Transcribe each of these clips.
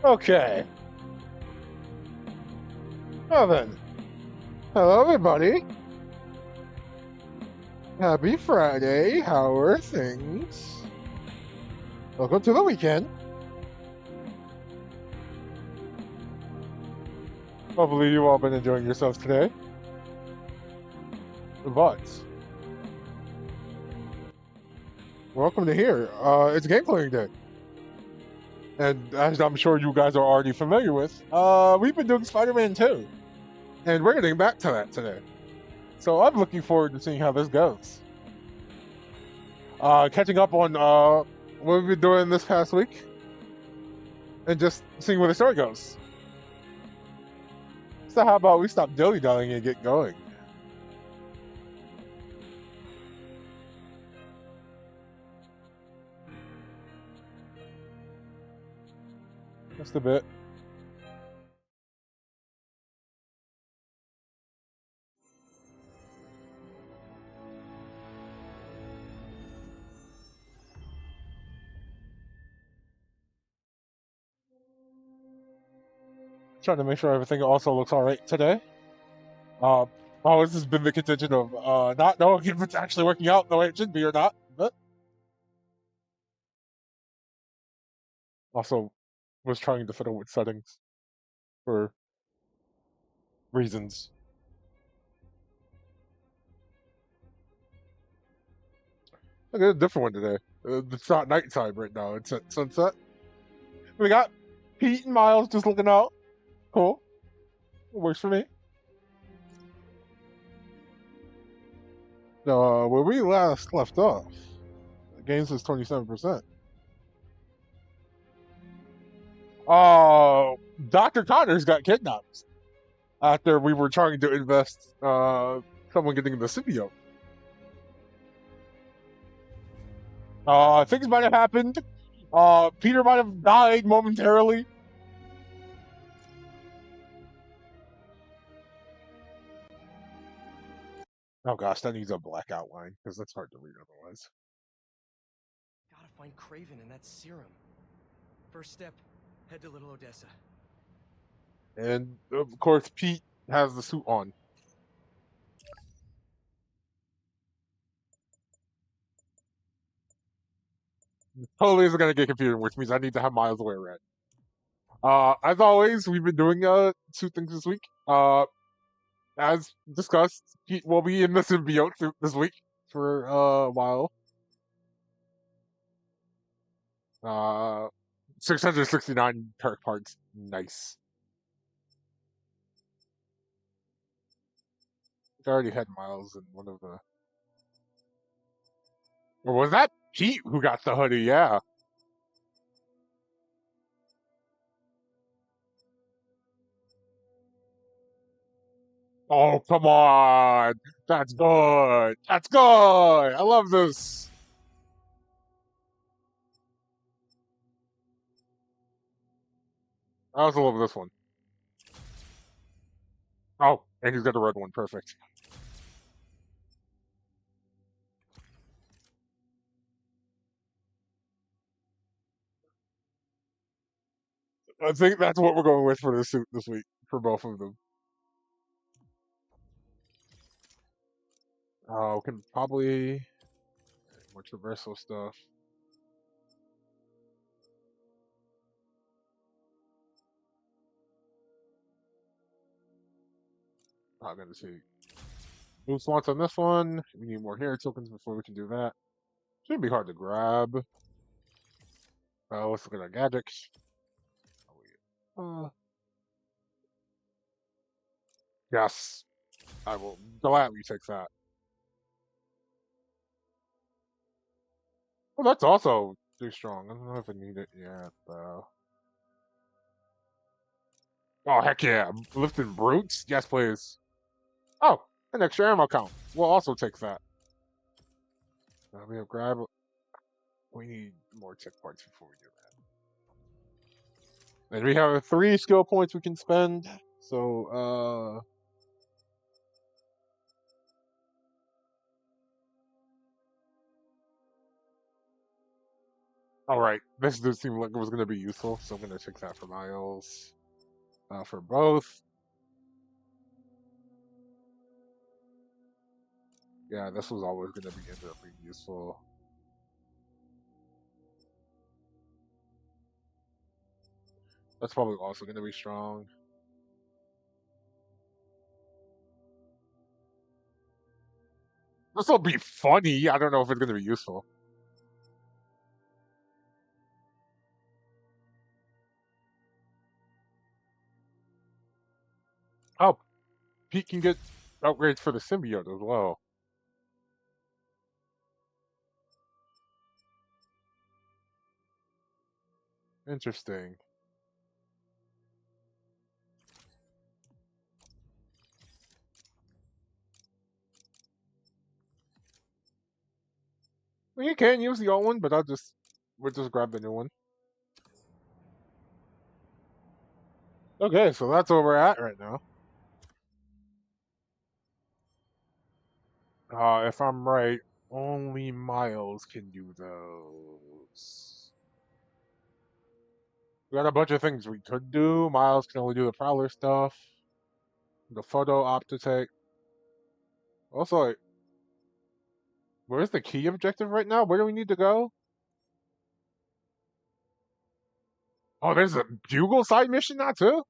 Okay. Well then. Hello everybody. Happy Friday. How are things? Welcome to the weekend. Hopefully you all been enjoying yourselves today. But welcome to here. It's game playing day. And as I'm sure you guys are already familiar with, we've been doing Spider-Man 2. And we're getting back to that today. So I'm looking forward to seeing how this goes. Catching up on what we've been doing this past week. And just seeing where the story goes. So how about we stop dilly-dallying and get going? Just a bit. Trying to make sure everything also looks alright today. Always has been the contention of not knowing if it's actually working out the way it should be or not. But also was trying to fiddle with settings for reasons. I got a different one today. It's not nighttime right now. It's at sunset. We got Pete and Miles just looking out. Cool. Works for me. Now, where we last left off, the game says 27%. Dr. Connors got kidnapped after we were trying to invest someone getting the symbiote. Things might have happened. Peter might have died momentarily. Oh gosh, that needs a black outline because that's hard to read otherwise. Gotta find Kraven and that serum. First step, head to Little Odessa. And of course, Pete has the suit on. Totally isn't gonna get confusing, which means I need to have Miles wear red. As always, we've been doing two things this week. As discussed, Pete will be in the symbiote suit this week for a while. 669 perk parts. Nice. I already had Miles in one of the. Or was that Pete who got the hoodie? Yeah. Oh, come on. That's good. That's good. I love this. I also love this one. Oh, and he's got the red one. Perfect. I think that's what we're going with for this suit this week for both of them. We can probably more traversal stuff. Not gonna see boost slots on this one. We need more hero tokens before we can do that. Shouldn't be hard to grab. Let's look at our gadgets. Uh, yes, I will gladly take that. Well, that's also too strong. I don't know if I need it yet, though. Oh, heck yeah. Lifting brutes? Yes, please. Oh, an extra ammo count. We'll also take that. We have grab. We need more tech parts before we do that. And we have 3 skill points we can spend. So, Alright, this did seem like it was going to be useful, so I'm going to take that for Miles. For both. Yeah, this was always going to be ended up being useful. That's probably also going to be strong. This will be funny. I don't know if it's going to be useful. Oh, Pete can get upgrades for the symbiote as well. Interesting. Well, you can use the old one, but we'll just grab the new one. Okay, so that's where we're at right now. If I'm right, only Miles can do those. We got a bunch of things we could do. Miles can only do the Prowler stuff. The photo optitech. Also, like, where's the key objective right now? Where do we need to go? Oh, there's a Bugle side mission now too?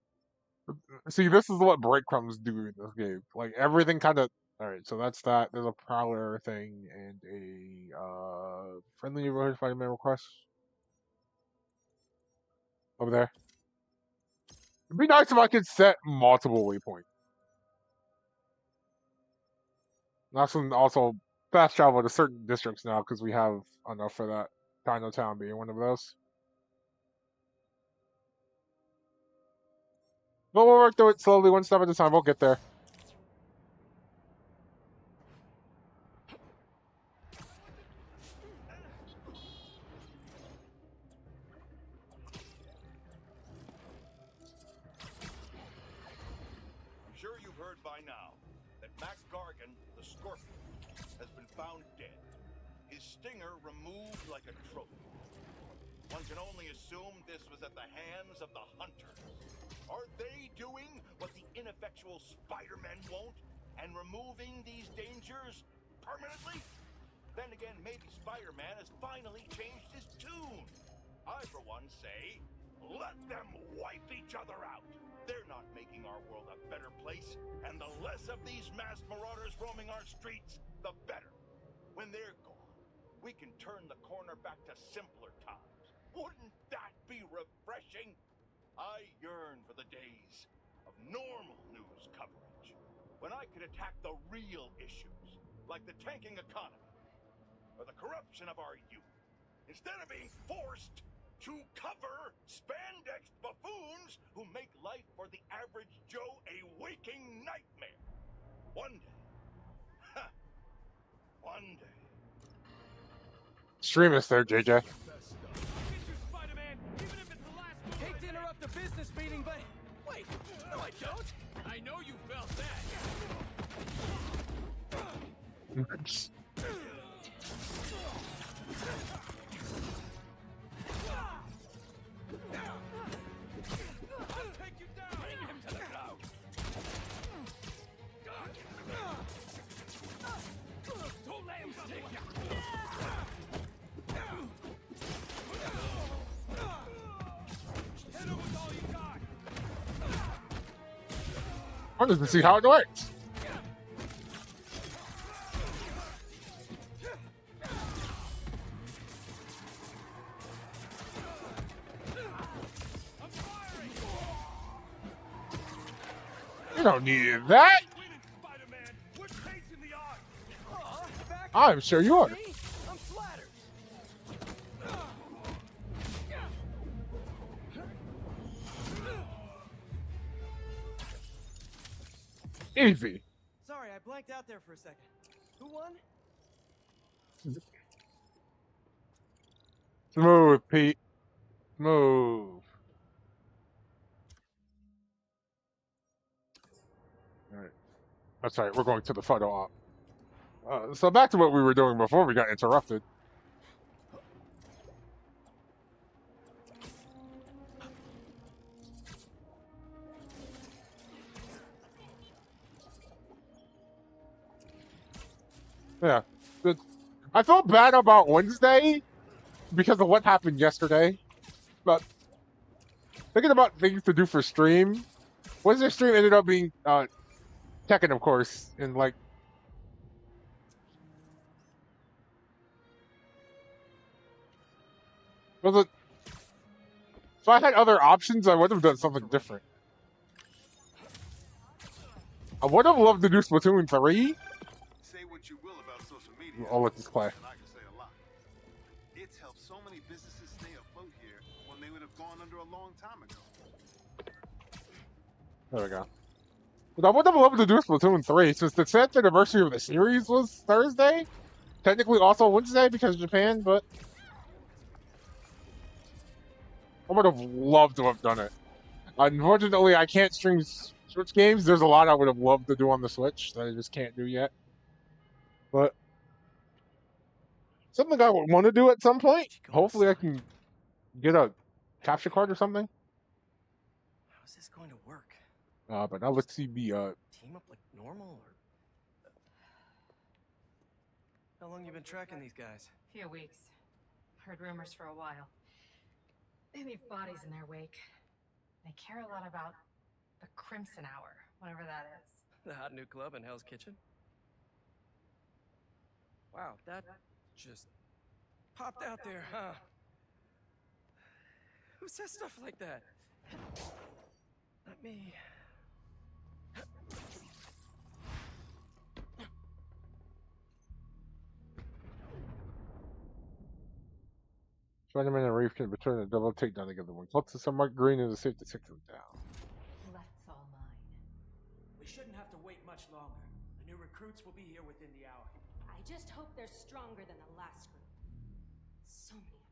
See, this is what breadcrumbs do in this game. Like, everything kind of... Alright, so that's that. There's a Prowler thing and a friendly neighborhood Spider-Man request. Over there. It'd be nice if I could set multiple waypoints. That's also fast travel to certain districts now because we have enough for that. Chinatown being one of those. But we'll work through it slowly, one step at a time. We'll get there. I'm sure you've heard by now that Mac Gargan, the Scorpion, has been found dead. His stinger removed like a trophy. One can only assume this was at the hands of the Hunters. Are they doing what the ineffectual Spider-Men won't and removing these dangers permanently? Then again, maybe Spider-Man has finally changed his tune. I, for one, say, let them wipe each other out. They're not making our world a better place, and the less of these masked marauders roaming our streets, the better. When they're gone, we can turn the corner back to simpler times. Wouldn't that be refreshing? I yearn for the days of normal news coverage, when I could attack the real issues, like the tanking economy, or the corruption of our youth, instead of being forced to cover spandex buffoons who make life for the average Joe a waking nightmare. One day, one day. Stream us there, JJ. Hate to interrupt the business meeting, but wait, no, I don't. I know you felt that. I wanted to see how it works. You don't need that. I'm sure you are. I'm flattered. Easy. Sorry, I blanked out there for a second. Who won? Smooth, Pete. Smooth. Alright. That's right, we're going to the photo op. So back to what we were doing before we got interrupted. Yeah. But I felt bad about Wednesday because of what happened yesterday. But thinking about things to do for stream, Wednesday stream ended up being Tekken, of course, and like was it? If I had other options, I would have done something different. I would have loved to do Splatoon 3. Say what you will about social media. I'll let this play. And I can say a lot. It's helped so many businesses stay afloat here when they would have gone under a long time ago. There we go. But I would have loved to do Splatoon 3 since the 10th anniversary of the series was Thursday. Technically also Wednesday because of Japan, but I would have loved to have done it. Unfortunately, I can't stream Switch games. There's a lot I would have loved to do on the Switch that I just can't do yet. But something I would want to do at some point. Hopefully I can get a capture card or something. How's this going to work? But now let's see the Team up like normal, or how long you been tracking these guys? Few weeks. Heard rumors for a while. They leave bodies in their wake. They care a lot about the Crimson Hour, whatever that is. The hot new club in Hell's Kitchen? Wow, that just popped out there, huh? Who says stuff like that? Not me. Spider-Man and Reef can return a double takedown together. When closest to Mark Green is safe to take them down. Left's all mine. We shouldn't have to wait much longer. The new recruits will be here within the hour. I just hope they're stronger than the last group. So many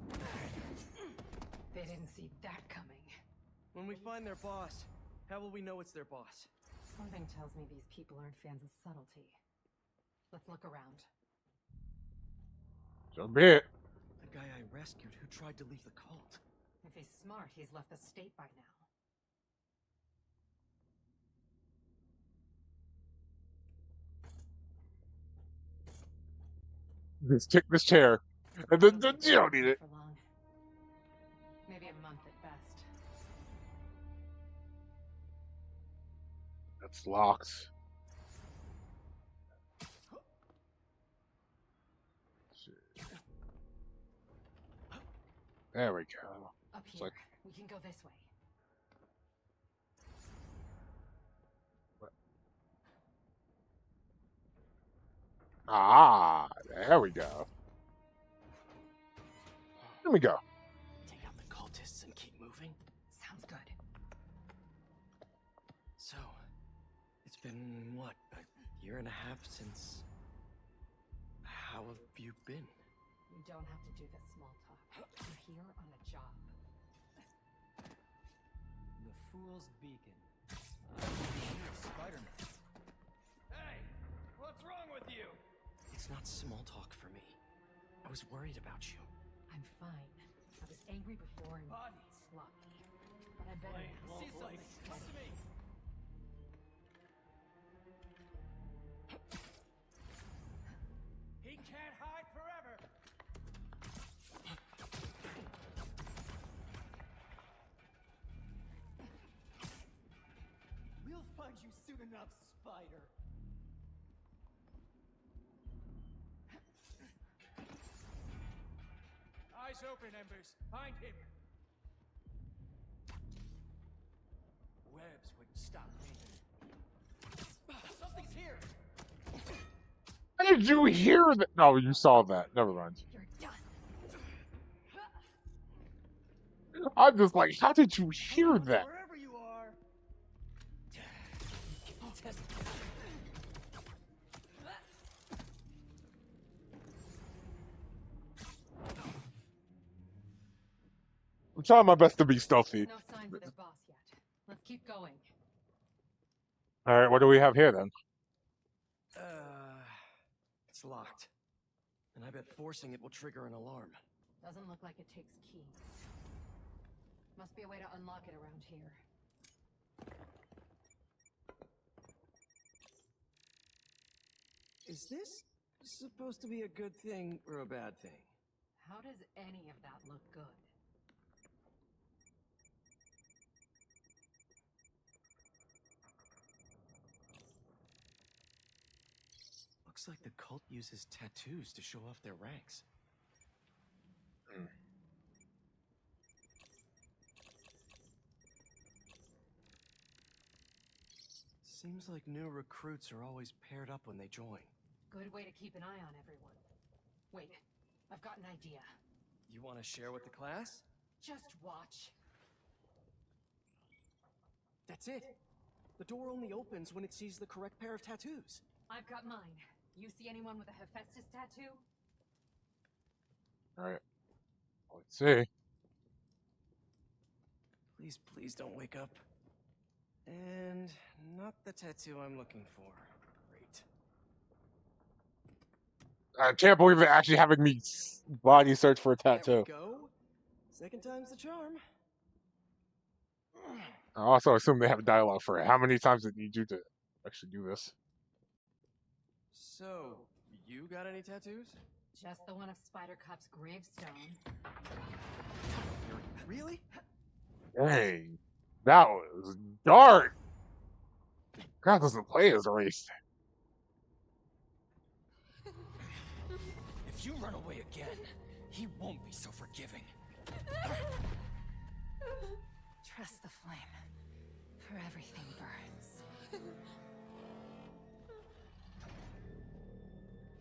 unworthy. They didn't see that coming. When we find their boss, how will we know it's their boss? Something tells me these people aren't fans of subtlety. Let's look around. So be it. The guy I rescued who tried to leave the cult. If he's smart, he's left the state by now. Just kick this chair. And then you don't need it. For long. Maybe a month at best. That's locked. There we go. Up It's here. like- We can go this way. Ah, there we go. There we go. Take out the cultists and keep moving? Sounds good. So, it's been, what, a year and a half since... How have you been? You don't have to do the small talk. You're here on a job. The Fool's Beacon. Spider-Man. Hey! What's wrong with you? It's not small talk for me. I was worried about you. I'm fine. I was angry before and Bodies. sloppy. But I'm better now. See something. Come to me. He can't hide forever. We'll find you soon enough, Spider. Eyes open, Embers. Find him. Webs wouldn't stop me. Something's here. How did you hear that? No, you saw that. Never mind. You're done. I'm just like, how did you hear that? Wherever you are. I'm trying my best to be stealthy. No signs of their boss yet. Let's keep going. All right, what do we have here then? It's locked. And I bet forcing it will trigger an alarm. Doesn't look like it takes keys. Must be a way to unlock it around here. Is this supposed to be a good thing or a bad thing? How does any of that look good? Looks like the cult uses tattoos to show off their ranks. Seems like new recruits are always paired up when they join. Good way to keep an eye on everyone. Wait, I've got an idea. You want to share with the class? Just watch. That's it. The door only opens when it sees the correct pair of tattoos. I've got mine. You see anyone with a Hephaestus tattoo? Alright. Let's see. Please, please don't wake up. And not the tattoo I'm looking for. Great. I can't believe it actually having me body search for a There tattoo. we go. Second time's the charm. I also assume they have dialogue for it. How many times did you do to actually do this? So, you got any tattoos? Just the one of Spider Cop's gravestone. Really? Dang. That was dark. God doesn't play as a race. If you run away again, he won't be so forgiving. Trust the flame. For everything burns.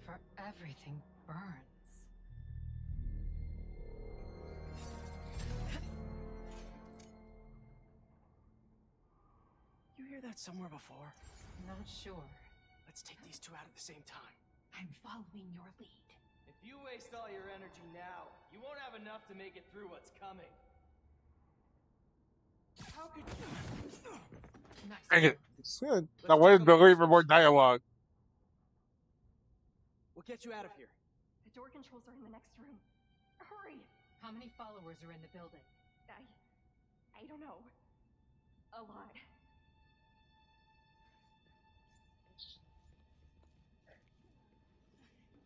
For everything burns. You hear that somewhere before? Not sure. Let's take these two out at the same time. I'm following your lead. If you waste all your energy now, you won't have enough to make it through what's coming. How could you? Nice. Dang it. It's good. I wanted to believe in more dialogue. We'll get you out of here. The door controls are in the next room. Hurry! How many followers are in the building? I don't know. A lot.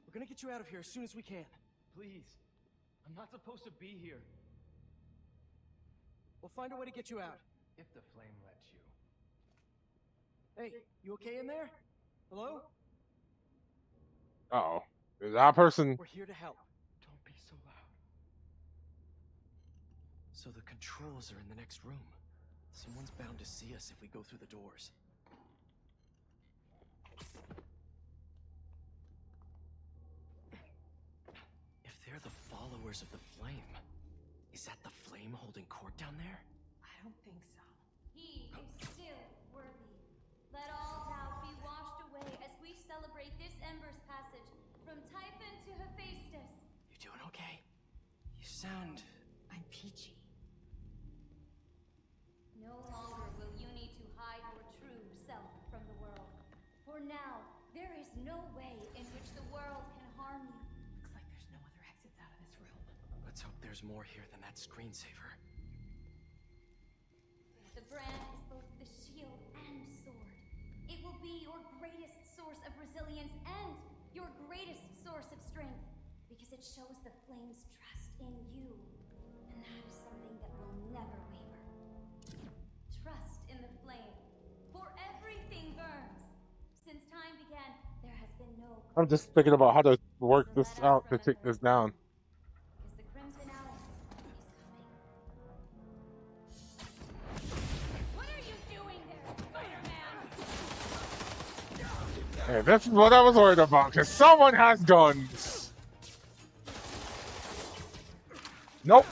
We're gonna get you out of here as soon as we can. Please. I'm not supposed to be here. We'll find a way to get you out. If the flame lets you. Hey, you okay in there? Hello? Uh-oh. Is that person... We're here to help. Don't be so loud. So the controls are in the next room. Someone's bound to see us if we go through the doors. If they're the followers of the flame, is that the flame holding court down there? I don't think so. He is still worthy. Let all doubt be washed away as we celebrate this Ember's passage from Typhon to Hephaestus. You doing okay? You sound... I'm peachy. No longer will you need to hide your true self from the world. For now, there is no way in which the world can harm you. Looks like there's no other exits out of this room. Let's hope there's more here than that screensaver. The brand is both the shield and sword. It will be your greatest source of resilience and your greatest source of strength, because it shows the flame's trust in you. And that is something that will never waver. Trust in the flame, for everything burns. Since time began, there has been no... I'm just thinking about how to work this out to take this down. Because the Crimson Hour is coming. What are you doing there, Spider-Man? Hey, this is what I was worried about, because someone has guns! Nope.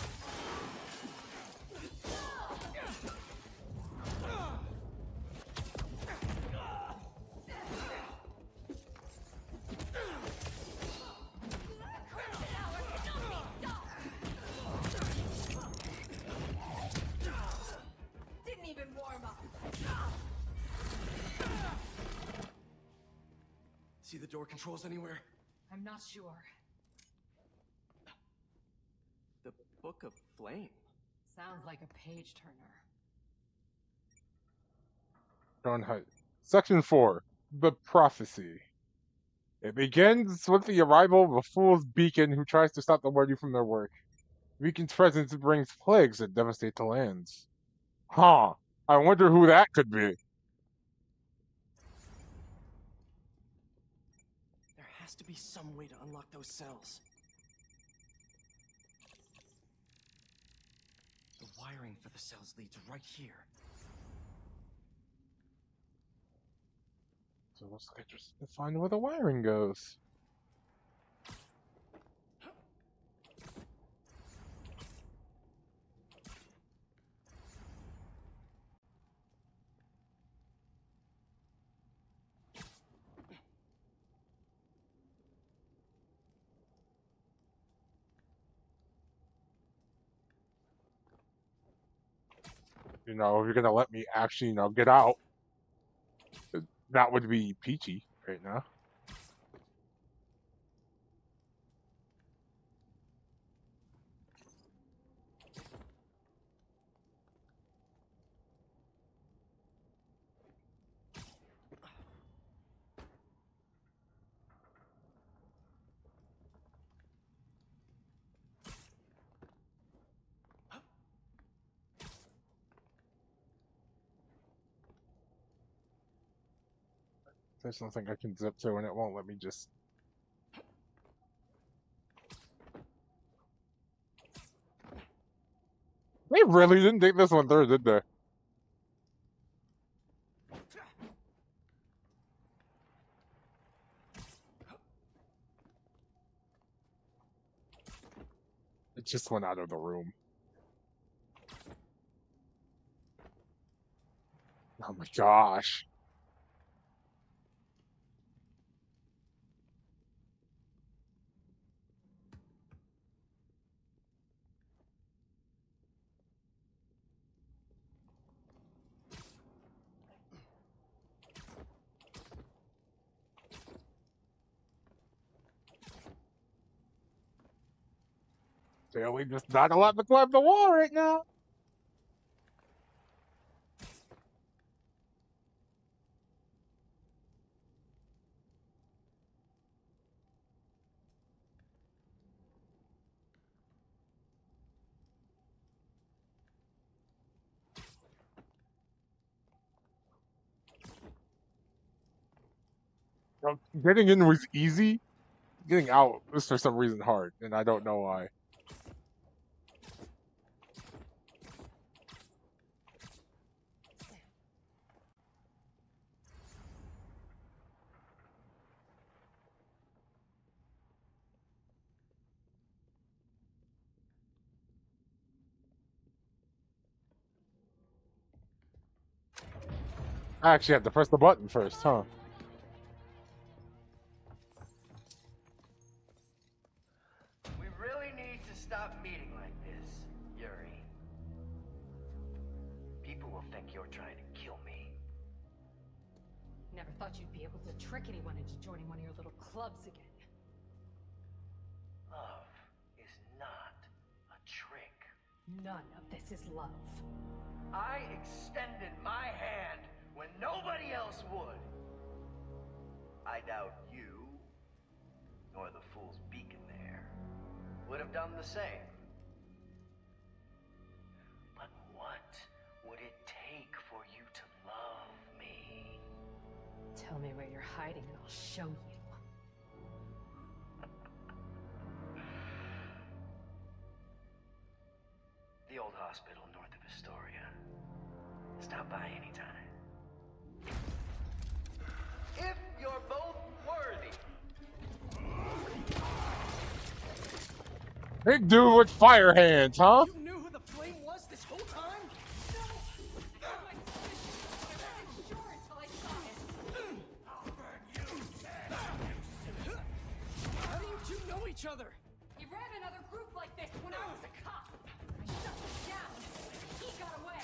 Didn't even warm up. See the door controls anywhere? I'm not sure. The Book of Flame. Sounds like a page turner. John Hutt. Section 4. The Prophecy. It begins with the arrival of a fool's beacon who tries to stop the Wardy from their work. The beacon's presence brings plagues that devastate the lands. Huh. I wonder who that could be. There has to be some way to unlock those cells. The wiring for the cells leads right here. So let's just find where the wiring goes. You know, if you're gonna let me actually, get out, that would be peachy right now. There's something I can zip to and it won't let me just... They really didn't think this one through, did they? It just went out of the room. Oh my gosh. Bailey just not allowed to climb the wall right now. Getting in was easy. Getting out was for some reason hard, and I don't know why. I actually have to press the button first, huh? We really need to stop meeting like this, Yuri. People will think you're trying to kill me. Never thought you'd be able to trick anyone into joining one of your little clubs again. Love is not a trick. None of this is love. I extended my hand when nobody else would. I doubt you, nor the fool's beacon there, would have done the same. But what would it take for you to love me? Tell me where you're hiding and I'll show you. The old hospital north of Astoria. Stop by anytime. If you're both worthy. Big dude with fire hands, huh? You knew who the flame was this whole time? No! My suspicion, but I wasn't sure until I saw him. How do you two know each other? He ran another group like this when I was a cop. I shut him down. He got away.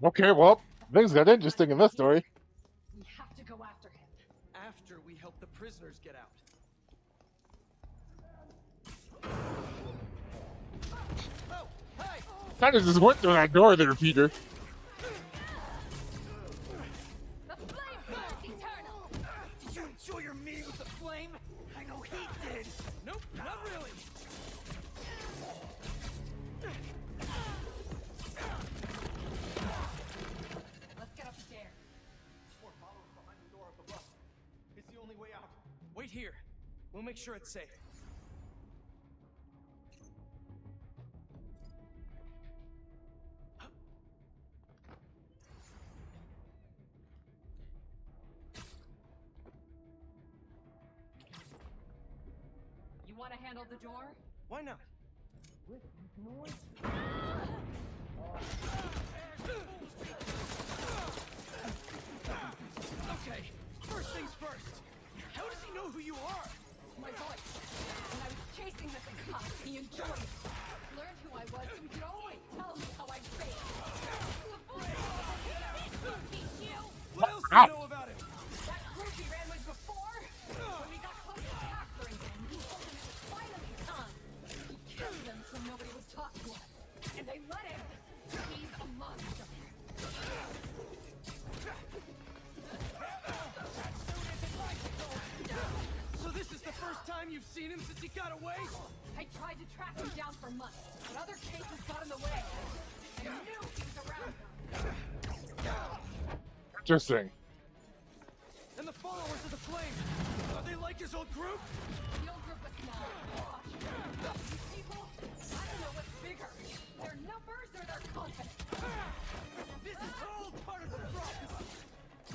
Okay, well, things got interesting in this story. We have to go after him. After we help the prisoners get out. Oh, hey! Kind of just went through that door there, Peter. The flame burns eternal! Did you enjoy your meeting with the flame? I know he did. Nope, not really. Let's get upstairs. Or follow us behind the door of the bus. It's the only way out. Wait here. We'll make sure it's safe. You want to handle the door? Why not? Okay, first things first. How does he know who you are? My voice. When I was chasing this cop, he enjoyed it. Learned who I was, so he could always tell me how I failed. What else do you know about him? That group he ran with before? When we got close to capturing him, he told them it was finally time. He killed them so nobody would talk to us. And they let him. He's a monster. So this is the first time you've seen him since he got away? I tried to track him down for months, but other cases got in the way. I knew he was around them. Interesting. And the followers of the flame, are they like his old group? The old group was small. These people, I don't know what's bigger. Their numbers or their confidence. This is all part of the prophecy.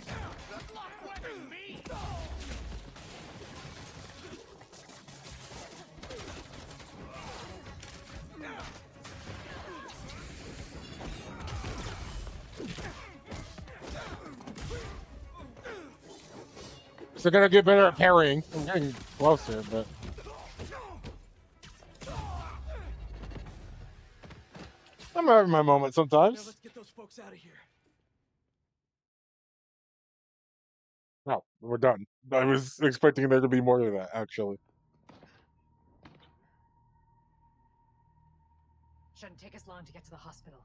Good luck wedding me! So gonna get better at parrying. I'm getting closer, but I'm having my moment Now sometimes. let's get those folks out of here. No, we're done. I was expecting there to be more to that, actually. Shouldn't take us long to get to the hospital.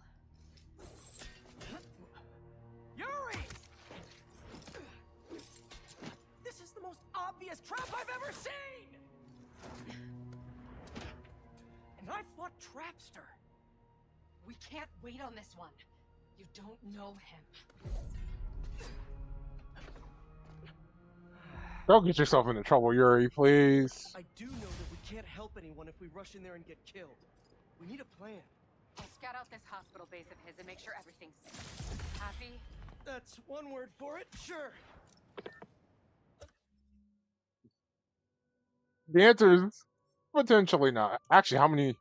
Yuri! This is the most obvious trap I've ever seen! And I fought Trapster. We can't wait on this one. You don't know him. Don't get yourself into trouble, Yuri, please. I do know that we can't help anyone if we rush in there and get killed. We need a plan. I'll scout out this hospital base of his and make sure everything's safe. Happy? That's one word for it, sure. The answer is potentially not. Actually, how many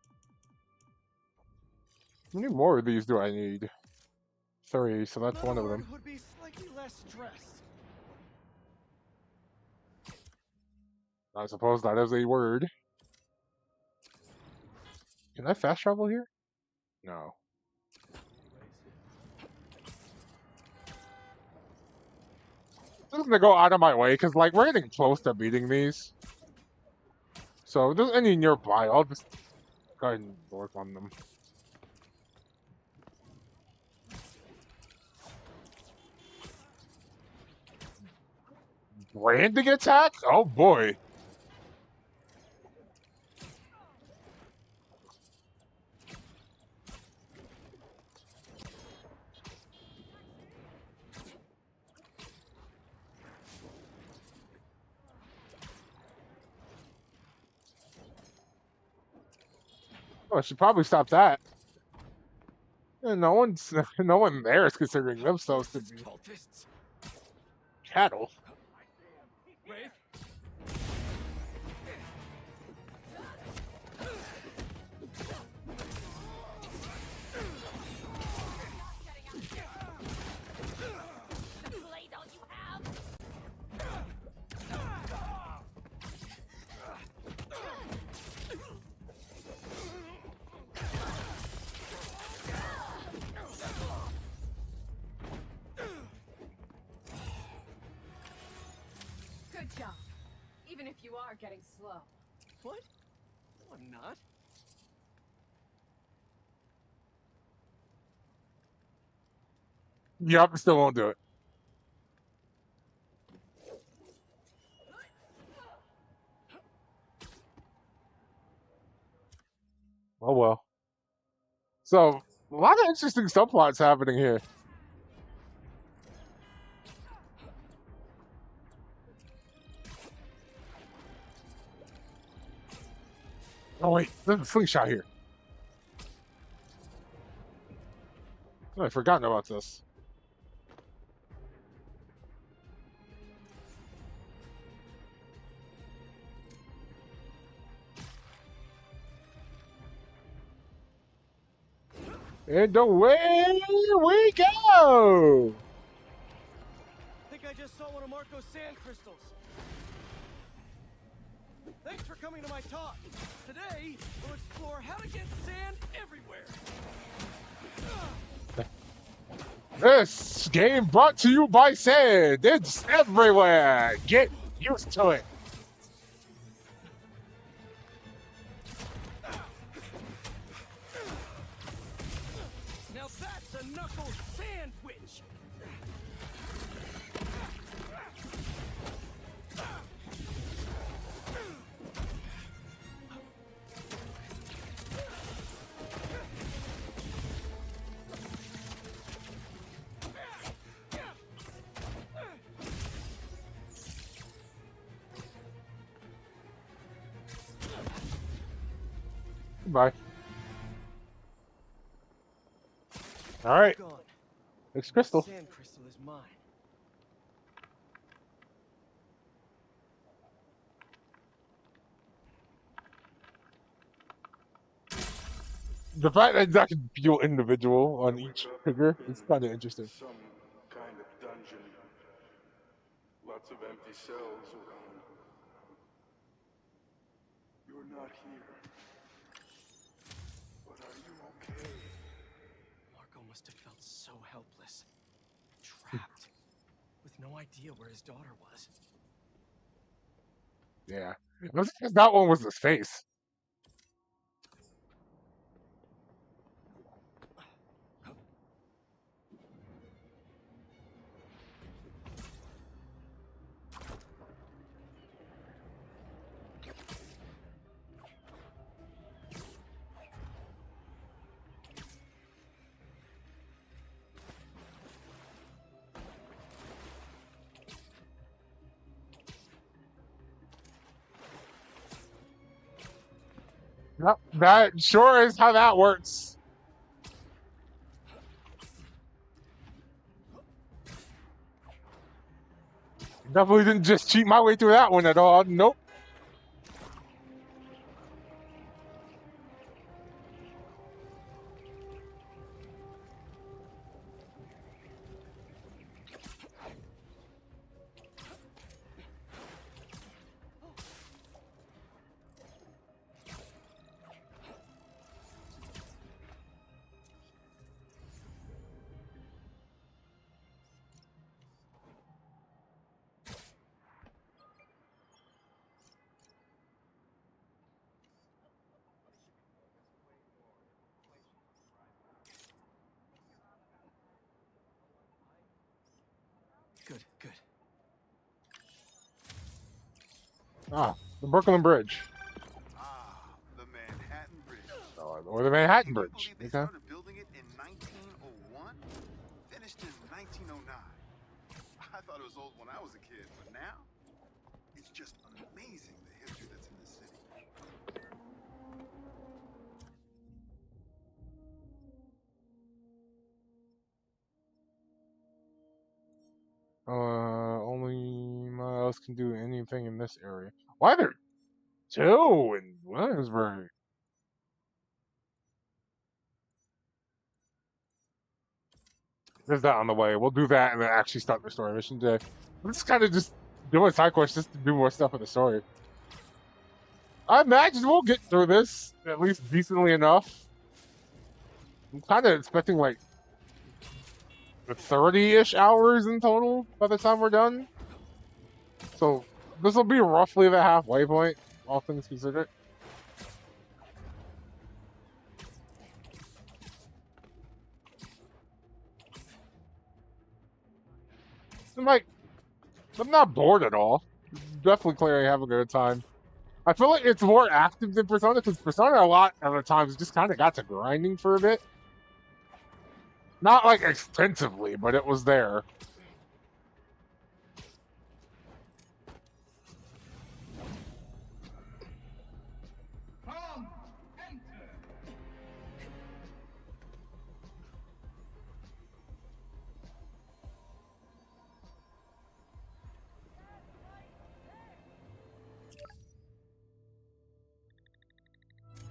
more of these do I need? 3, so that's one of them. Would be slightly less stressed. I suppose that is a word. Can I fast travel here? No. I'm just gonna go out of my way, because, like, we're getting close to beating these. So, if there's any nearby, I'll just go ahead and work on them. Branding attack? Oh boy. Oh, I should probably stop that. And no one there is considering themselves to be Cultists. cattle. Wraith? The blade all you have? Good job. Even if you are getting slow. What? No, I'm not. Yep, still won't do it. Oh well. So, a lot of interesting subplots happening here. Oh wait, there's a slingshot here. Oh, I'd forgotten about this. And away we go! I think I just saw one of Marco's sand crystals. Thanks for coming to my talk. Today, we'll explore how to get sand everywhere. This game brought to you by Sand. It's everywhere. Get used to it. Now that's a knuckle sandwich. Bye. All right. Gone. Next crystal. Sand crystal is mine. The fact that that can feel individual on each figure is kind of interesting. Some kind of dungeon. Lots of empty cells around. You're not here. But are you okay? Marco must have felt so helpless. Trapped. With no idea where his daughter was. Yeah. That one was his face. Yep, that sure is how that works. Definitely didn't just cheat my way through that one at all. Nope. Good, good. Ah, the Brooklyn Bridge. Ah, the Manhattan Bridge. Or the Manhattan Can you Bridge. believe they Okay. started building it in 1901? Finished in 1909. I thought it was old when I was a kid, but now it's just amazing the history that's in this city. Only Miles can do anything in this area. Why are there two in Williamsburg? There's that on the way. We'll do that and then actually start the story mission today. I'm just kind of just doing side quests just to do more stuff in the story. I imagine we'll get through this at least decently enough. I'm kind of expecting like 30-ish hours in total by the time we're done. So this will be roughly the halfway point, all things considered. I'm not bored at all. Definitely clearly having a good time. I feel like it's more active than Persona, because Persona a lot of the times just kind of got to grinding for a bit. Not like extensively, but it was there.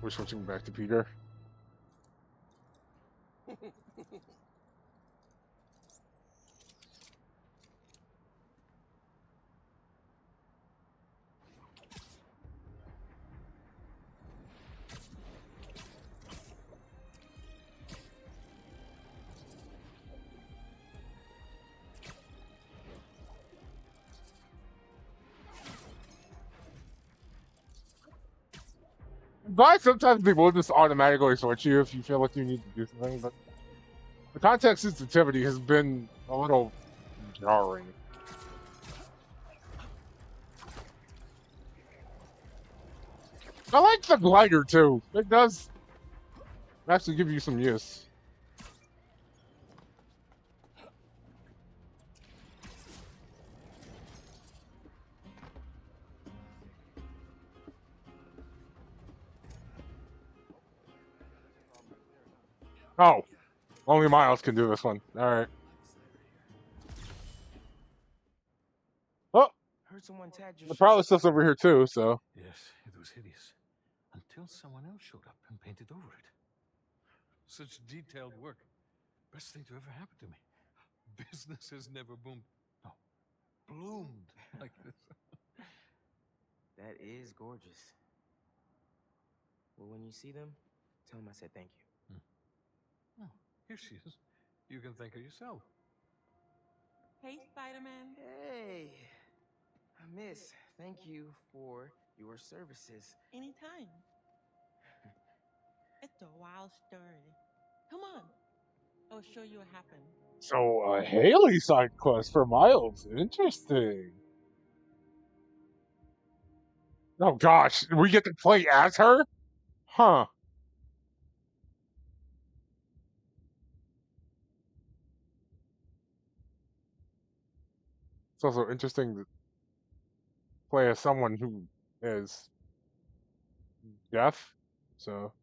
We're switching back to Peter. But sometimes people will just automatically switch you if you feel like you need to do something, but the context sensitivity has been a little jarring. I like the glider too. It does actually give you some use. Oh, only Miles can do this one. All right. Oh, Heard someone tagged your the prowler stuff's over here too. So Yes, it was hideous. Until someone else showed up and painted over it. Such detailed work. Best thing to ever happen to me. Business has never boomed. No, bloomed like this. That is gorgeous. Well, when you see them, tell them I said thank you. Oh, here she is. You can thank her yourself. Hey, Spider-Man. Hey, Miss, thank you for your services. Anytime. It's a wild story. Come on. I'll show you what happened. So a Haley side quest for Miles. Interesting. Oh gosh, we get to play as her? Huh. It's also interesting to play as someone who is deaf, so.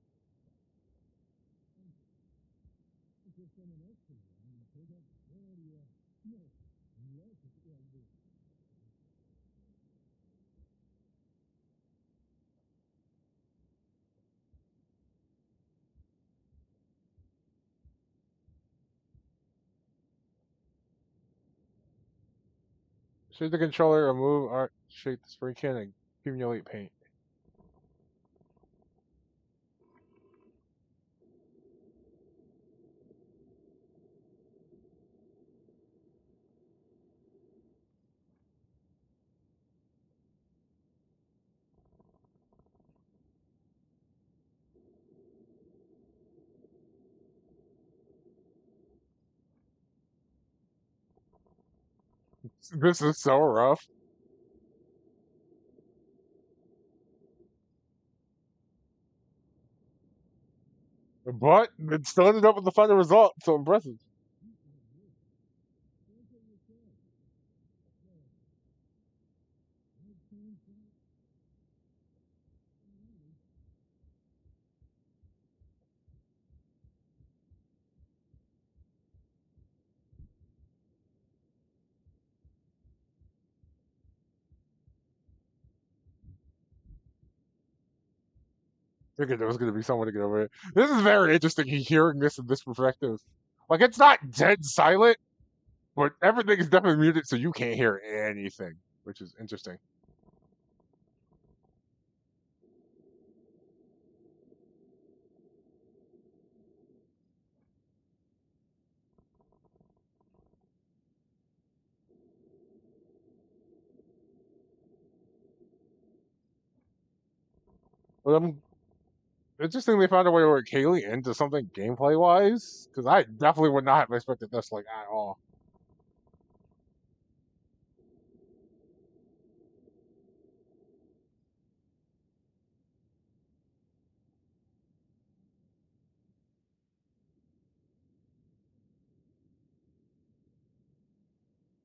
Shake the controller, remove art, shake the spray can, and accumulate paint. This is so rough. But it still ended up with the final result, so impressive. Figured there was going to be someone to get over it. This is very interesting hearing this in this perspective. Like, it's not dead silent, but everything is definitely muted, so you can't hear anything, which is interesting. But interesting they found a way to work Haley into something gameplay wise, because I definitely would not have expected this like at all.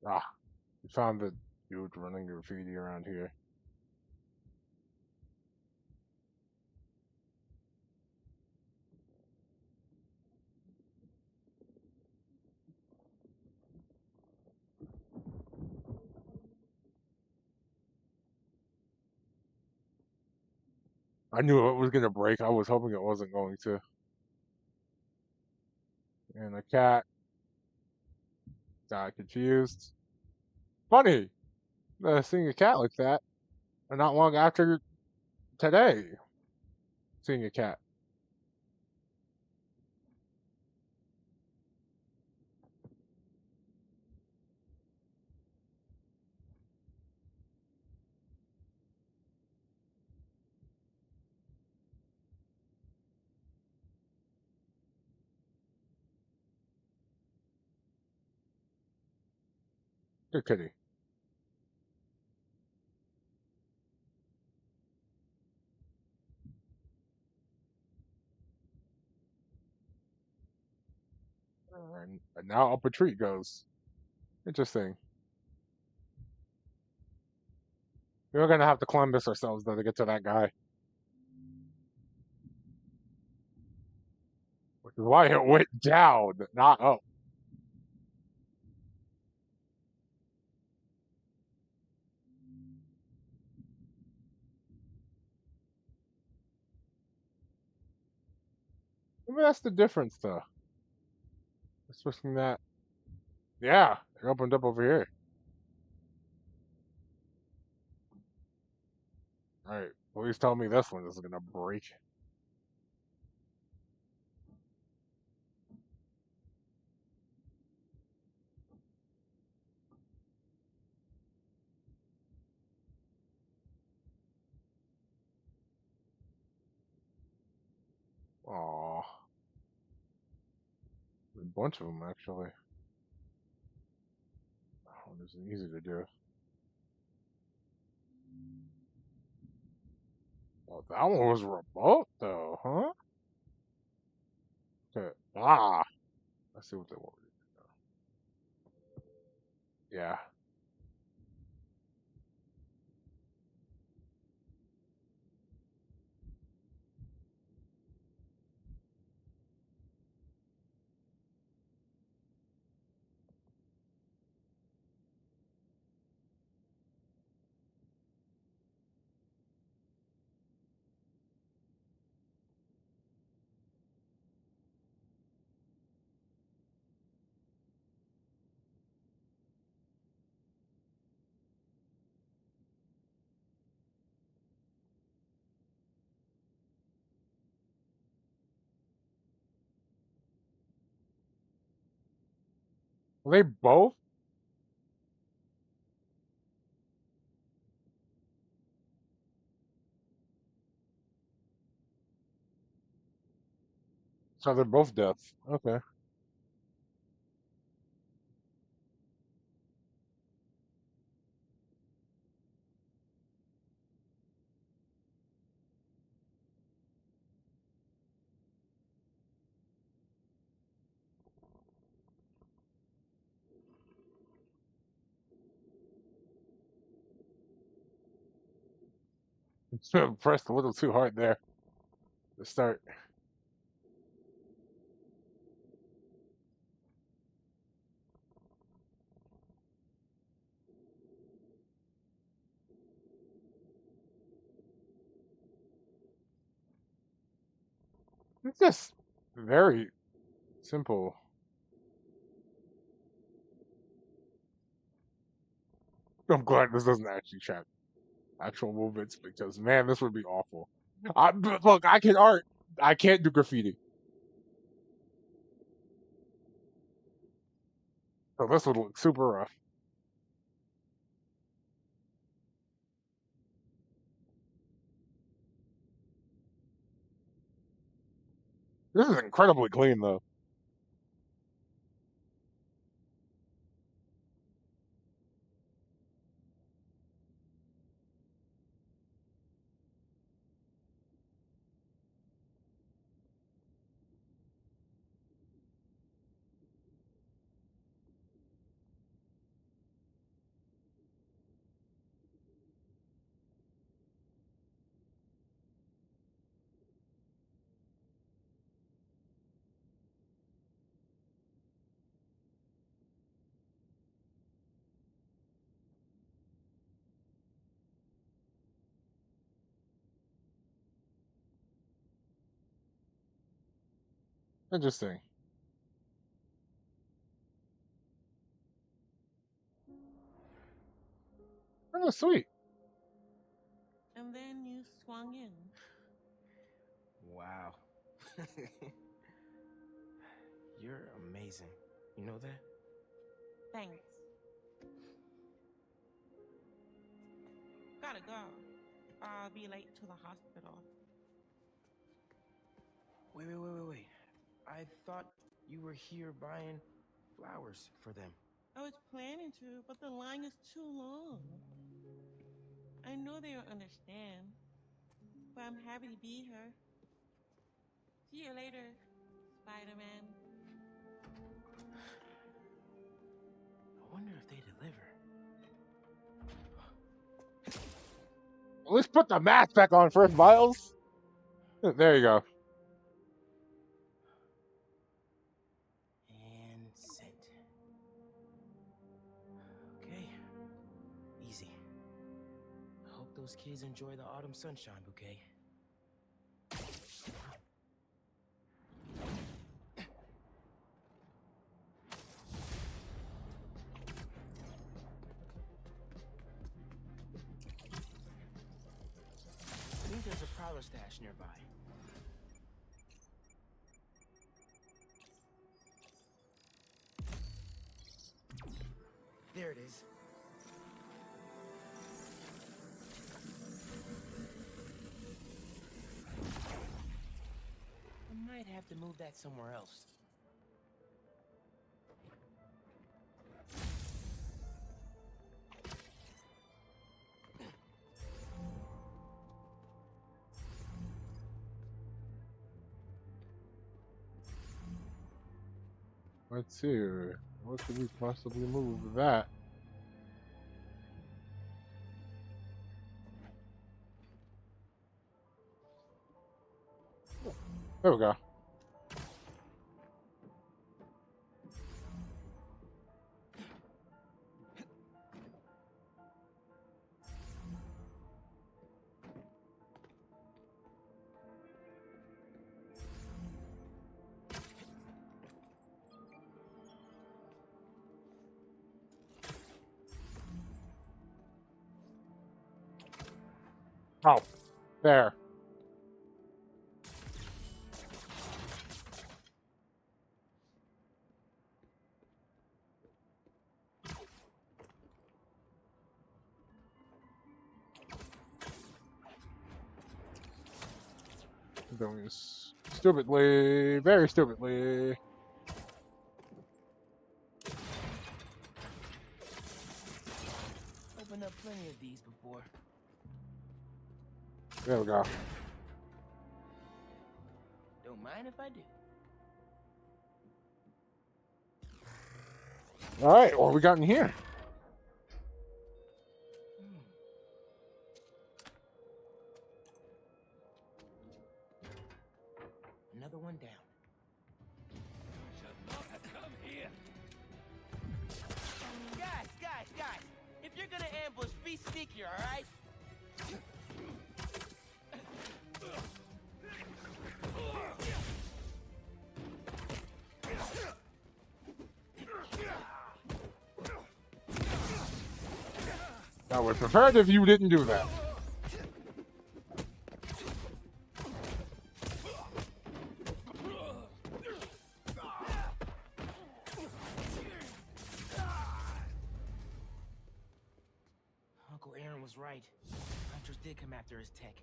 Ah, we found the dude running graffiti around here. I knew it was gonna break. I was hoping it wasn't going to. And the cat got confused. Funny, seeing a cat like that, and not long after today, seeing a cat. Good kitty. And now up a tree goes. Interesting. We're gonna have to climb this ourselves though to get to that guy. Which is why it went down, not up. Maybe that's the difference though. Especially that. Yeah, it opened up over here. Alright, please tell me this one is gonna break. Aww. A bunch of them actually. Oh, this is easy to do. Oh, that one was remote though, huh? Okay. Ah, let's see what they want. Yeah. Well, they both. So they're both death. Okay. Pressed a little too hard there to start. It's just very simple. I'm glad this doesn't actually track actual movements because man, this would be awful. But look, I can art. I can't do graffiti. So this would look super rough. This is incredibly clean though. Interesting. Oh, sweet. And then you swung in. Wow. You're amazing. You know that? Thanks. Gotta go. I'll be late to the hospital. Wait. I thought you were here buying flowers for them. I was planning to, but the line is too long. I know they don't understand, but I'm happy to be here. See you later, Spider-Man. I wonder if they deliver. Let's put the mask back on first, Miles. There you go. And sent. Okay. Easy. I hope those kids enjoy the autumn sunshine bouquet. I think there's a prowler stash nearby. There it is. I might have to move that somewhere else. Let's see. What could we possibly move that? There we go. Oh, there. Doing this stupidly, very stupidly. Opened up plenty of these before. There we go. Don't mind if I do. All right, what we got in here? Another one down. Come here. Guys. If you're gonna ambush, be sneaky, all right? I would prefer it if you didn't do that. Uncle Aaron was right. Hunters did come after his tech.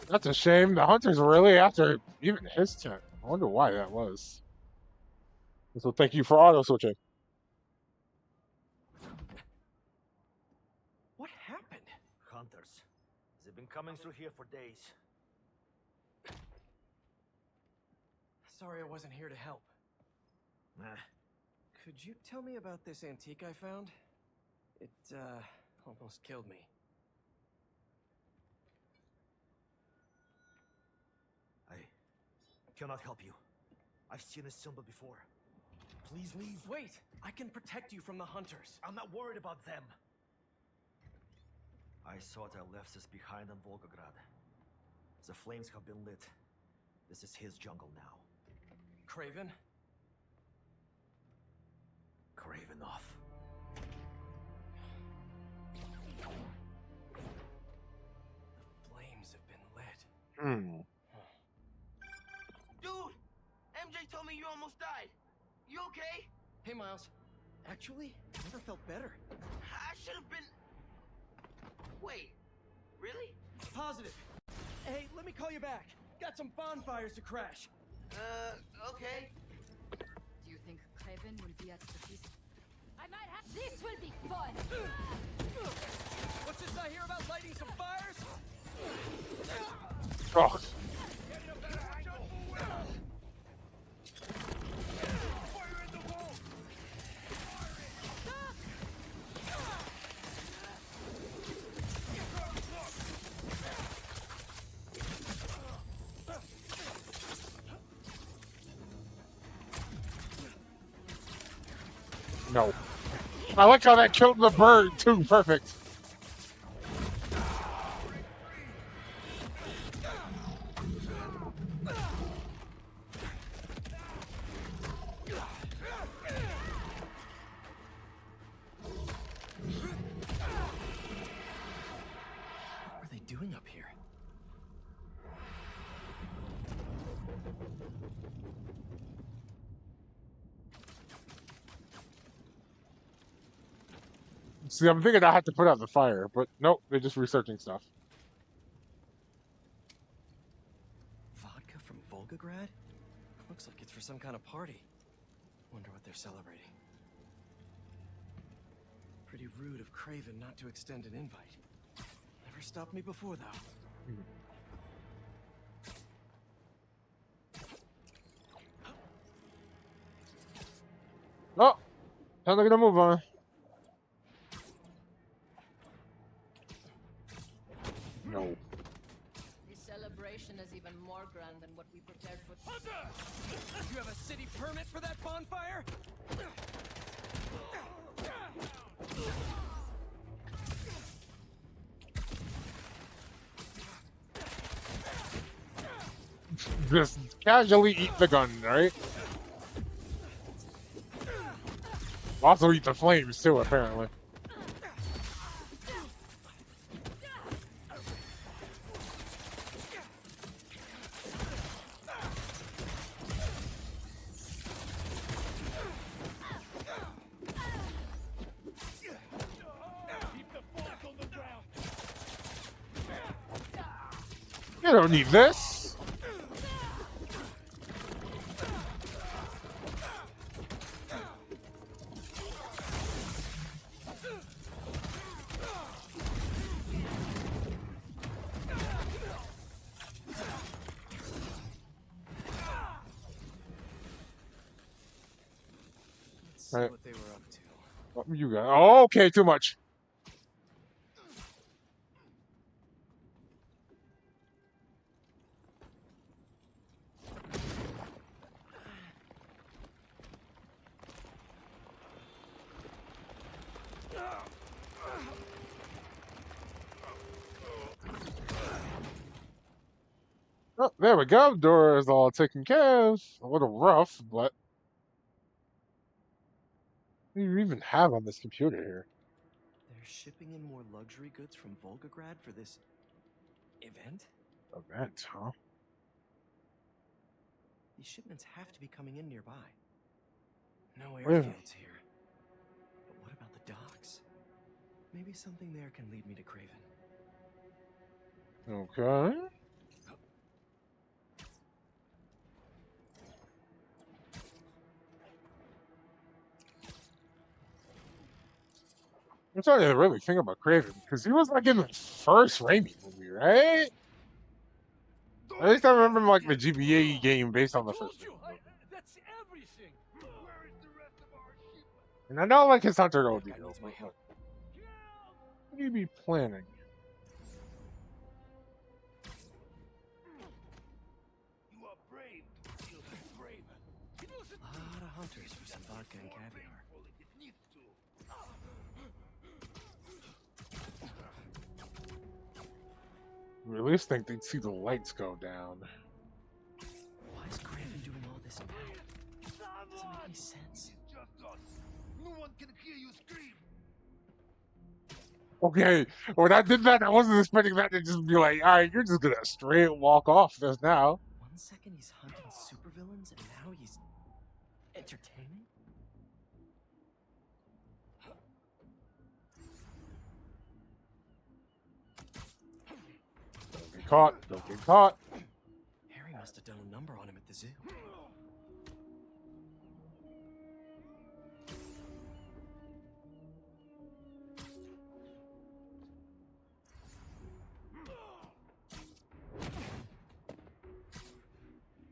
That's a shame. The hunters were really after even his tech. I wonder why that was. So thank you for auto switching. What happened? Hunters. They've been coming through here for days. Sorry I wasn't here to help. Nah. Could you tell me about this antique I found? It, almost killed me. I cannot help you. I've seen this symbol before. Please leave. Wait! I can protect you from the hunters. I'm not worried about them. I thought I left this behind in Volgograd. The flames have been lit. This is his jungle now. Kraven? Kravenov. The flames have been lit. Dude! MJ told me you almost died. You okay? Hey, Miles. Actually, I never felt better. I should have been... Wait, really? Positive. Hey, let me call you back. Got some bonfires to crash. Okay. Do you think Kraven will be at the feast? I might have. This will be fun! What's this I hear about lighting some fires? Oh. No. I like how that killed the bird too. Perfect. What were they doing up here? See, I'm thinking I have to put out the fire, but nope, they're just researching stuff. Vodka from Volgograd? Looks like it's for some kind of party. Wonder what they're celebrating. Pretty rude of Kraven not to extend an invite. Never stopped me before, though. Oh, time to get a move on. No. This celebration is even more grand than what we prepared for. You have a city permit for that bonfire? Just casually eat the gun, right? Also eat the flames too, apparently. You don't need this. Let's see what they were up to. What you got? Oh, okay, too much. Oh, there we go. Door is all taken care of. A little rough, but what do you even have on this computer here? They're shipping in more luxury goods from Volgograd for this event? Event, huh? These shipments have to be coming in nearby. No Where? airfields here. But what about the docks? Maybe something there can lead me to Kraven. Okay. I'm trying to really think about Kraven, because he was like in the first Raimi movie, right? At least I remember like the GBA game based on the first movie. That's everything. Where is the rest of our shipment? And I know like his Hunter OD, That needs my help. what do you be planning? You are brave. You Kraven. A lot of filters for some vodka and caviar. We at least think they'd see the lights go down. Why is Craven doing all this now? Doesn't make any sense. No one can hear you scream. Okay, when I did that, I wasn't expecting that to just be like, alright, you're just gonna straight walk off this now. 1 second he's hunting supervillains, and now he's entertaining? Don't get caught, don't get caught. Harry must have done a number on him at the zoo.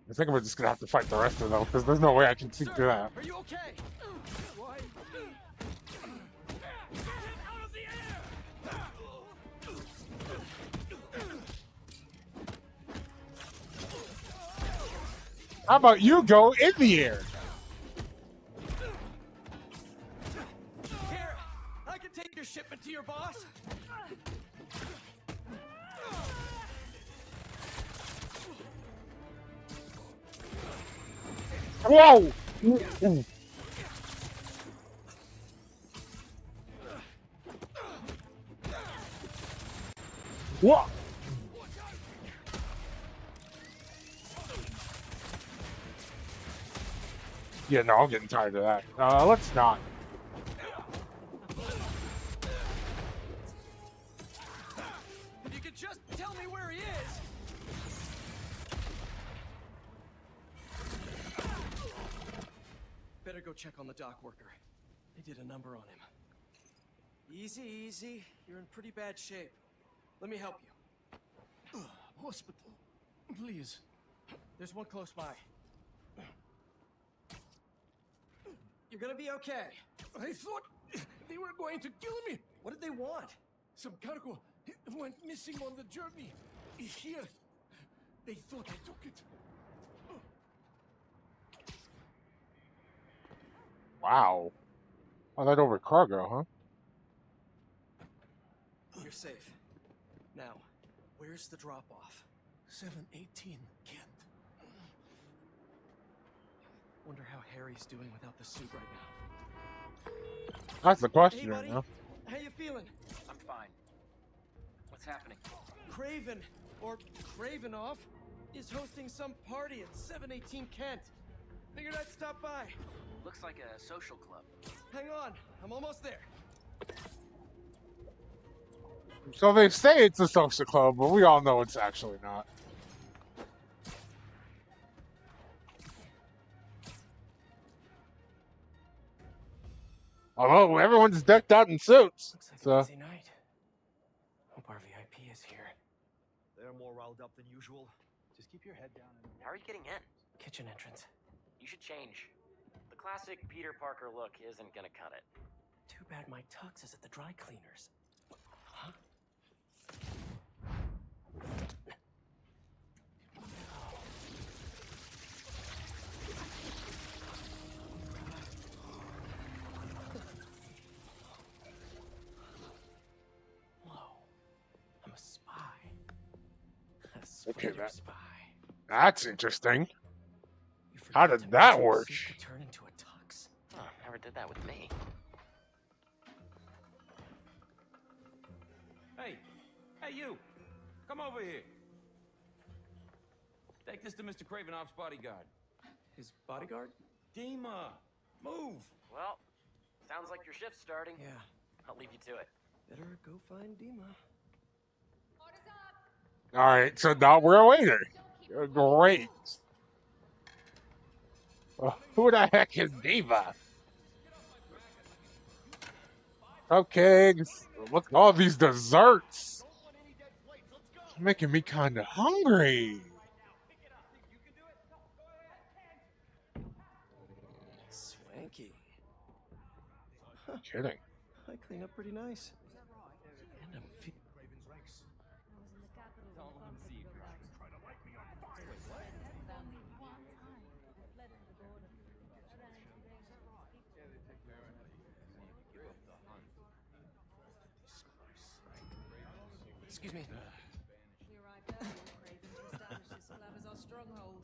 I think we're just gonna have to fight the rest of them, because there's no way I can see through that. Are you okay? Why? Get out of the air! How about you go in the air? Here, I can take your shipment to your boss. Whoa! What? Yeah, no, I'm getting tired of that. Let's not. If you could just tell me where he is. Better go check on the dock worker. They did a number on him. Easy, easy. You're in pretty bad shape. Let me help you. Hospital, please. There's one close by. You're gonna be okay. I thought they were going to kill me. What did they want? Some cargo went missing on the journey. Here, they thought I took it. Wow. Oh, that over cargo, huh? You're safe. Now, where's the drop-off? 718 Kent. Wonder how Harry's doing without the suit right now. That's the question, Hey, buddy. you know? How you feeling? I'm fine. What's happening? Craven, or Cravenoff, is hosting some party at 718 Kent. Figured I'd stop by. Looks like a social club. Hang on, I'm almost there. So they say it's a social club, but we all know it's actually not. Although everyone's decked out in suits. Looks like So a busy night. Hope our VIP is here. They're more riled up than usual. Just keep your head down and... How are you getting in? Kitchen entrance. You should change. The classic Peter Parker look isn't gonna cut it. Too bad my tux is at the dry cleaners. Huh? Whoa. I'm a spy. A Okay, spider spy. that's interesting. You How forgot did to that mention work? the suit could turn into a tux. Oh, never did that with me. Hey, hey you! Come over here. Take this to Mr. Cravenoff's bodyguard. His bodyguard? Dima, move! Well, sounds like your shift's starting. Yeah. I'll leave you to it. Better go find Dima. Alright, so now we're a waiter. Great. Who the heck is Diva? Okay, look at all these desserts. It's making me kind of hungry. Swanky. Kidding. I clean up pretty nice. And I'm Excuse me. We arrived early, Craven, to establish this lab as our stronghold.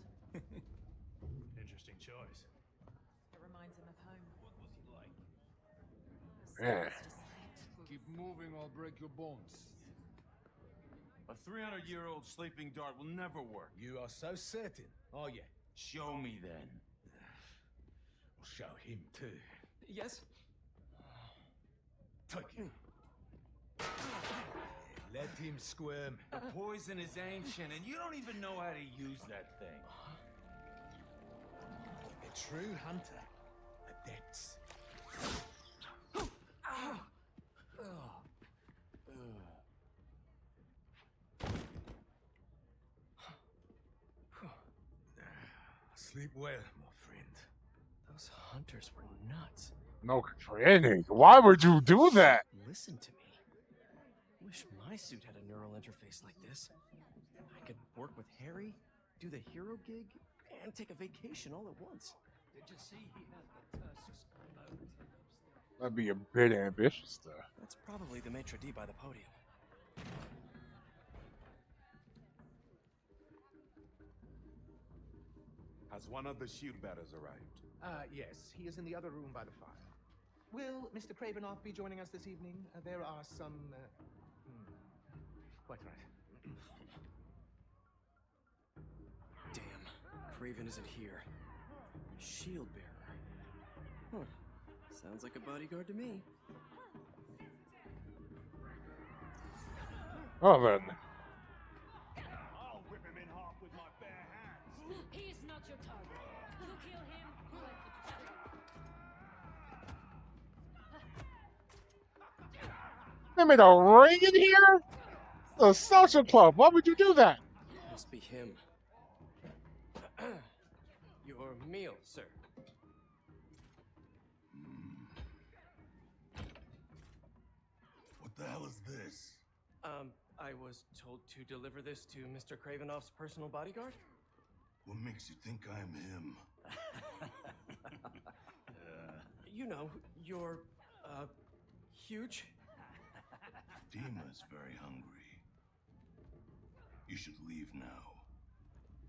Interesting choice. It reminds him of home. What was he like? Yeah. Keep moving, I'll break your bones. A 300-year-old sleeping dart will never work. You are so certain, are you? Show me then. I'll show him too. Yes? Take him. Let him squirm. The poison is ancient, and you don't even know how to use that thing. A true hunter. Adepts. Sleep well, my friend. Those hunters were nuts. No training. Why would you do that? Listen to me. Wish my suit had a neural interface like this. I could work with Harry, do the hero gig, and take a vacation all at once. Did you see he had the Tursus boat? That'd be a bit ambitious, though. That's probably the maitre d' by the podium. Has one of the shield bearers arrived? Yes, he is in the other room by the fire. Will Mr. Kravinoff be joining us this evening? There are some... Quite right. Damn, Craven isn't here. Shield bearer. Huh. Sounds like a bodyguard to me. Oh, then. I'll rip him in half with my bare hands. He is not your target. You kill him, you like They made a ring in here? A social club. Why would you do that? Must be him. Your meal, sir. What the hell is this? I was told to deliver this to Mr. Kravinoff's personal bodyguard. What makes you think I'm him? You know, you're, huge. Dima's very hungry. You should leave now.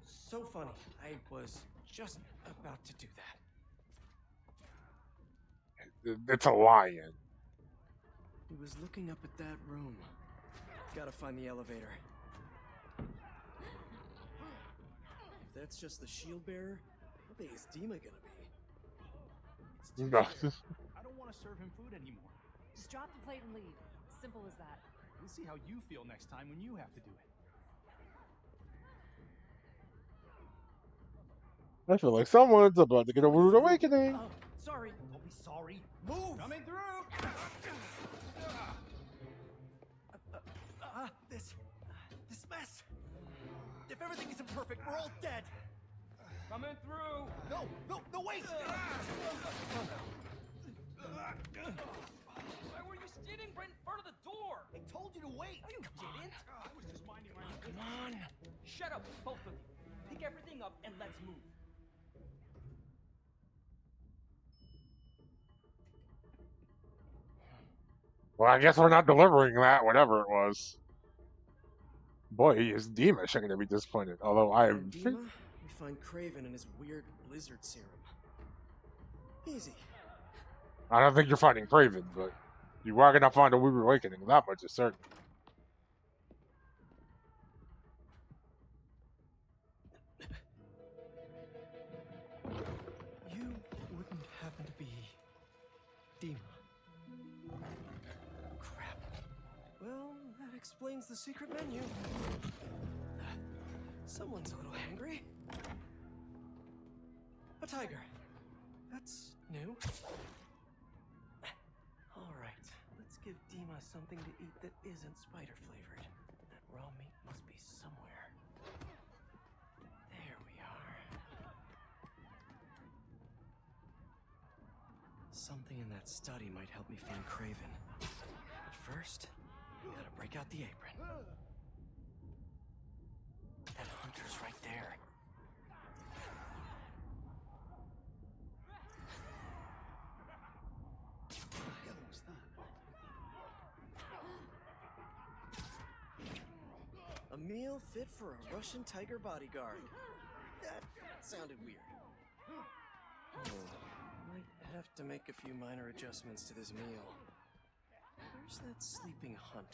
So funny. I was just about to do that. It's a lion. He was looking up at that room. Gotta find the elevator. If that's just the shield bearer, how big is Dima gonna be? It's too No. clear. I don't want to serve him food anymore. Just drop the plate and leave. Simple as that. We'll see how you feel next time when you have to do it. I feel like someone's about to get a rude awakening. Oh, sorry. Don't be sorry. Move! Coming through! This mess. If everything isn't perfect, we're all dead. Coming through! No, wait! Why were you standing right in front of the door? I told you to wait. You didn't. I was just minding my own Come business. on. Shut up, both of you. Pick everything up and let's move. Well, I guess we're not delivering that, whatever it was. Boy, he is Dima going to be disappointed. Although I am. Dima, we find Craven and his weird lizard serum. Easy. I don't think you're finding Craven, but you are going to find a weird awakening. That much is certain. You wouldn't happen to be Dima. Crap. Well, that explains the secret menu. Someone's a little hangry. A tiger. That's new. All right, let's give Dima something to eat that isn't spider flavored. That raw meat must be somewhere. There we are. Something in that study might help me find Craven. But first, we gotta break out the apron. That hunter's right there. What the hell was that? Meal fit for a Russian tiger bodyguard. That sounded weird. Might have to make a few minor adjustments to this meal. Where's that sleeping hunter?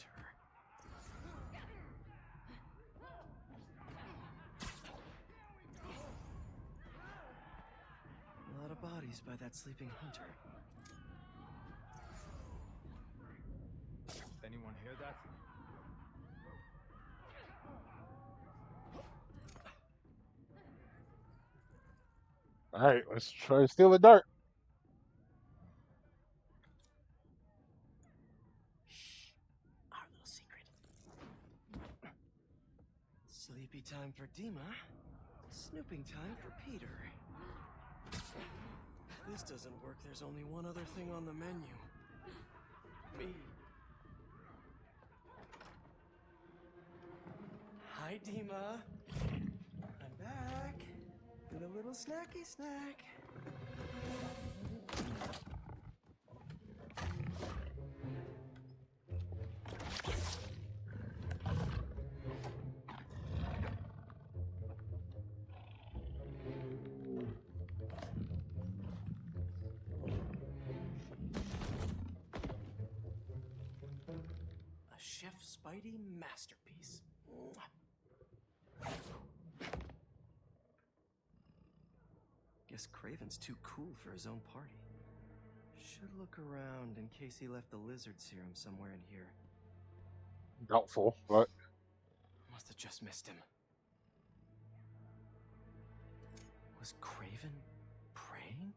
A lot of bodies by that sleeping hunter. Anyone hear that? Alright, let's try to steal the dart. Our little secret. Sleepy time for Dima. Snooping time for Peter. If this doesn't work, there's only one other thing on the menu. Me. Hi, Dima. I'm back. With a little snacky snack. A Chef Spidey masterpiece. Guess Craven's too cool for his own party. Should look around in case he left the lizard serum somewhere in here. Doubtful, but Must have just missed him. Was Craven praying?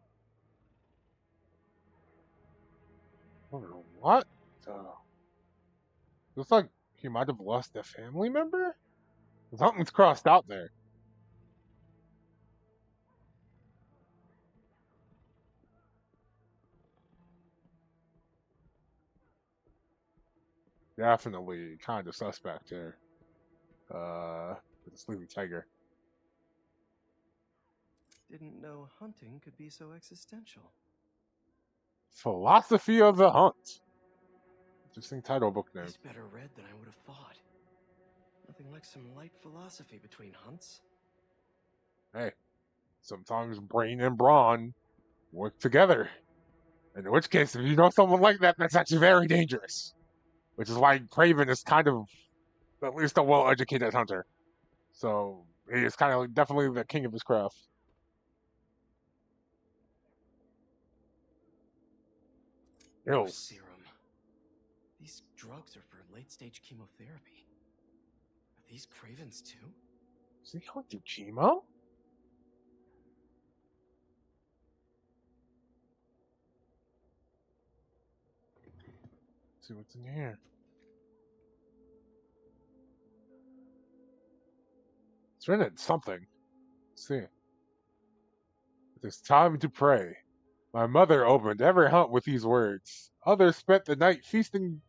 what? Looks like he might have lost a family member? Something's crossed out there. Definitely kind of suspect here. With the sleeping tiger. Didn't know hunting could be so existential. Philosophy of the Hunt. Interesting title book name. He's better read than I would have thought. Nothing like some light philosophy between hunts. Hey, sometimes brain and brawn work together. And in which case, if you know someone like that, that's actually very dangerous. Which is why Craven is kind of at least a well-educated hunter. So he is kind of definitely the king of his craft. No Ew. serum. These drugs are for late-stage chemotherapy. Are these Cravens too? Is he going through chemo? Let's see what's in here. It's written something. Let's see. It is time to pray. My mother opened every hunt with these words. Others spent the night feasting,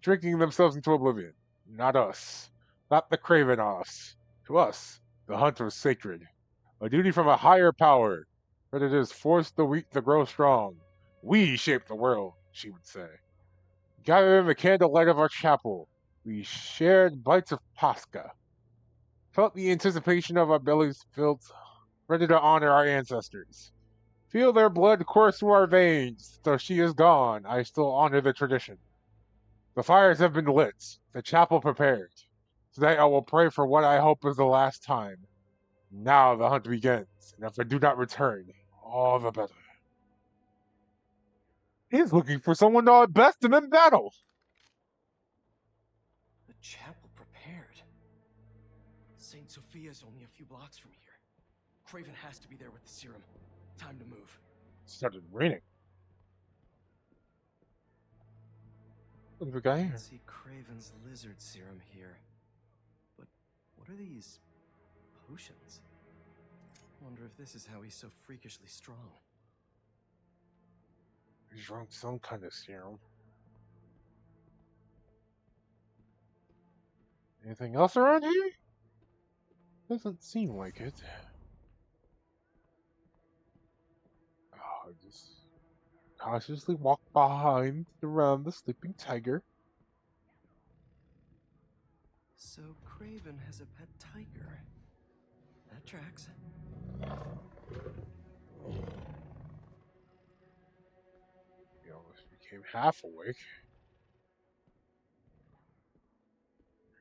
drinking themselves into oblivion. Not us. Not the Cravenoffs. To us, the hunt was sacred. A duty from a higher power. Predators force the weak to grow strong. We shape the world, she would say. Gathered in the candlelight of our chapel, we shared bites of Pascha. Felt the anticipation of our bellies filled, ready to honor our ancestors. Feel their blood course through our veins. Though she is gone, I still honor the tradition. The fires have been lit, the chapel prepared. Today I will pray for what I hope is the last time. Now the hunt begins, and if I do not return, all the better. He's looking for someone to outbest him in battle. The chapel prepared. St. Sophia's only a few blocks from here. Craven has to be there with the serum. Time to move. It started raining. What have we got I here? can see Craven's lizard serum here. But what are these potions? Wonder if this is how he's so freakishly strong. He drank some kind of serum. Anything else around here? Doesn't seem like it. Oh, I just cautiously walk behind around the sleeping tiger. So Craven has a pet tiger. That tracks. You almost became half awake.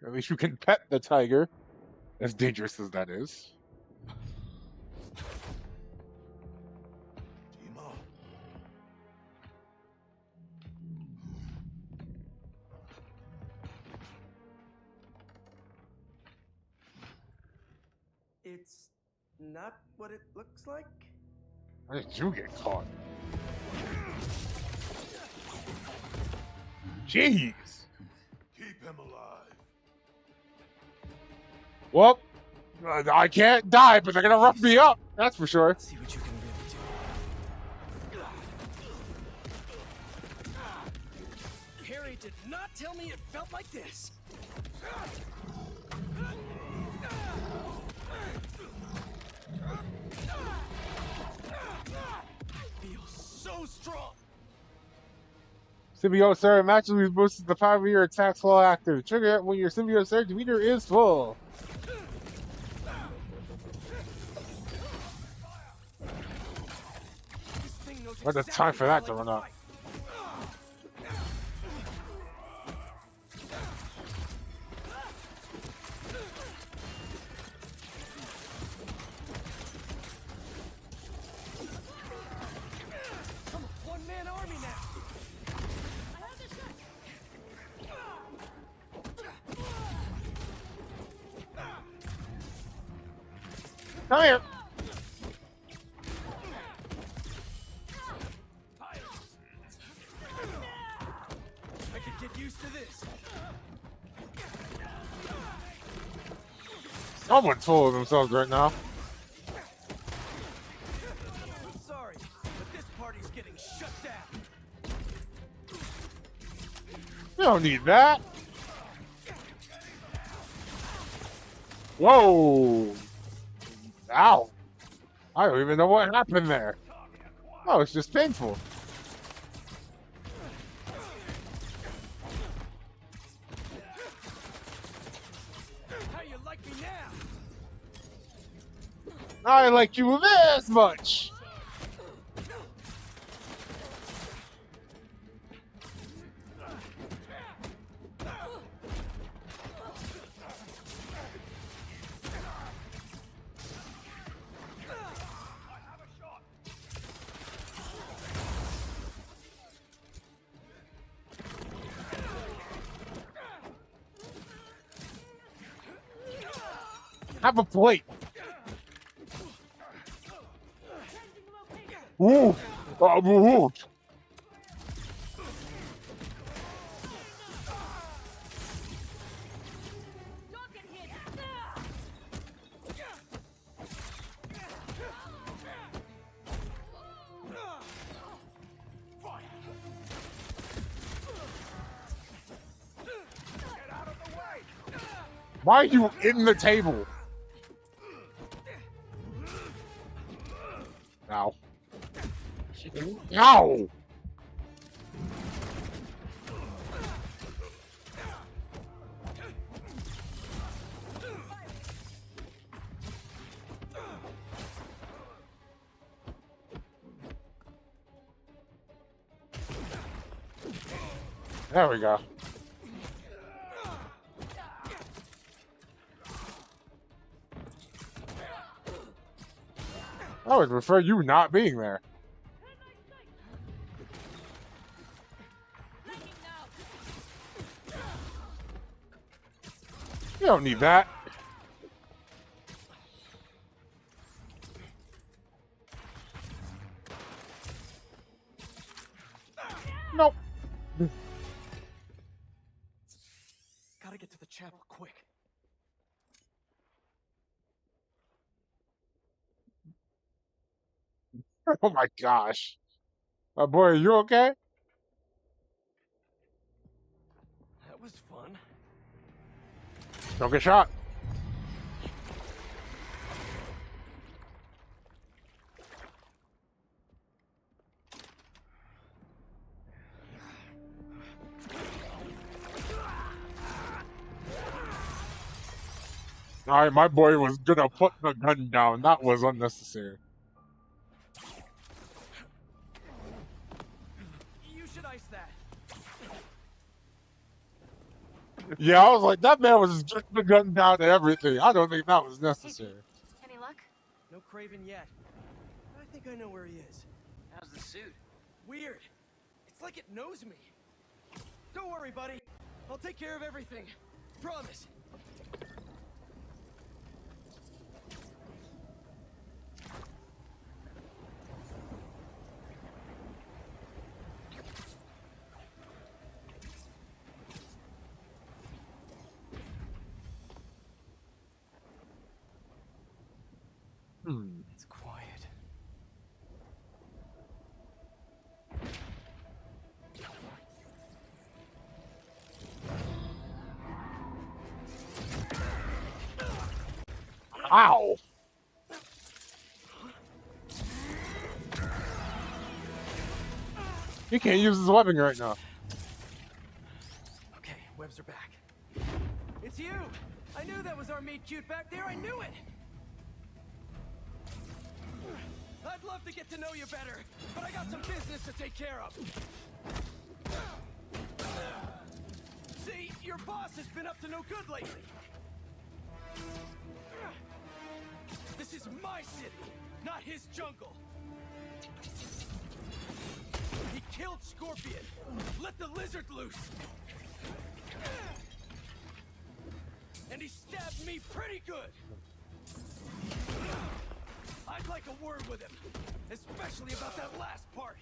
At least you can pet the tiger, as dangerous as that is. It's not what it looks like? How did you get caught? Jeez! Keep him alive. Well, I can't die, but they're gonna rough me up. That's for sure. See what you can really do. Harry did not tell me it felt like this. I feel so strong. Symbiote Surge magically boosts the power of your attacks while active. Trigger it when your Symbiote Surge meter is full. What the time for that to run out? I'm a one-man army now. Come here. I could get used to this. Someone's full of themselves right now. Sorry, but this party's getting shut down. You don't need that. Whoa! Ow! I don't even know what happened there. Oh, it's just painful. How you like me now? I like you this much. Have a plate. Ooh. Ooh. Why are you in the table? Ow. Ow! There we go. I would prefer you not being there. You don't need that. Nope. Gotta get to the chapel quick. Oh my gosh. My boy, are you okay? That was fun. Don't get shot. Alright, my boy was gonna put the gun down. That was unnecessary. You should ice that. Yeah, I was like, that man was just the gun down to everything. I don't think that was necessary. Any luck? No Craven yet. I think I know where he is. How's the suit? Weird. It's like it knows me. Don't worry, buddy. I'll take care of everything. Promise. It's quiet. Ow! He can't use his weapon right now. Okay, webs are back. It's you! I knew that was our meet cute back there. I knew it! I'd love to get to know you better, but I got some business to take care of. See, your boss has been up to no good lately. This is my city, not his jungle. He killed Scorpion. Let the lizard loose. And he stabbed me pretty good. I'd like a word with him, especially about that last part.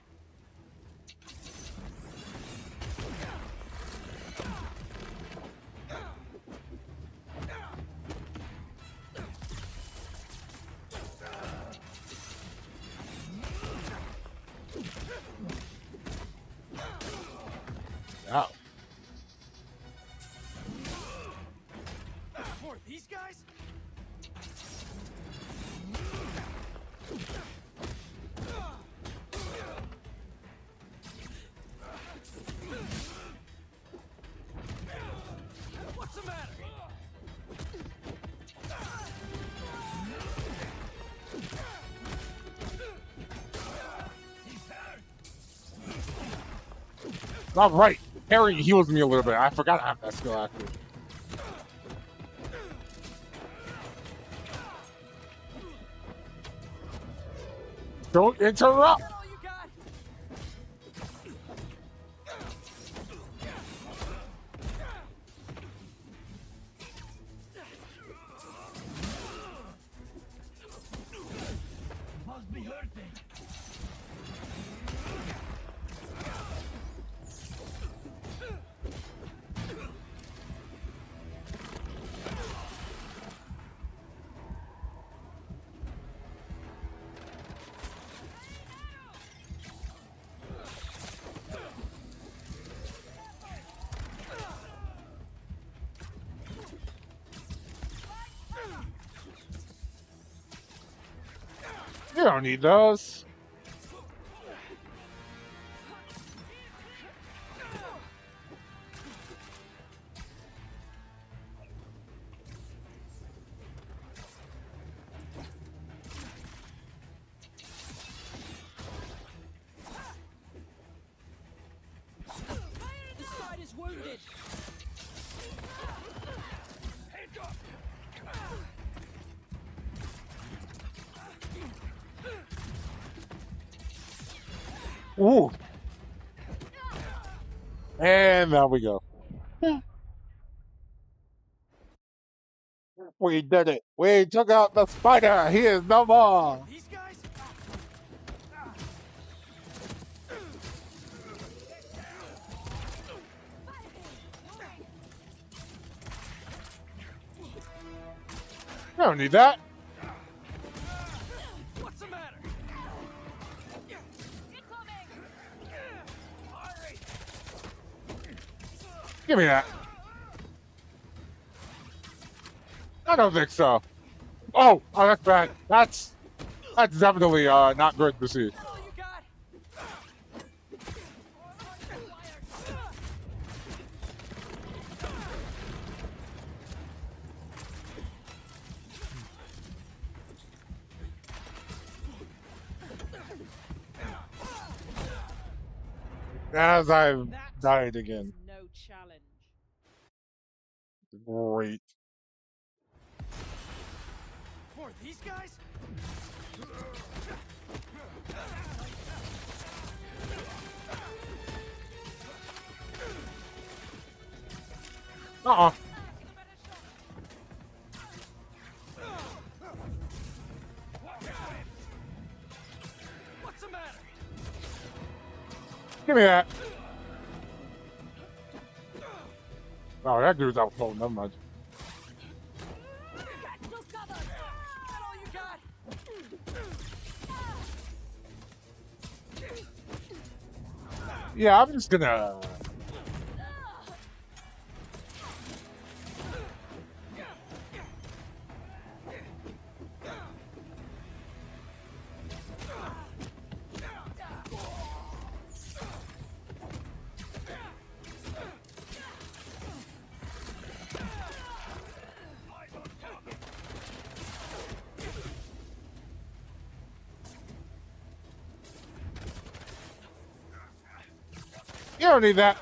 Ow. More of these guys? What's the matter? All right, Harry heals me a little bit. I forgot I have that skill active. Don't interrupt. Must be hurting. You don't need those. This side is wounded. Hands up. Ooh. And there we go. We did it. We took out the spider. He is no more. These guys? I don't need that. What's the matter? Give me that. I don't think so. Oh, that's bad. That's definitely not good to see. As I've died again. No challenge. Great. For these guys? Uh-uh. What's the matter? Give me that. Oh, that dude's out cold. Never mind. Yeah, I'm just gonna. You don't need that.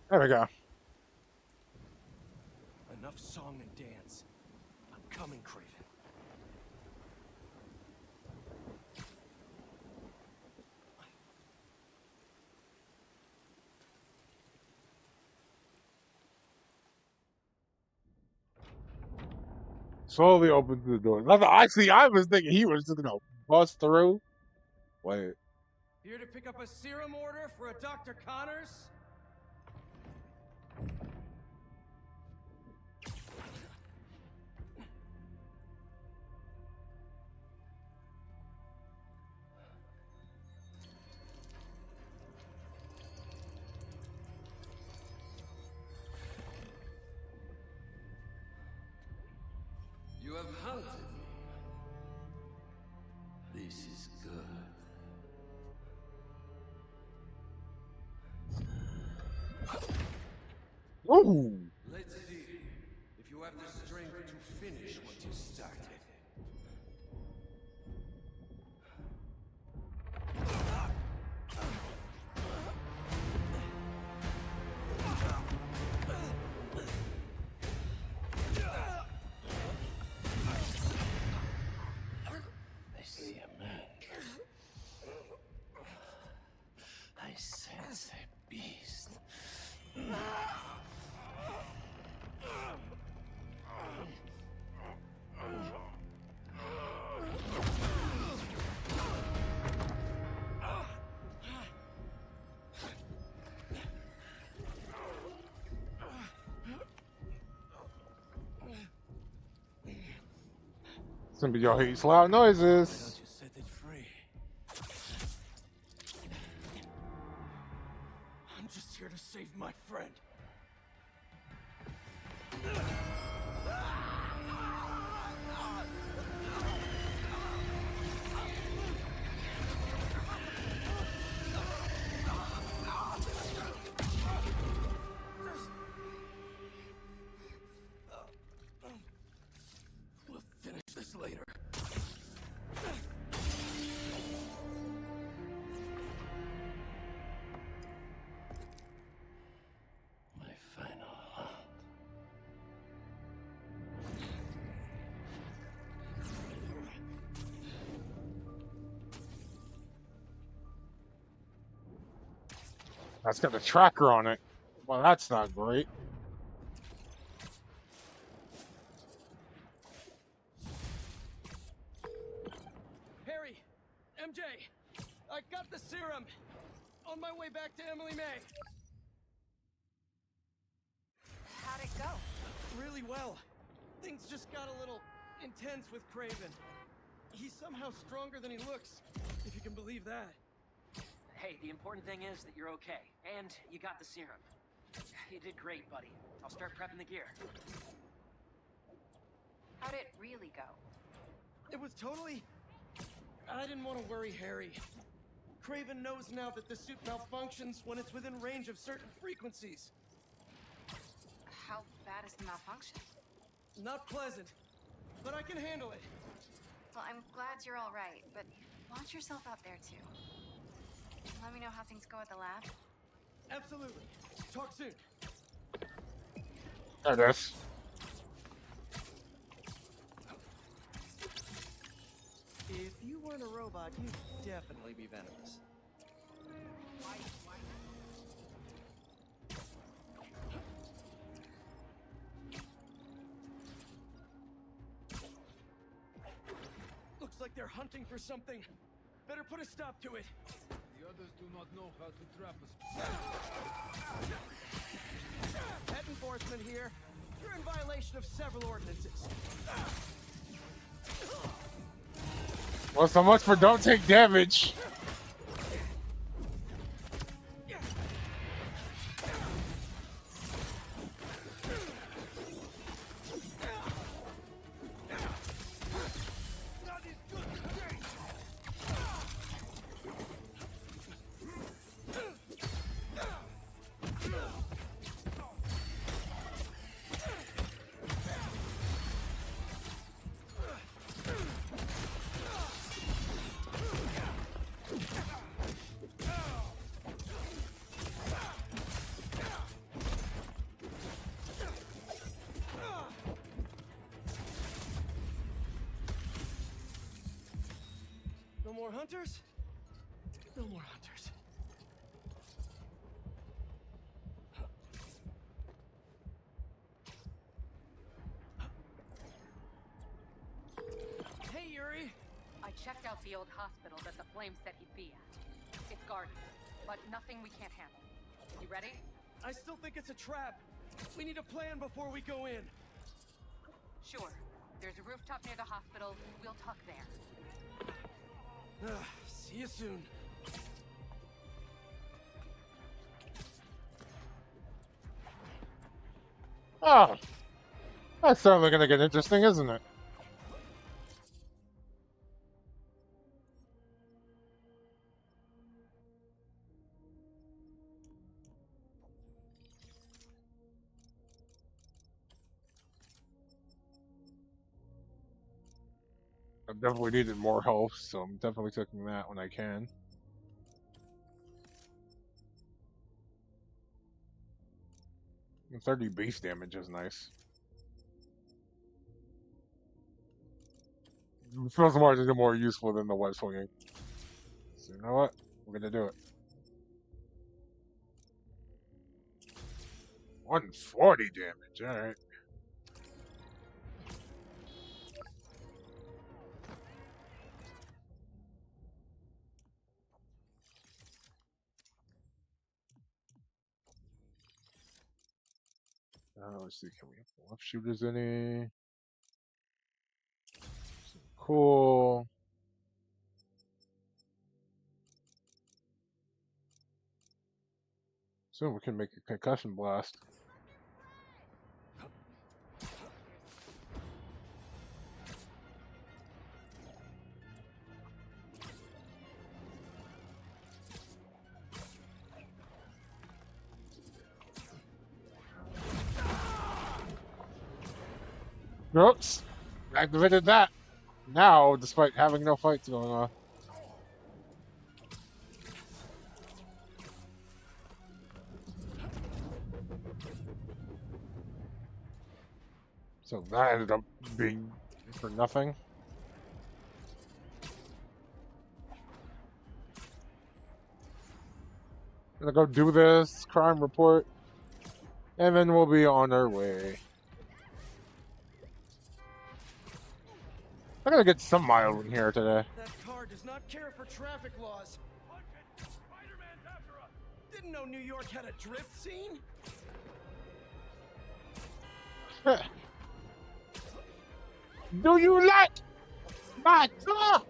There we go. Enough song and dance. I'm coming, Kraven. Slowly opens the door. Actually, I was thinking he was just gonna bust through. Wait. Here to pick up a serum order for a Dr. Connors? You have hunted me. This is good. Ooh. Let's see if you have the strength to finish what you started. I see a man. I sense a beast. Some of y'all hate loud noises. Set it free. I'm just here to save my friend. We'll finish this later. My final hunt. That's got a tracker on it. Well, that's not great. Harry, MJ, I got the serum. On my way back to Emily May. How'd it go? Really well. Things just got a little intense with Kraven. He's somehow stronger than he looks, if you can believe that. Hey, the important thing is that you're okay, and you got the serum. You did great, buddy. I'll start prepping the gear. How'd it really go? It was totally... I didn't want to worry Harry. Craven knows now that the suit malfunctions when it's within range of certain frequencies. How bad is the malfunction? Not pleasant, but I can handle it. Well, I'm glad you're all right, but launch yourself out there too. Let me know how things go at the lab. Absolutely. Talk soon. There it is. If you weren't a robot, you'd definitely be venomous. Looks like they're hunting for something. Better put a stop to it. The others do not know how to trap us. Pet enforcement here. You're in violation of several ordinances. Well, so much for don't take damage. No more hunters? No more hunters. Hey, Yuri! I checked out the old hospital that the Flame said he'd be at. It's guarded, but nothing we can't handle. You ready? I still think it's a trap. We need a plan before we go in. Sure. There's a rooftop near the hospital. We'll talk there. See you soon. Oh, that's certainly gonna get interesting, isn't it? I've definitely needed more health, so I'm definitely taking that when I can. And 30 base damage is nice. It feels more useful than the web swinging. So you know what? We're gonna do it. 140 damage, alright. Let's see, can we have left shooters any? Cool. So we can make a concussion blast. Oops, activated that. Now, despite having no fights going on. So that ended up being for nothing. Gonna go do this crime report, and then we'll be on our way. I gotta get some mild in here today. That car does not care for traffic laws. Spider-Man's after us. Didn't know New York had a drift scene? Do you like my car?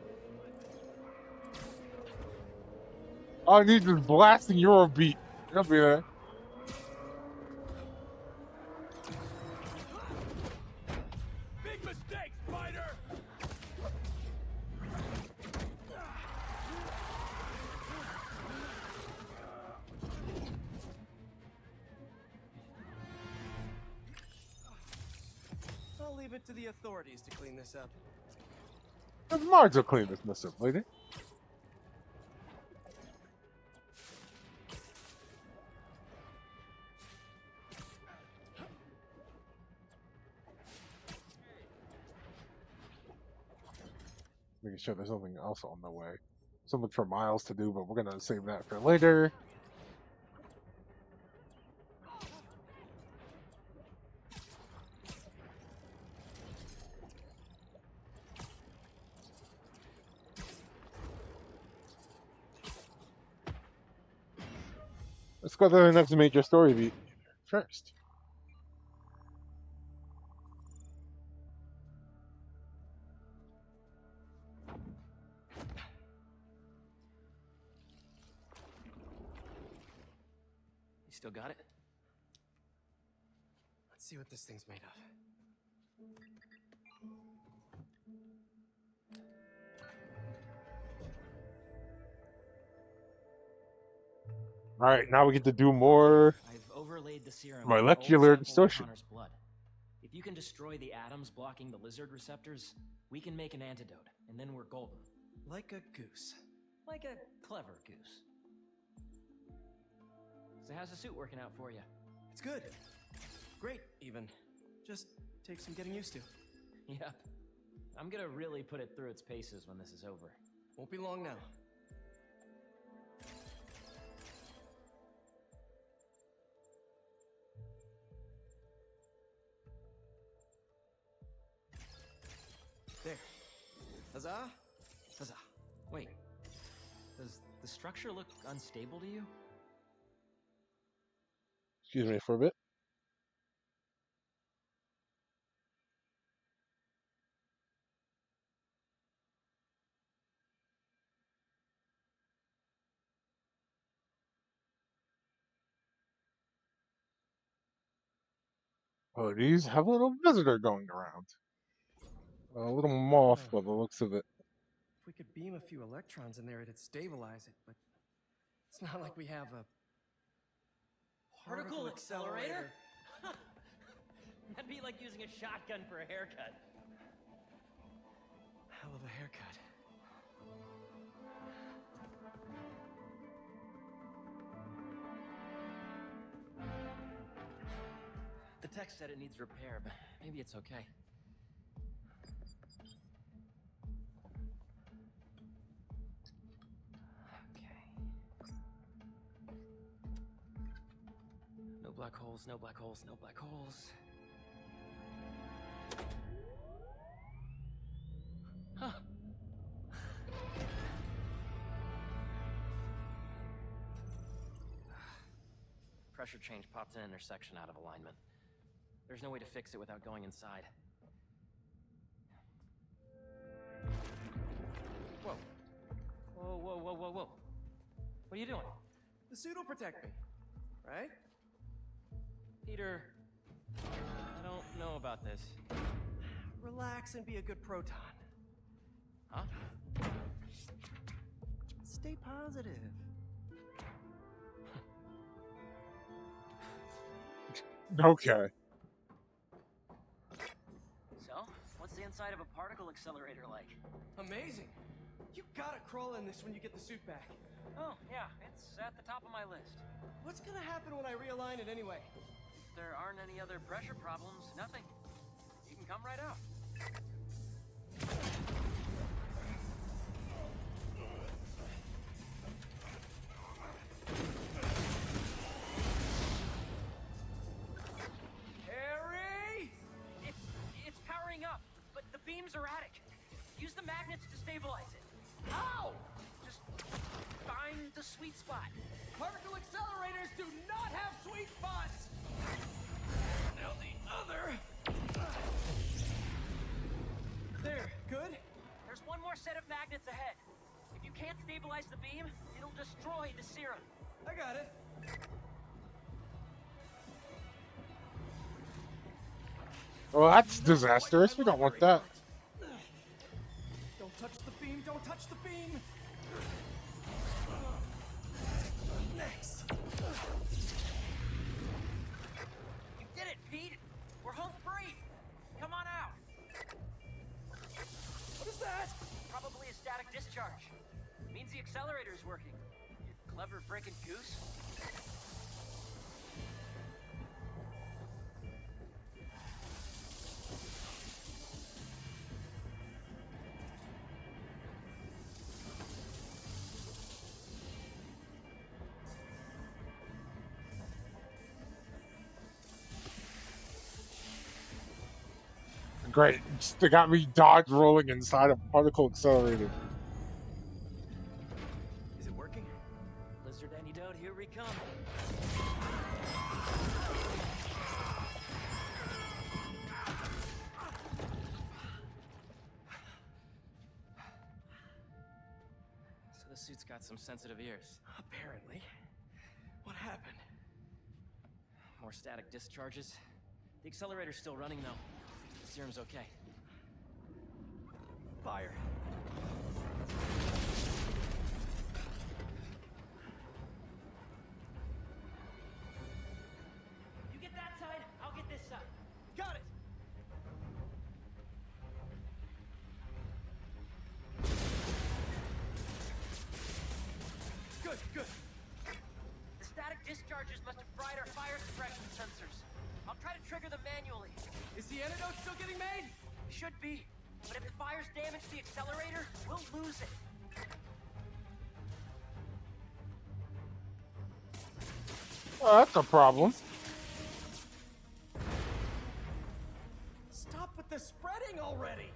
All I need is blasting Eurobeat. It'll be there. Big mistake, Spider! leave it to the authorities to clean this up. The Mards will clean this mess up, lady. Making sure there's nothing else on the way. So much for Miles to do, but we're gonna save that for later. Let's go to the next major story beat first. You still got it? Let's see what this thing's made of. All right, now we get to do more I've overlaid the serum molecular with an old sample of distortion. Connor's blood. If you can destroy the atoms blocking the lizard receptors, we can make an antidote, and then we're golden. Like a goose. Like a clever goose. So how's the suit working out for you? It's good. Great, even. Just takes some getting used to. Yep. I'm gonna really put it through its paces when this is over. Won't be long now. There. Huzzah! Huzzah. Wait. Does the structure look unstable to you? Excuse me for a bit. Oh, these have a little visitor going around. A little moth by the looks of it. If we could beam a few electrons in there, it'd stabilize it, but it's not like we have a Particle accelerator? That'd be like using a shotgun for a haircut. Hell of a haircut. The text said it needs repair, but maybe it's okay. No black holes, no black holes, no black holes. Huh. Pressure change popped an intersection out of alignment. There's no way to fix it without going inside. Whoa. Whoa, whoa, whoa, whoa, whoa. What are you doing? The suit will protect me, right? Peter, I don't know about this. Relax and be a good proton. Huh? Stay positive. Okay. So, what's the inside of a particle accelerator like? Amazing. You gotta crawl in this when you get the suit back. Oh, yeah, it's at the top of my list. What's gonna happen when I realign it anyway? If there aren't any other pressure problems, nothing. You can come right out. Harry! It's powering up, but the beam's erratic. Use the magnets to stabilize it. Ow! Just find the sweet spot. Particle accelerators do not have sweet spots! Now the other... There, good? There's one more set of magnets ahead. If you can't stabilize the beam, it'll destroy the serum. I got it. Well, that's disastrous. We don't want that. Don't touch the beam, don't touch the beam! Next! You did it, Pete! We're home free! Come on out! discharge. Means the accelerator's working. You clever frickin' goose. Great. They got me dodge rolling inside a particle accelerator. Is it working? Lizard antidote, here we come. So the suit's got some sensitive ears. Apparently. What happened? More static discharges. The accelerator's still running though. The serum's okay. Fire. You get that side, I'll get this side. Got it! Good, good. The static discharges must have fried our fire suppression sensors. I'll try to trigger them manually. Is the antidote still getting made? Should be. But if the fires damage the accelerator, we'll lose it. Well, that's a problem. Stop with the spreading already!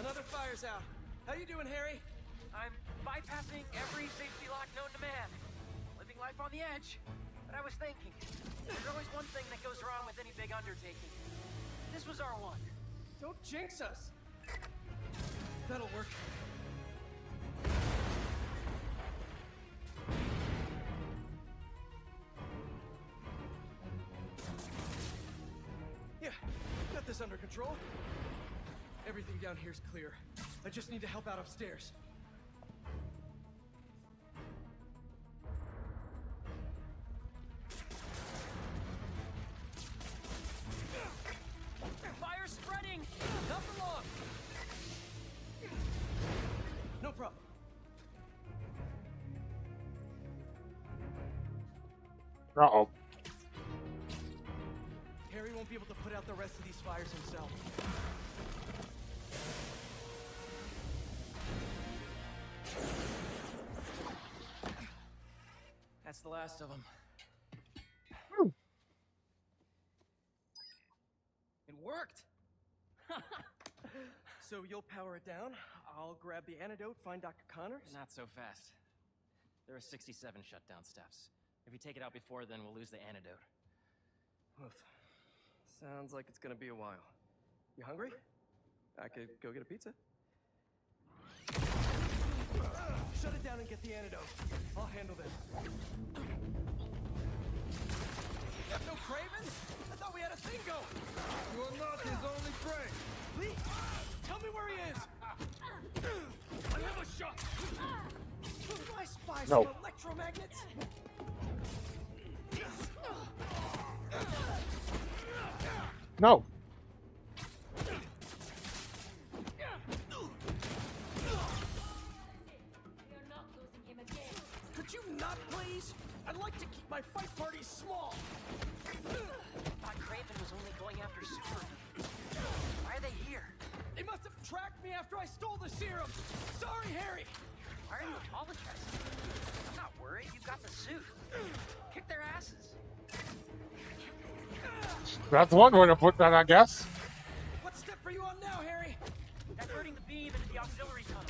Another fire's out. How you doing, Harry? I'm bypassing every safety lock known to man. Living life on the edge. But I was thinking, there's always one thing that goes wrong with any big undertaking. This was our one. Don't jinx us. That'll work. Yeah, got this under control. Everything down here's clear. I just need to help out upstairs. Fire spreading! Not for long! No problem. Uh-oh. Harry won't be able to put out the rest of these fires himself. That's the last of them. It worked! So you'll power it down, I'll grab the antidote, find Dr. Connors? Not so fast. There are 67 shutdown steps. If we take it out before then, we'll lose the antidote. Oof. Sounds like it's gonna be a while. You hungry? I could go get a pizza. Shut it down and get the antidote. I'll handle this. No Kraven? I thought we had a thing going. You are not his only prey. Lee, tell me where he is. I have a shot. I spy No. some electromagnets. No. Could you not, please? I'd like to keep my fight parties small. Thought Kraven was only going after Super. Why are they here? They must have tracked me after I stole the serum. Sorry, Harry. Why are you apologizing? I'm not worried. You've got the suit. Kick their asses. That's one way to put that, I guess. What step are you on now, Harry? Diverting the beam into the auxiliary tunnel.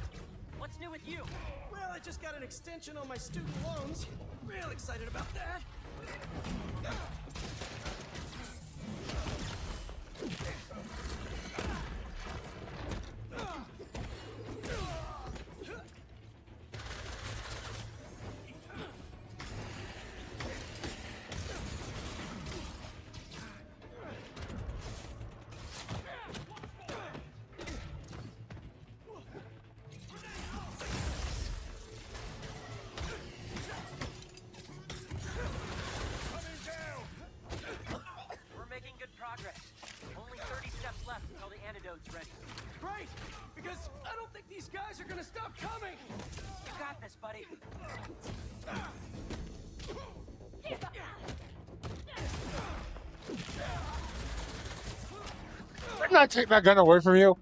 What's new with you? Well, I just got an extension on my student loans. Real excited about that. left until the antidote's ready. Great! Because I don't think these guys are gonna stop coming! You got this, buddy. Didn't I take that gun away from you?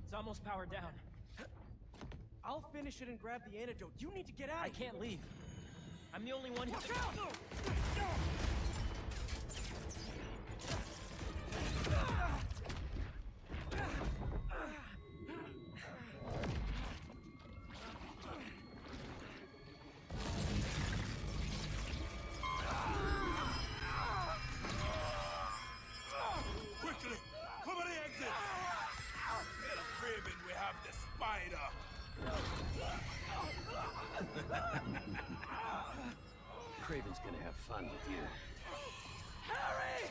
It's almost powered down. I'll finish it and grab the antidote. You need to get out. I can't leave. I'm the only one who Watch can... out! Quickly! Cover the exits! Tell Kraven we have the spider! Kraven's gonna have fun with you. Harry!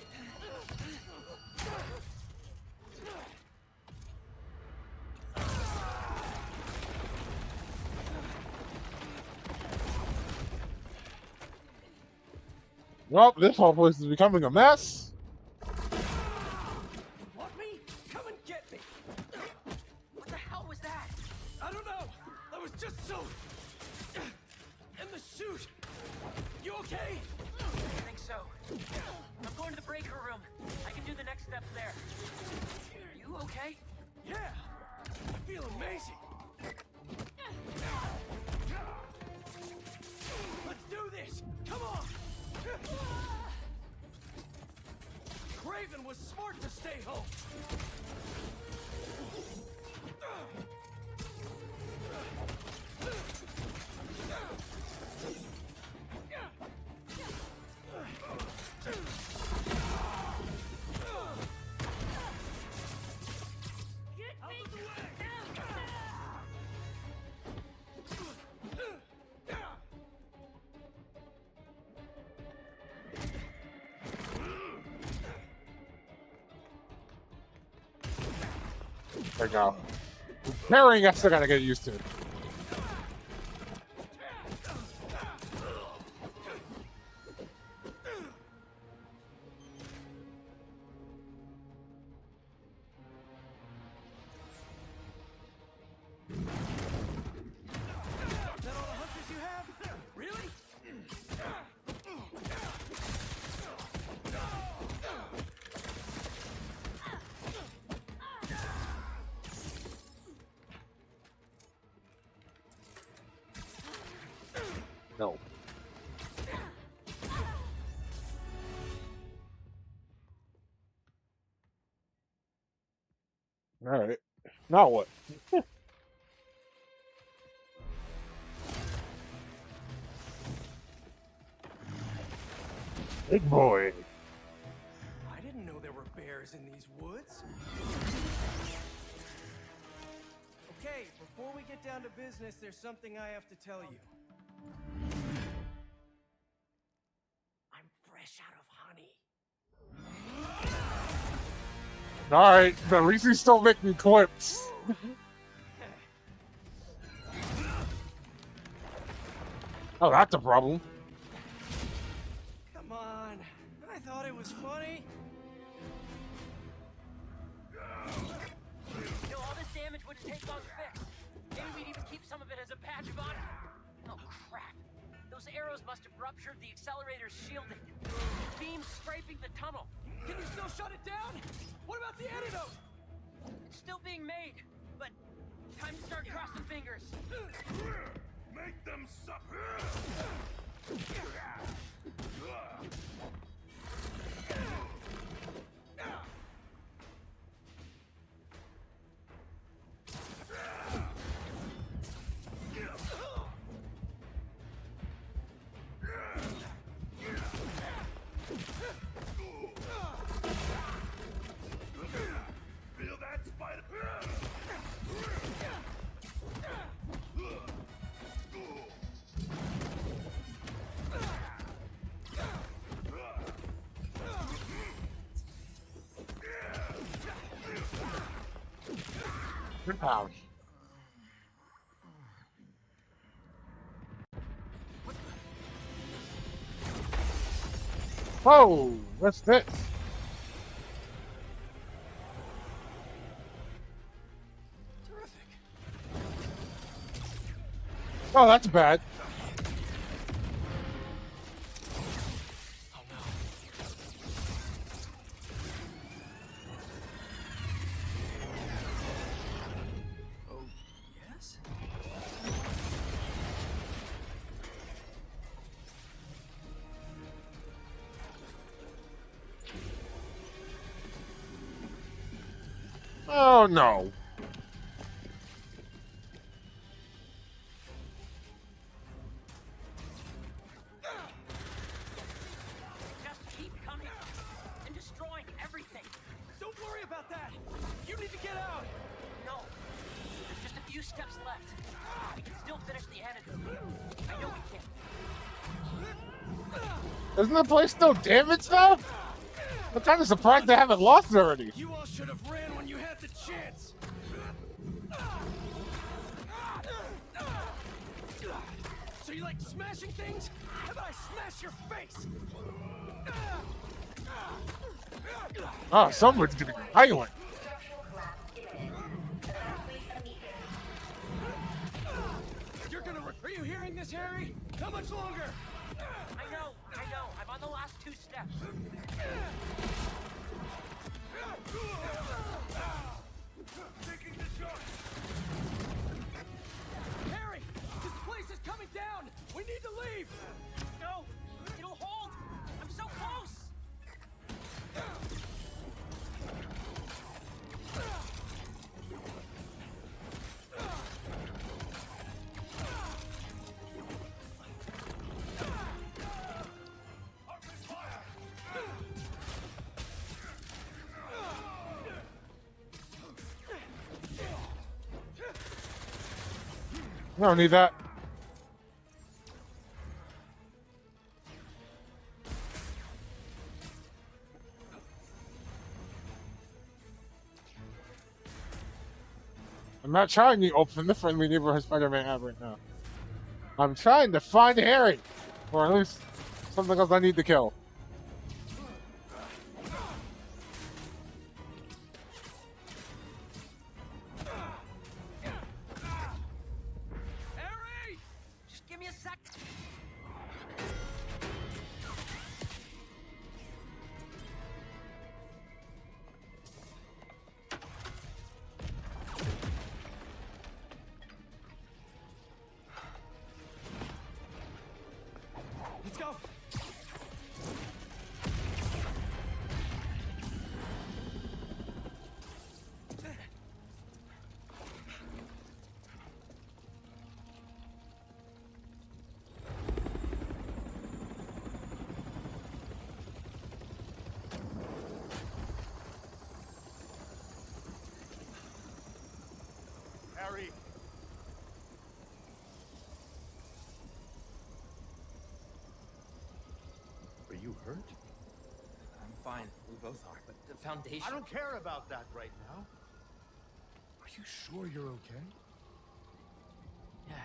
Well, this whole place is becoming a mess. Want me? Come and get me! What the hell was that? I don't know! I was just so... in the chute! You okay? I think so. I'm going to the breaker room. I can do the next steps there. You okay? Yeah! I feel amazing! Let's do this! Come on! Kraven was smart to stay home! There you go. Parrying, I still gotta get used to it. Is that all the hunters you have? Really? No. Alright. Now what? Big boy. I didn't know there were bears in these woods. Okay, before we get down to business, there's something I have to tell you. I'm fresh out of honey. Alright, but at least you still make me clips. Oh, that's a problem. Come on, I thought it was funny. You know, all this damage wouldn't take long to fix. Maybe we'd even keep some of it as a badge of honor. Oh, crap. Those arrows must have ruptured the accelerator's shielding. Beams scraping the tunnel. Can you still shut it down? What about the antidote? It's still being made, but time to start crossing fingers. Make them suffer! Feel that, spider? Ouch. Whoa! What's this? Terrific. Oh, that's bad. Oh no. Oh, yes? Oh no. Just keep coming and destroying everything. Don't worry about that. You need to get out. No, there's just a few steps left. We can still finish the antidote. I know we can. Isn't the place still damaged though? I'm kind of surprised they haven't lost already. You all should have ran when you had the chance. So you like smashing things? How about I smash your face? Oh, someone's getting violent. You're gonna. Are you hearing this, Harry? How much longer? I know. I'm on the last 2 steps. Harry, this place is coming down. We need to leave. No, it'll hold. I'm so close. I don't need that. I'm not trying to open the friendly neighborhood Spider-Man app right now. I'm trying to find Harry, or at least something else I need to kill. Harry! Just give me a sec. Let's go. Harry. Are you hurt? I'm fine. We both are. But the Foundation. I don't care about that right now. Are you sure you're okay? Yeah.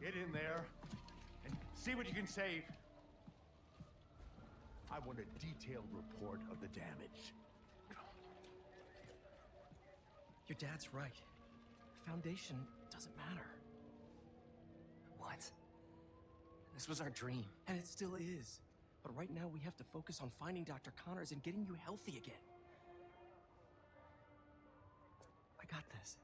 Get in there and see what you can save. I want a detailed report of the damage. Your dad's right. The Foundation doesn't matter. What? This was our dream, and it still is. But right now we have to focus on finding Dr. Connors and getting you healthy again. I got this.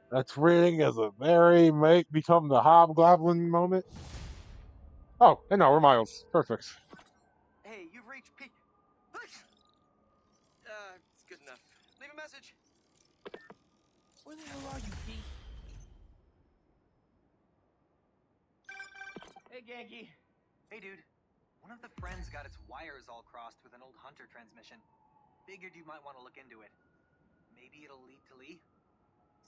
That's ring as a very make become the hobgoblin moment. Oh, and no, we're Miles. Perfect. Hey, you've reached P. It's good enough. Leave a message. Where the hell are you, Pete? Hey, Genki. Hey, dude. One of the friends got its wires all crossed with an old Hunter transmission. Figured you might want to look into it. Maybe it'll lead to Lee.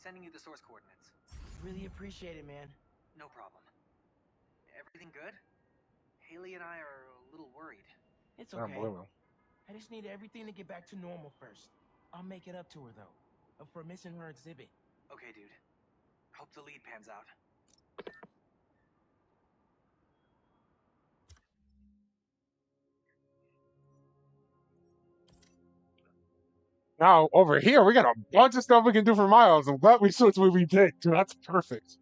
Sending you the source coordinates. Really appreciate it, man. No problem. Everything good? Haley and I are a little worried. It's I don't okay. blame him. I just need everything to get back to normal first. I'll make it up to her, though. For missing her exhibit. Okay, dude. Hope the lead pans out. Now, over here, we got a bunch of stuff we can do for Miles. I'm glad we switched what we did. Dude, that's perfect.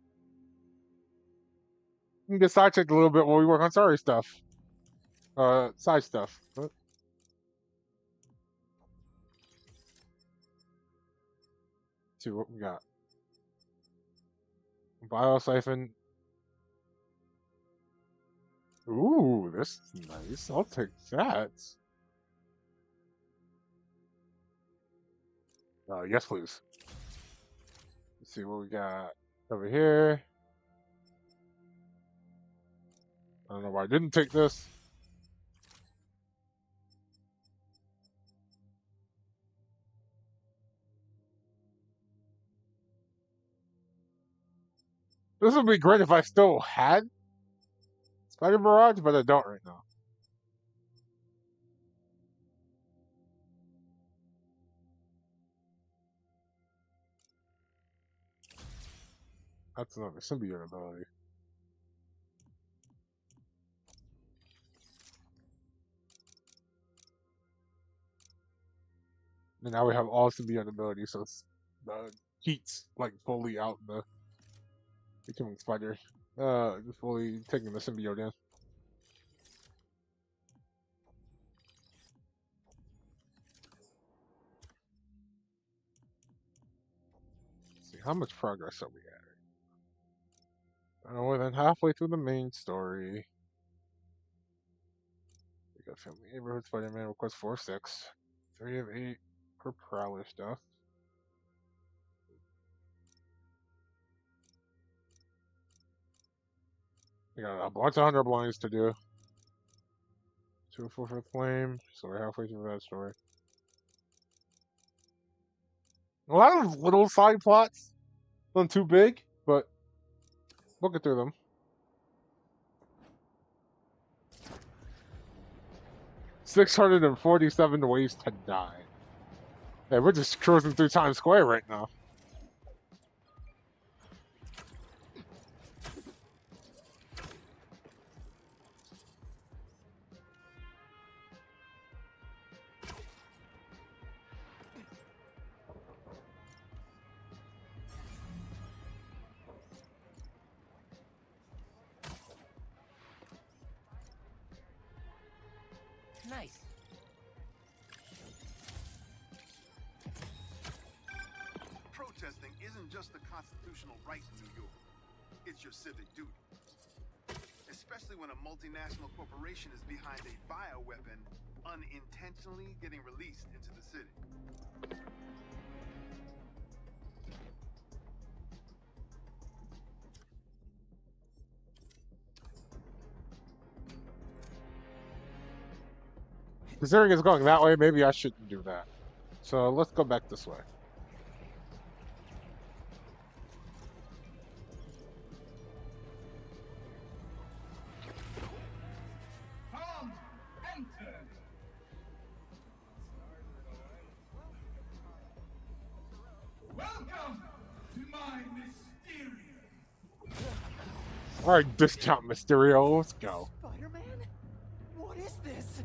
We can get sidetracked a little bit while we work on sorry stuff. Side stuff. What? Let's see what we got. Biosiphon. Ooh, this is nice. I'll take that. Yes, please. Let's see what we got over here. I don't know why I didn't take this. This would be great if I still had Spider Barrage, but I don't right now. That's another symbiote ability. And now we have all symbiote abilities, so it's the heat's like fully out in the becoming spider. Fully taking the symbiote in. Let's see, how much progress are we at? More than halfway through the main story. We got Family Neighborhood, Spider-Man request 4-6. 3 of 8 for Prowler stuff. We got a bunch of Hunter blinds to do. 2 for Flame, so we're halfway through that story. A lot of little side plots. Nothing too big, but we'll get through them. $647 ways to die. Yeah, we're just cruising through Times Square right now. Nice. Protesting isn't just a constitutional right in New York. It's your civic duty. Especially when a multinational corporation is behind a bioweapon unintentionally getting released into the city. Considering it's going that way, maybe I shouldn't do that. So let's go back this way. Come, enter. Welcome to my Mysterio. Alright, discount Mysterio, let's go. Spider-Man? What is this?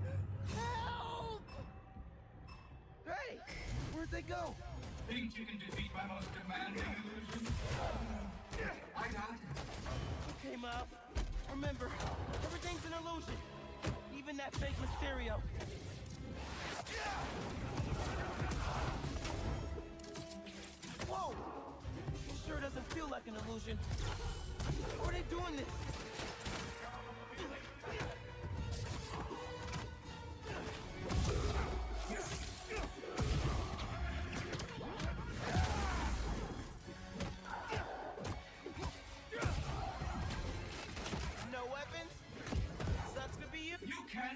Help! Hey, where'd they go? Think you can defeat my most demanding illusion? I doubt it. Okay, Miles. Remember, everything's an illusion. Even that fake Mysterio. Whoa! It sure doesn't feel like an illusion. How are they doing this? You can't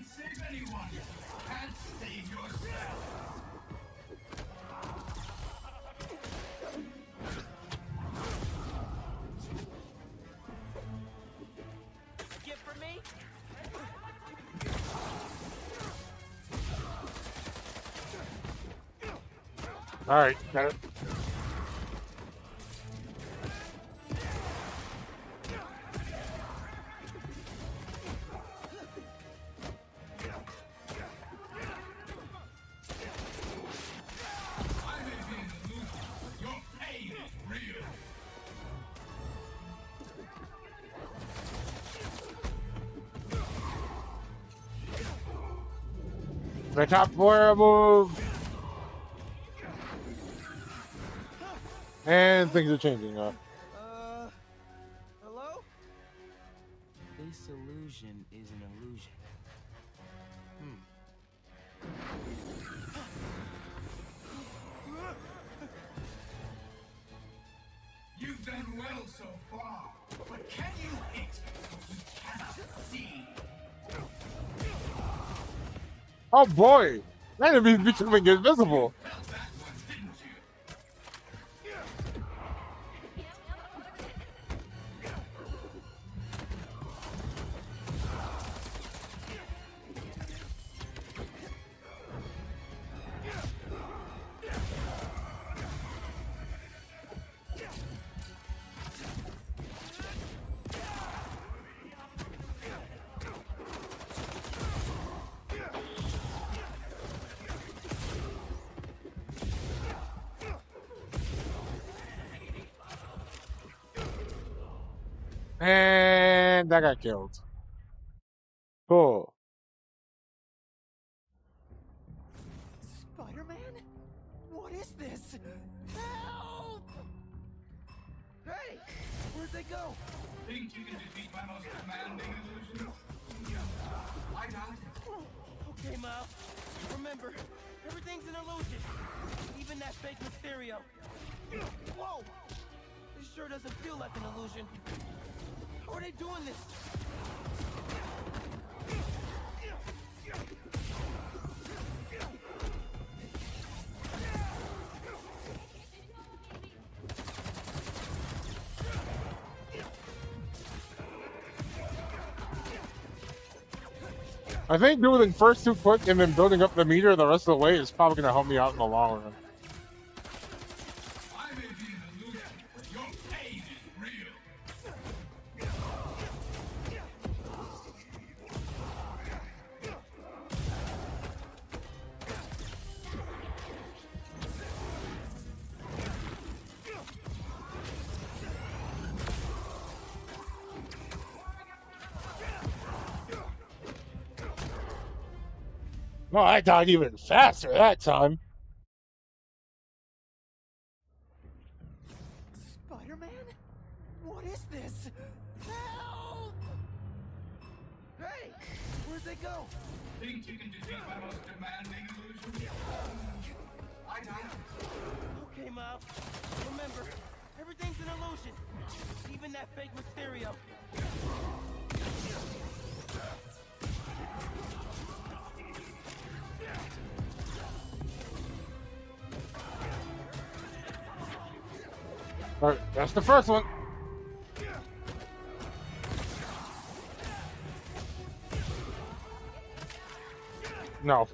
All right, got it. The top four move. And things are changing. Hello? This illusion is an illusion. You've done well so far, but can you hit what you cannot see? Oh boy, that enemy's becoming invisible. And that got killed. Cool. Spider-Man? What is this? Help! Hey! Where'd they go? Think you can defeat my most commanding illusion? I doubt it. Okay, Miles. Remember, everything's an illusion. Even that fake Mysterio. Whoa! This sure doesn't feel like an illusion. How are they doing this? I think doing the first two quick and then building up the meter the rest of the way is probably going to help me out in the long run. I may be an illusion, but your pain is real. Well, I died even faster that time. Spider-Man? What is this? Help! Hey! Where'd they go? Think you can defeat my most demanding illusion? I doubt it. Okay, Miles. Remember, everything's an illusion. Even that fake Mysterio. Alright, that's the first one. No.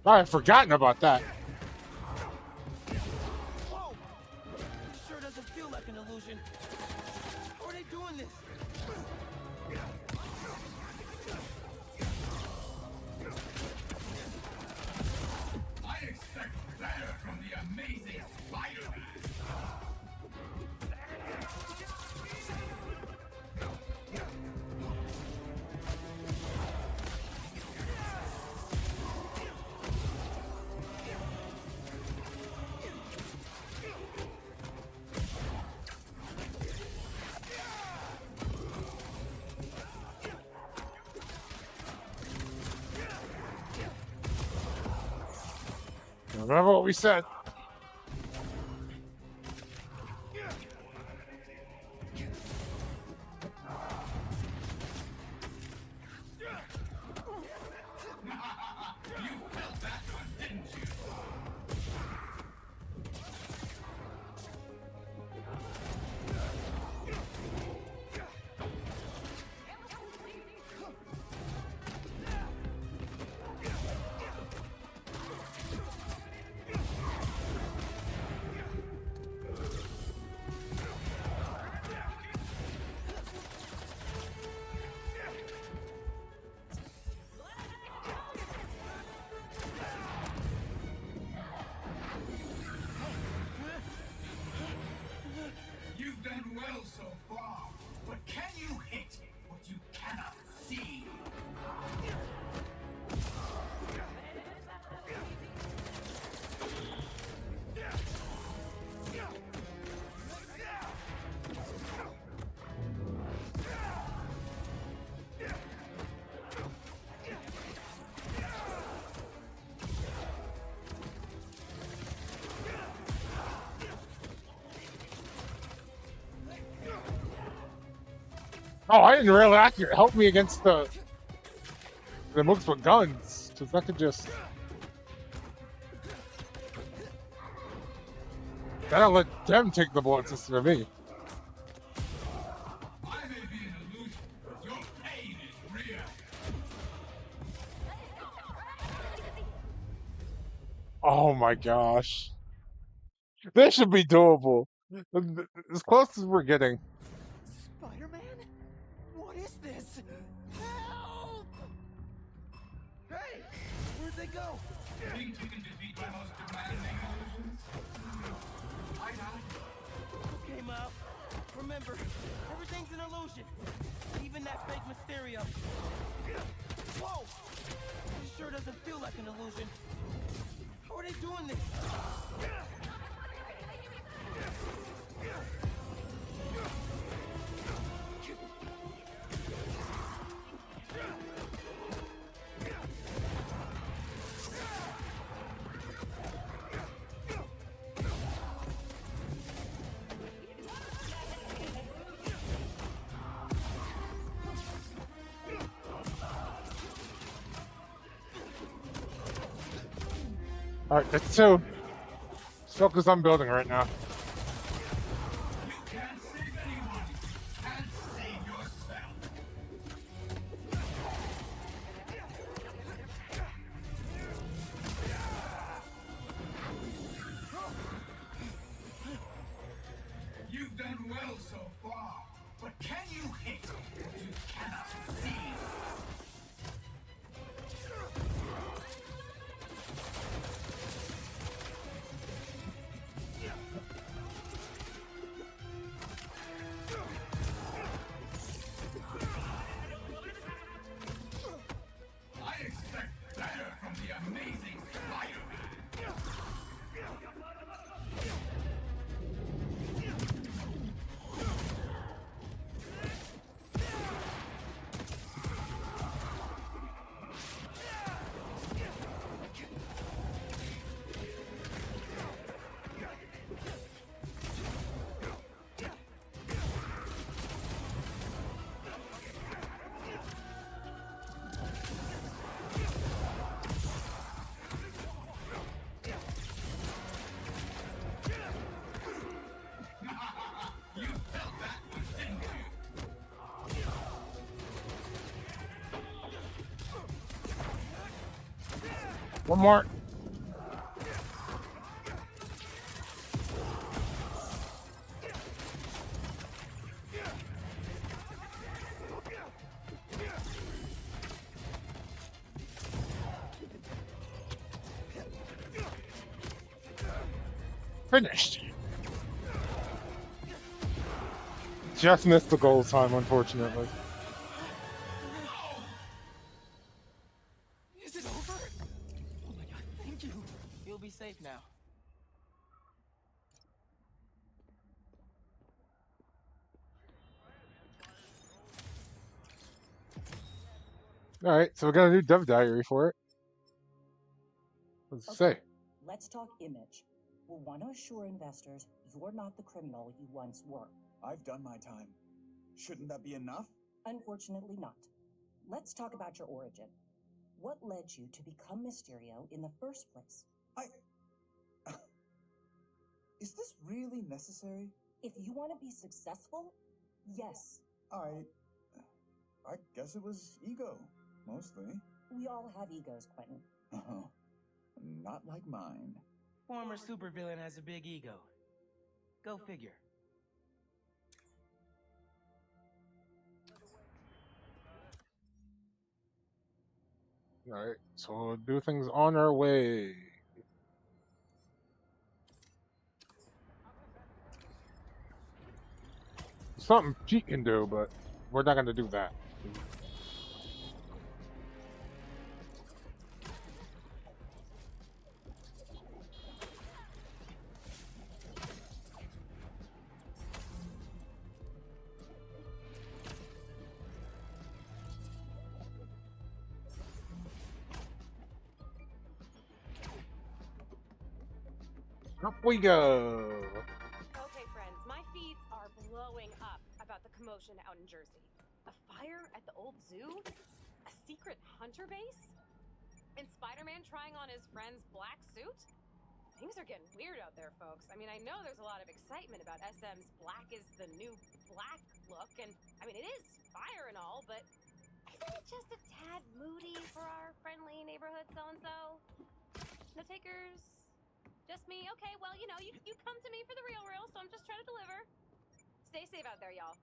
I've forgotten about that. Whoa! This sure doesn't feel like an illusion. How are they doing this? I expect better from the amazing Spider-Man. Remember what we said. well so far, but can you hit what you cannot see? Oh, I didn't realize that could help me against the mooks with guns, because that could just. That'll let them take the bullets instead of me. I may be an illusion, but your pain is real. Oh my gosh. This should be doable. As close as we're getting. Spider-Man? What is this? Help! Hey! Where'd they go? Think you can defeat my most demanding illusions? I died. Okay, Miles. Remember, everything's an illusion. Even that fake Mysterio. Whoa! This sure doesn't feel like an illusion. How are they doing this? Alright, that's two. Let's focus on building right now. You can't save anyone. You can't save yourself. You've done well so far, but can you hit what you cannot see? I expect better from the amazing Spider-Man. You felt that one, didn't you? One more. Finished. Just missed the goal time, unfortunately. Is it over? Oh my god, thank you. You'll be safe now. Alright, so we got a new dev diary for it. What's it say? Let's talk image. We'll want to assure investors you're not the criminal you once were. I've done my time. Shouldn't that be enough? Unfortunately not. Let's talk about your origin. What led you to become Mysterio in the first place? Is this really necessary? If you want to be successful, yes. I guess it was ego, mostly. We all have egos, Quentin. Not like mine. Former supervillain has a big ego. Go figure. Alright, so we'll do things on our way. something Pete can do, but we're not gonna do that. Up we go. Okay, friends, my feeds are blowing up about the commotion out in Jersey. A fire at the old zoo? A secret hunter base? And Spider-Man trying on his friend's black suit? Things are getting weird out there, folks. I mean, I know there's a lot of excitement about SM's black is the new black look, and I mean, it is fire and all, but isn't it just a tad moody for our friendly neighborhood so-and-so? No takers? Just me? Okay, well, you know, you come to me for the real, so I'm just trying to deliver. Stay safe out there, y'all.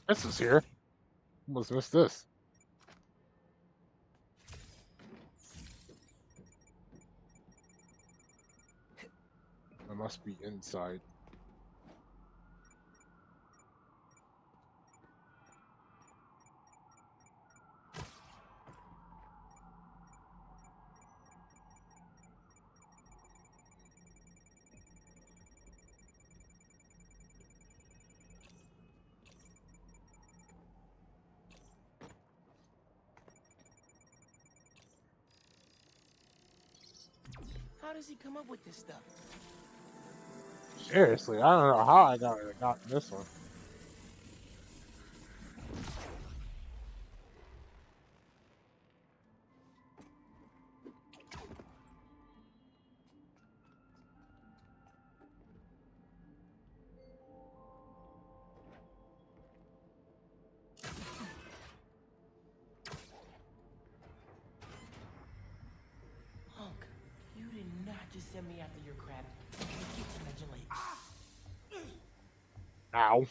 This is here. Almost missed this. I must be inside. How does he come up with this stuff? Seriously, I don't know how I got this one. You did not just send me after your crap. You keep smudging legs. Ow.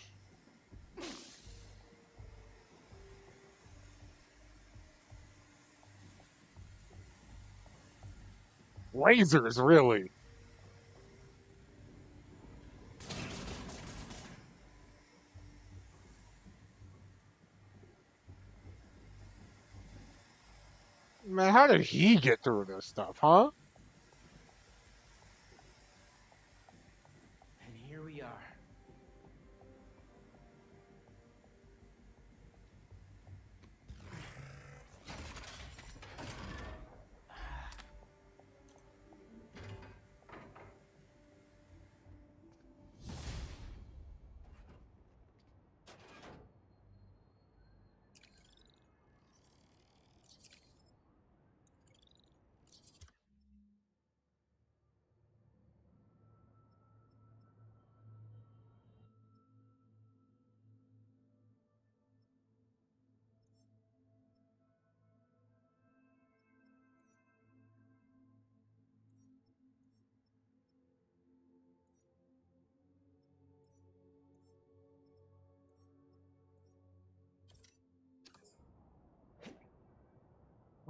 Lasers, really? Man, how did he get through this stuff, huh? And here we are.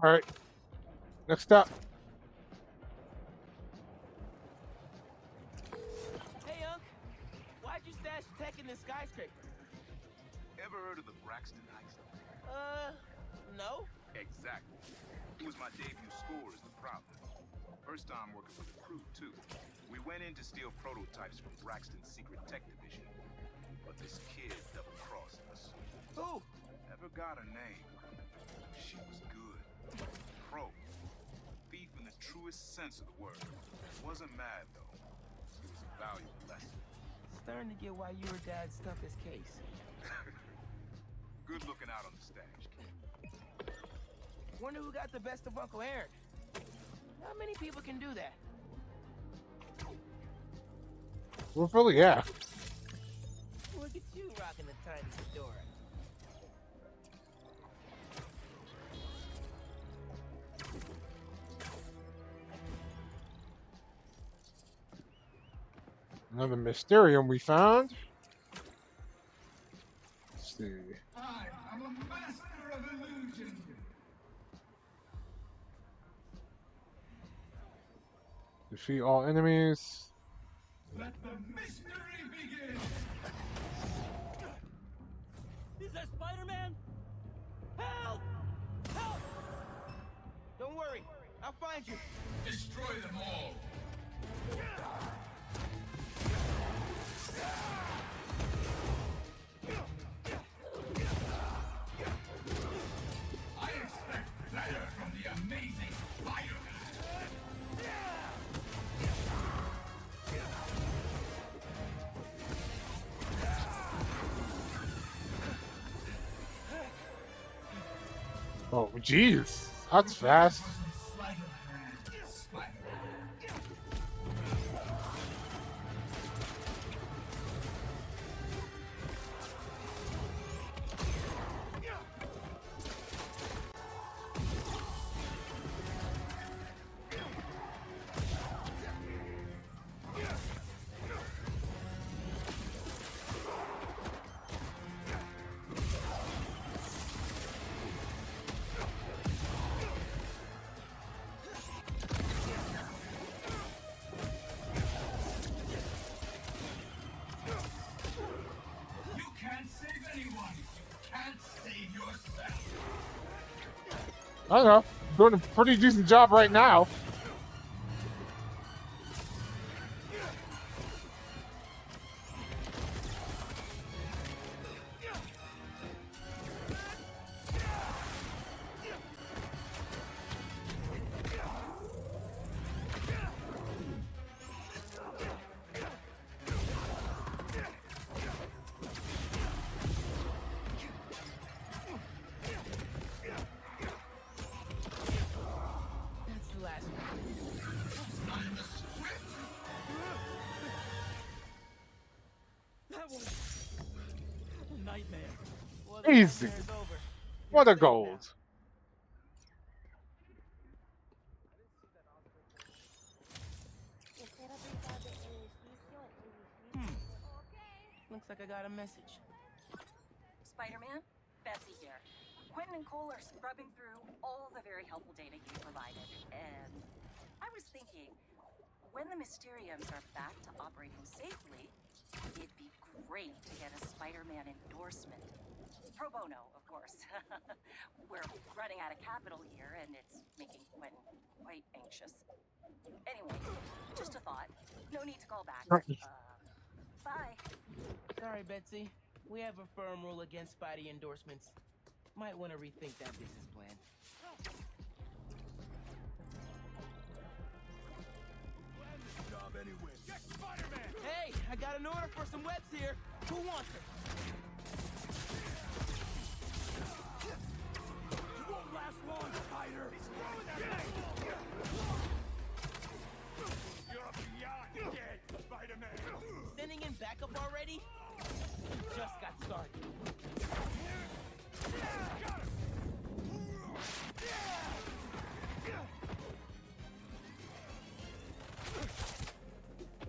All right. Next up. Hey, Unc. Why'd you stash tech in this skyscraper? Ever heard of the Braxton Heist? No. Exactly. It was my debut score as the Prowler. First time working for the crew, too. We went in to steal prototypes from Braxton's secret tech division. But this kid double-crossed us. Who? Never got her name. She was good. Pro. Thief in the truest sense of the word. Wasn't mad, though. It was a valuable lesson. Starting to get why you or Dad stuffed his case. Good looking out on the stash. Wonder who got the best of Uncle Aaron. Not many people can do that. Well, really, yeah. Look at you rocking the tiny fedora. Another Mysterium we found. see. I am a master of illusion. Defeat all enemies. Let the mystery begin. Is that Spider-Man? Help! Help! Don't worry, I'll find you. Destroy them all. I expect better from the amazing Spider-Man. Oh, jeez. That's fast. You can't save anyone. You can't save yourself. I don't know. Doing a pretty decent job right now. That's the last one. That was a nightmare. Well, the Easy. nightmare's over. What a gold. Looks like I got a message. Spider-Man, Betsy here. Quentin and Cole are scrubbing through all the very helpful data you provided, and I was thinking, when the Mysteriums are back to operating safely, it'd be great to get a Spider-Man endorsement. Pro bono, of course. We're running out of capital here, and it's making Quentin quite anxious. Anyway, just a thought. No need to call back. Bye. Sorry, Betsy. We have a firm rule against Spidey endorsements. Might want to rethink that business plan. Job anyway. Get Spider-Man! Hey, I got an order for some webs here. Who wants it? You won't last long, Spider! He's throwing that thing! You're beyond dead, Spider-Man! Sending in backup already? We just got started. Got him!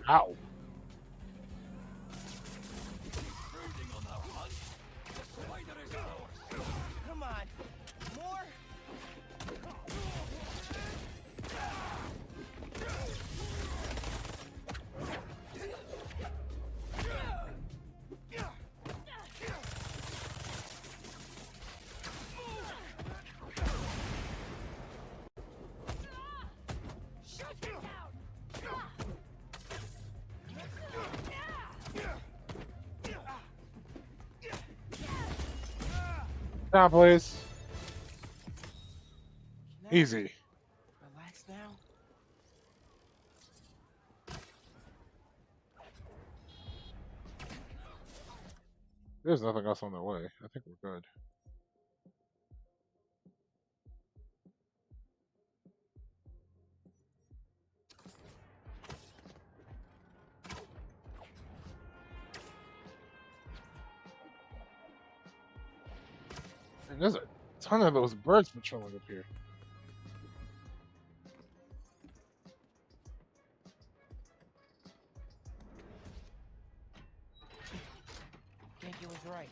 Ow. Brooding on the hunt? The spider is ours! Come on. More? Shut him down! Now, please. Easy. Relax now. There's nothing else on the way. I think we're good. And there's a ton of those birds patrolling up here. Think it was right.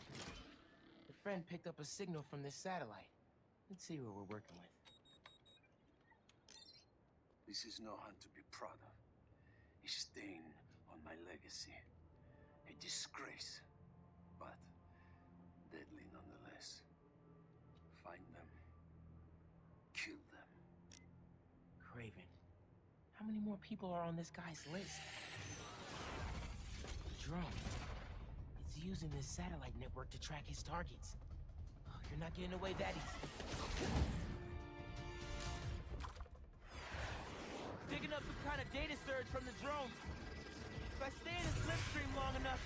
friend picked up a signal from this satellite. Let's see what we're working with. This is no hunt to be proud of. A stain on my legacy. A disgrace. But deadly nonetheless. Find them. Kill them. Kraven, how many more people are on this guy's list? The drone. It's using this satellite network to track his targets. Oh, you're not getting away that easy. Picking up some kind of data surge from the drone. If I stay in the slipstream long enough,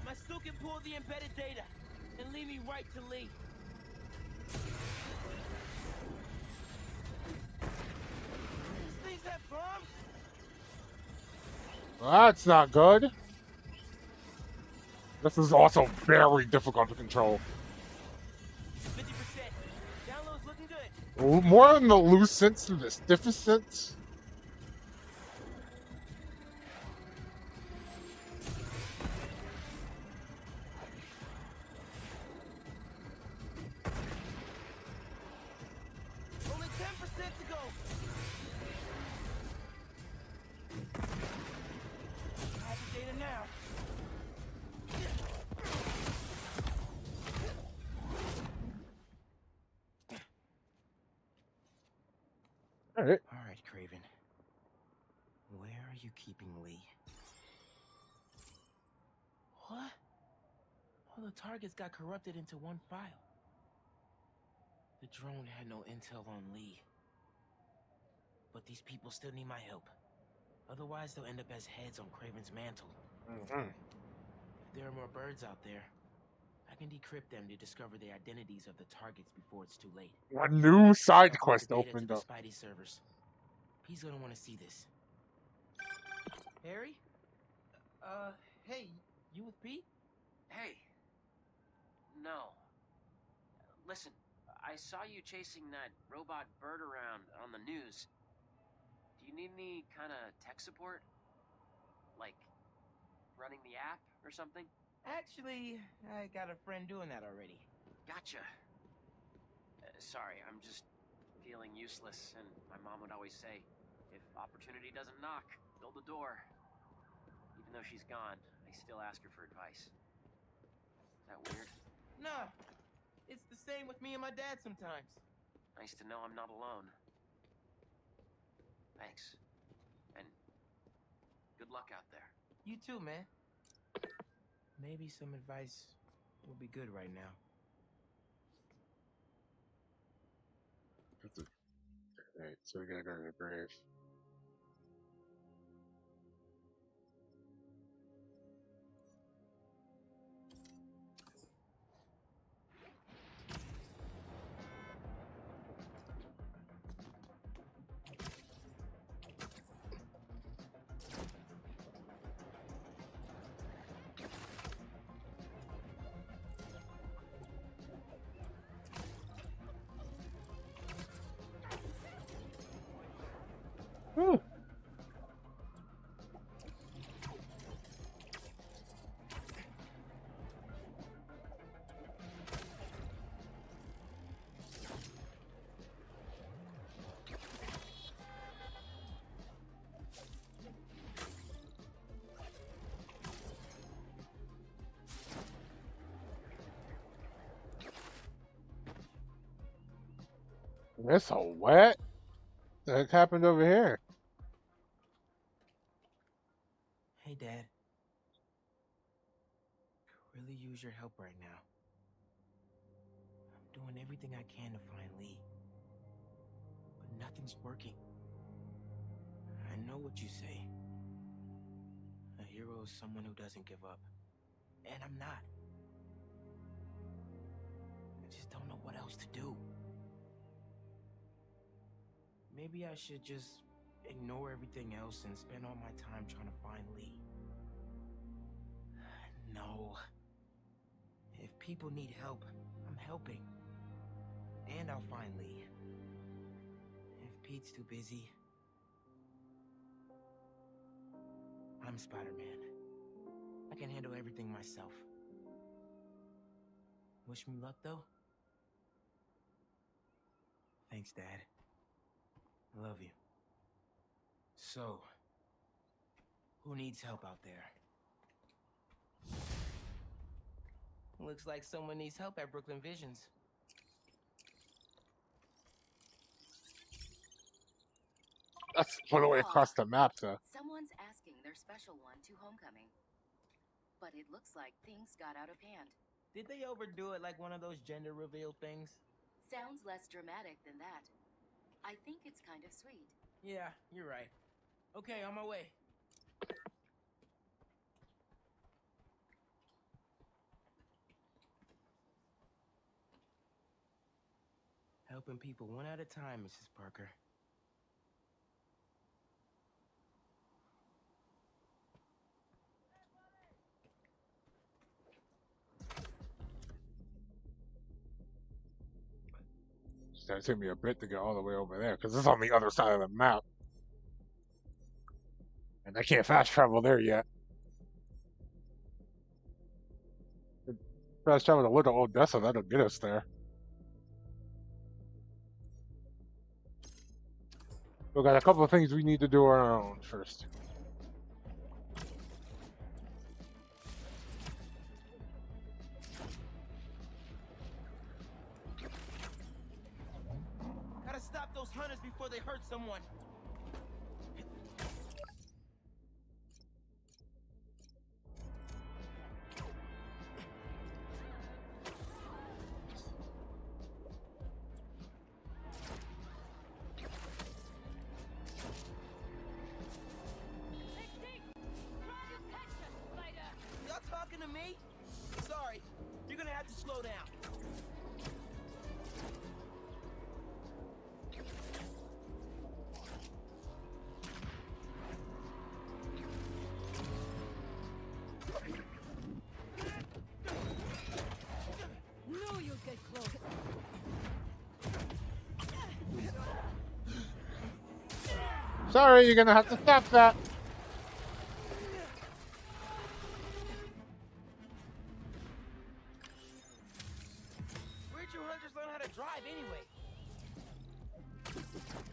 my suit can pull the embedded data and lead me right to Lee. These things have bombs? That's not good. This is also very difficult to control. 50%. Download's looking good. More in the loose sense than the stiffest sense. Only 10% to go. I have the data now. All right. All right, Kraven. Where are you keeping Lee? What? All the targets got corrupted into one file. The drone had no intel on Lee. But these people still need my help. Otherwise, they'll end up as heads on Kraven's mantle. Mm-hmm. If there are more birds out there, I can decrypt them to discover the identities of the targets before it's too late. A new side Upload quest the data opened to the up. Spidey servers. He's gonna want to see this. Harry? Hey, you with Pete? Hey. No. Listen, I saw you chasing that robot bird around on the news. Do you need any kind of tech support? Like, running the app or something? Actually, I got a friend doing that already. Gotcha. Sorry, I'm just feeling useless, and my mom would always say, if opportunity doesn't knock, build a door. Even though she's gone, I still ask her for advice. Is that weird? Nah, it's the same with me and my dad sometimes. Nice to know I'm not alone. Thanks. And good luck out there. You too, man. Maybe some advice will be good right now. Alright, so we gotta go to the grave. Whew. It's so wet. The heck happened over here? Hey, Dad. Could really use your help right now. I'm doing everything I can to find Lee. But nothing's working. I know what you say. A hero is someone who doesn't give up. And I'm not. I just don't know what else to do. Maybe I should just ignore everything else and spend all my time trying to find Lee. No. If people need help, I'm helping. And I'll find Lee. If Pete's too busy, I'm Spider-Man. I can handle everything myself. Wish me luck, though? Thanks, Dad. I love you. So, who needs help out there? Looks like someone needs help at Brooklyn Visions. That's put away across the map, though. Someone's asking their special one to Homecoming. But it looks like things got out of hand. Did they overdo it like one of those gender reveal things? Sounds less dramatic than that. I think it's kind of sweet. Yeah, you're right. Okay, on my way. Helping people one at a time, Mrs. Parker. It's gonna take me a bit to get all the way over there, because it's on the other side of the map. And I can't fast travel there yet. Fast travel to Little Odessa, that'll get us there. We got a couple of things we need to do on our own first. Gotta stop those hunters before they hurt someone. Y'all talking to me? Sorry, you're gonna have to slow down. Knew you'd get close. Sorry, you're gonna have to stop that. Where'd you hunters learn how to drive anyway?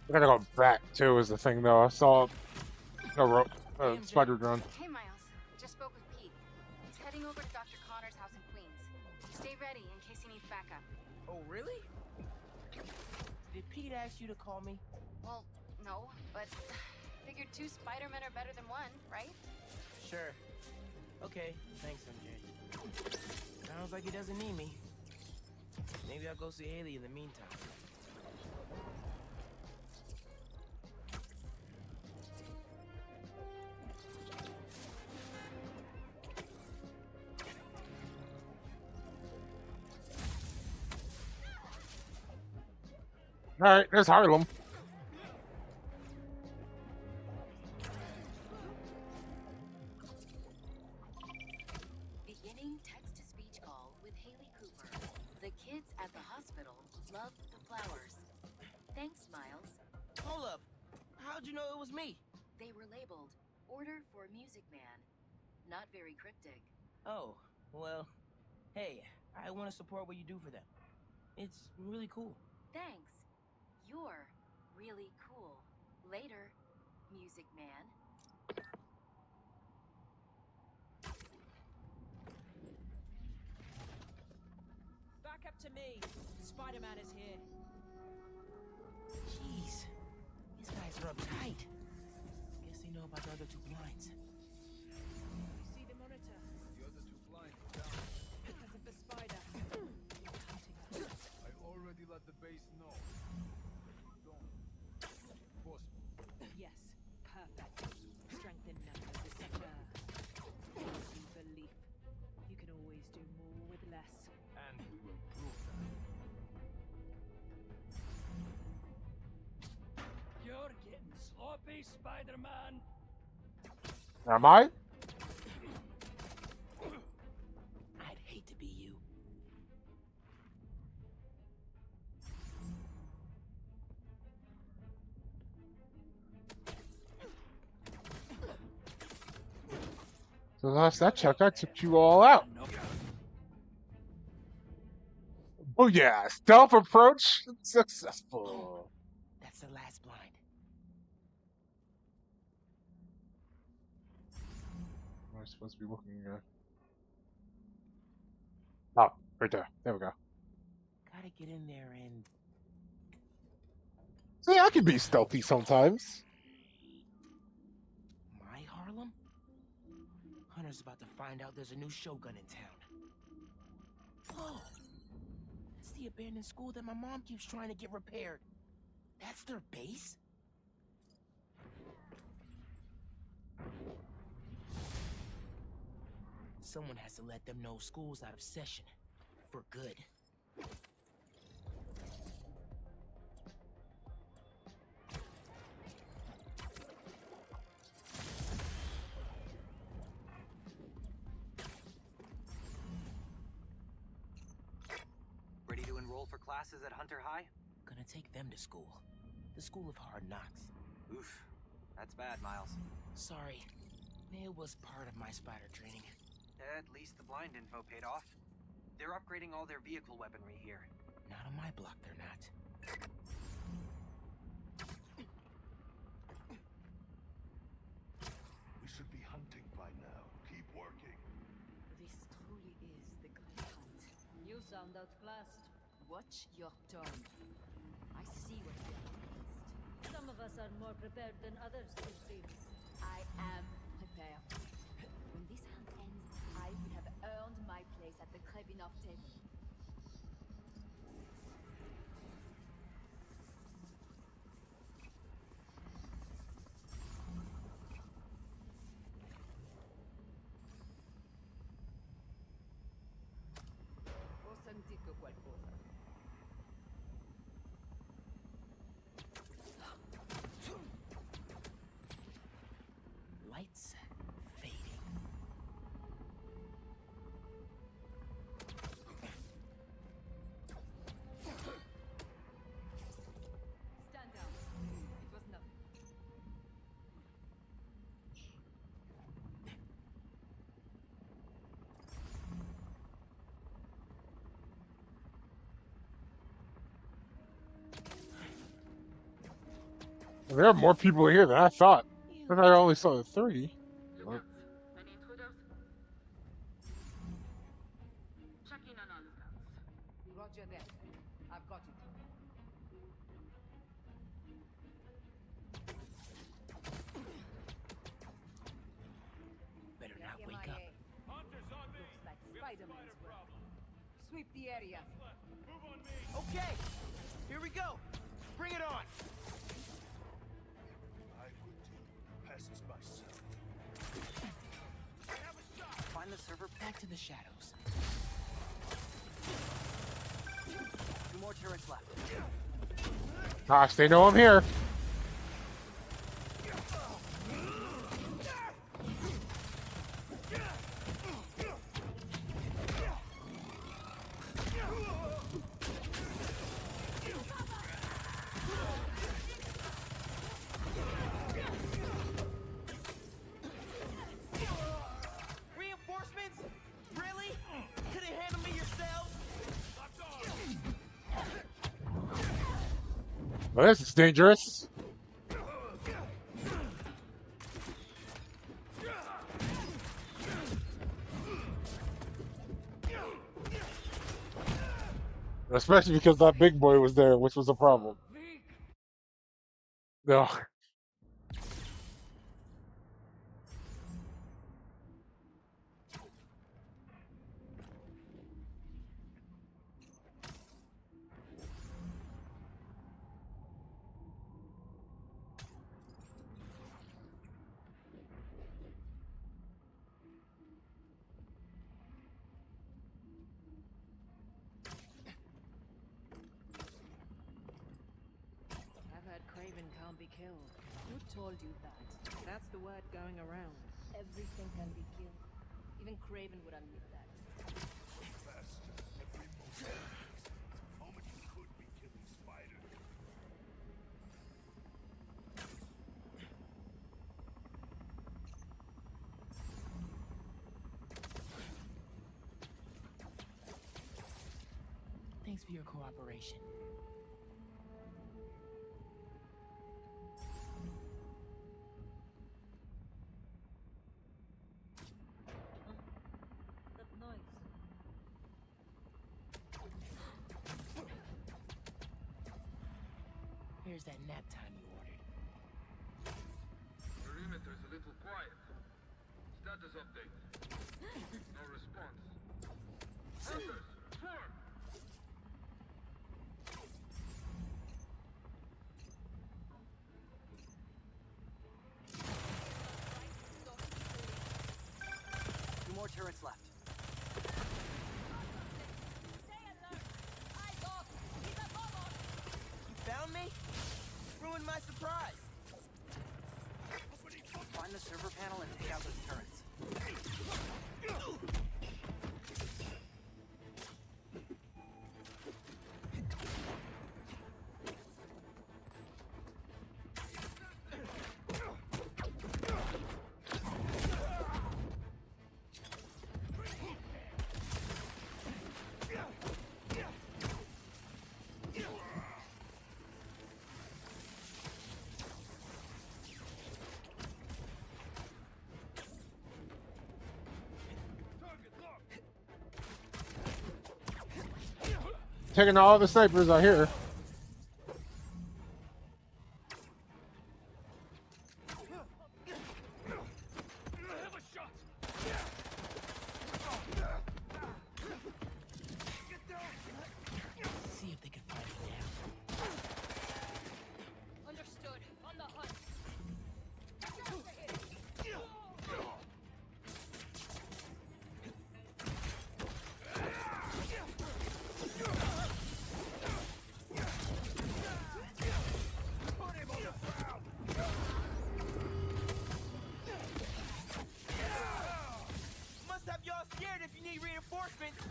We're gonna go back too, is the thing though. I saw a spider drone. Hey, Miles. Just spoke with Pete. He's heading over to Dr. Connor's house in Queens. Stay ready in case he needs backup. Oh, really? Did Pete ask you to call me? Well, no, but figured 2 Spider-Men are better than 1, right? Sure. Okay, thanks, MJ. Sounds like he doesn't need me. Maybe I'll go see Haley in the meantime. Alright, there's Harlem. Beginning text-to-speech call with Haley Cooper. The kids at the hospital love the flowers. Thanks, Miles. Hold up. How'd you know it was me? They were labeled Order for Music Man. Not very cryptic. Oh, well, hey, I want to support what you do for them. It's really cool. Thanks. You're really cool. Later, Music Man. Back up to me. Spider-Man is here. Jeez, these guys are uptight. Guess they know about the other 2 blinds. You see the monitor? The other 2 blinds are down. Because of the spider. I already let the base know. Yes, perfect. Strength in numbers is such a easy belief. You can always do more with less. And we will prove that. You're getting sloppy, Spider-Man. Am I? I'd hate to be you. So last I checked, I took you all out. Oh yeah, stealth approach successful. That's the last blind. Am I supposed to be looking? Oh, right there. There we go. Gotta get in there and... See, I can be stealthy sometimes. My Harlem? Hunter's about to find out there's a new Shogun in town. Oh! That's the abandoned school that my mom keeps trying to get repaired. That's their base? Someone has to let them know school's out of session. For good. Ready to enroll for classes at Hunter High? Gonna take them to school. The School of Hard Knocks. Oof. That's bad, Miles. Sorry. It was part of my spider training. At least the blind info paid off. They're upgrading all their vehicle weaponry here. Not on my block, they're not. We should be hunting by now. Keep working. This truly is the great hunt. You sound outclassed. Watch your turn. I see what you're against. Some of us are more prepared than others, it seems. I am prepared. When this hunt ends, I will have earned my place at the Kravenov table. Ho sentito qualcosa. Lights fading. Stand down. It was nothing. There are more people here than I thought. I thought I only saw 3. What? Any intruders? Checking on all scouts. Roger that. I've got it. Better not wake up. Looks like Spider-Man's work. Sweep the area. Okay, here we go. Bring it on. I would passes myself. Find the server. Back to the shadows. 2 more turrets left. Gosh, they know I'm here. Reinforcements? Really? Couldn't handle me yourselves? Well, this is dangerous. Especially because that big boy was there, which was a problem. No. I've heard Craven can't be killed. Who told you that? That's the word going around. Everything can be killed. Even Craven would admit that. Faster every moment. The moment you could be killing Spider. They Thanks for your cooperation. That noise. Here's that nap time you ordered. Perimeter's a little quiet. Status update. No response. Hunters, swarm! Two more turrets left. You found me? Ruined my surprise. Find the server panel and take out those turrets. Taking all the snipers out here. See if they can find it down. Understood. On the hunt. Must have y'all scared if you need reinforcements.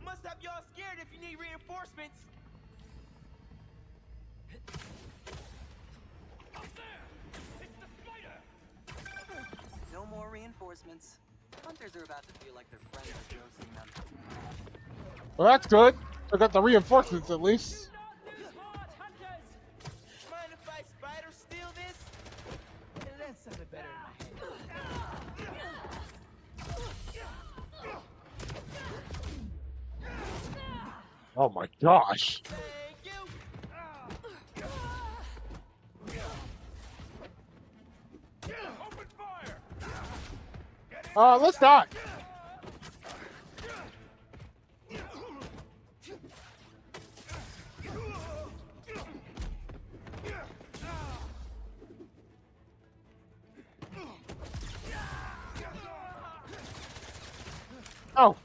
Must have y'all scared if you need reinforcements. No more reinforcements. Hunters are about to feel like their friends are ghosting them. Well, that's good. I got the reinforcements at least. Mind if I spider steal this? That sounded better in my head. Oh my gosh. Open fire! Let's not. Oh.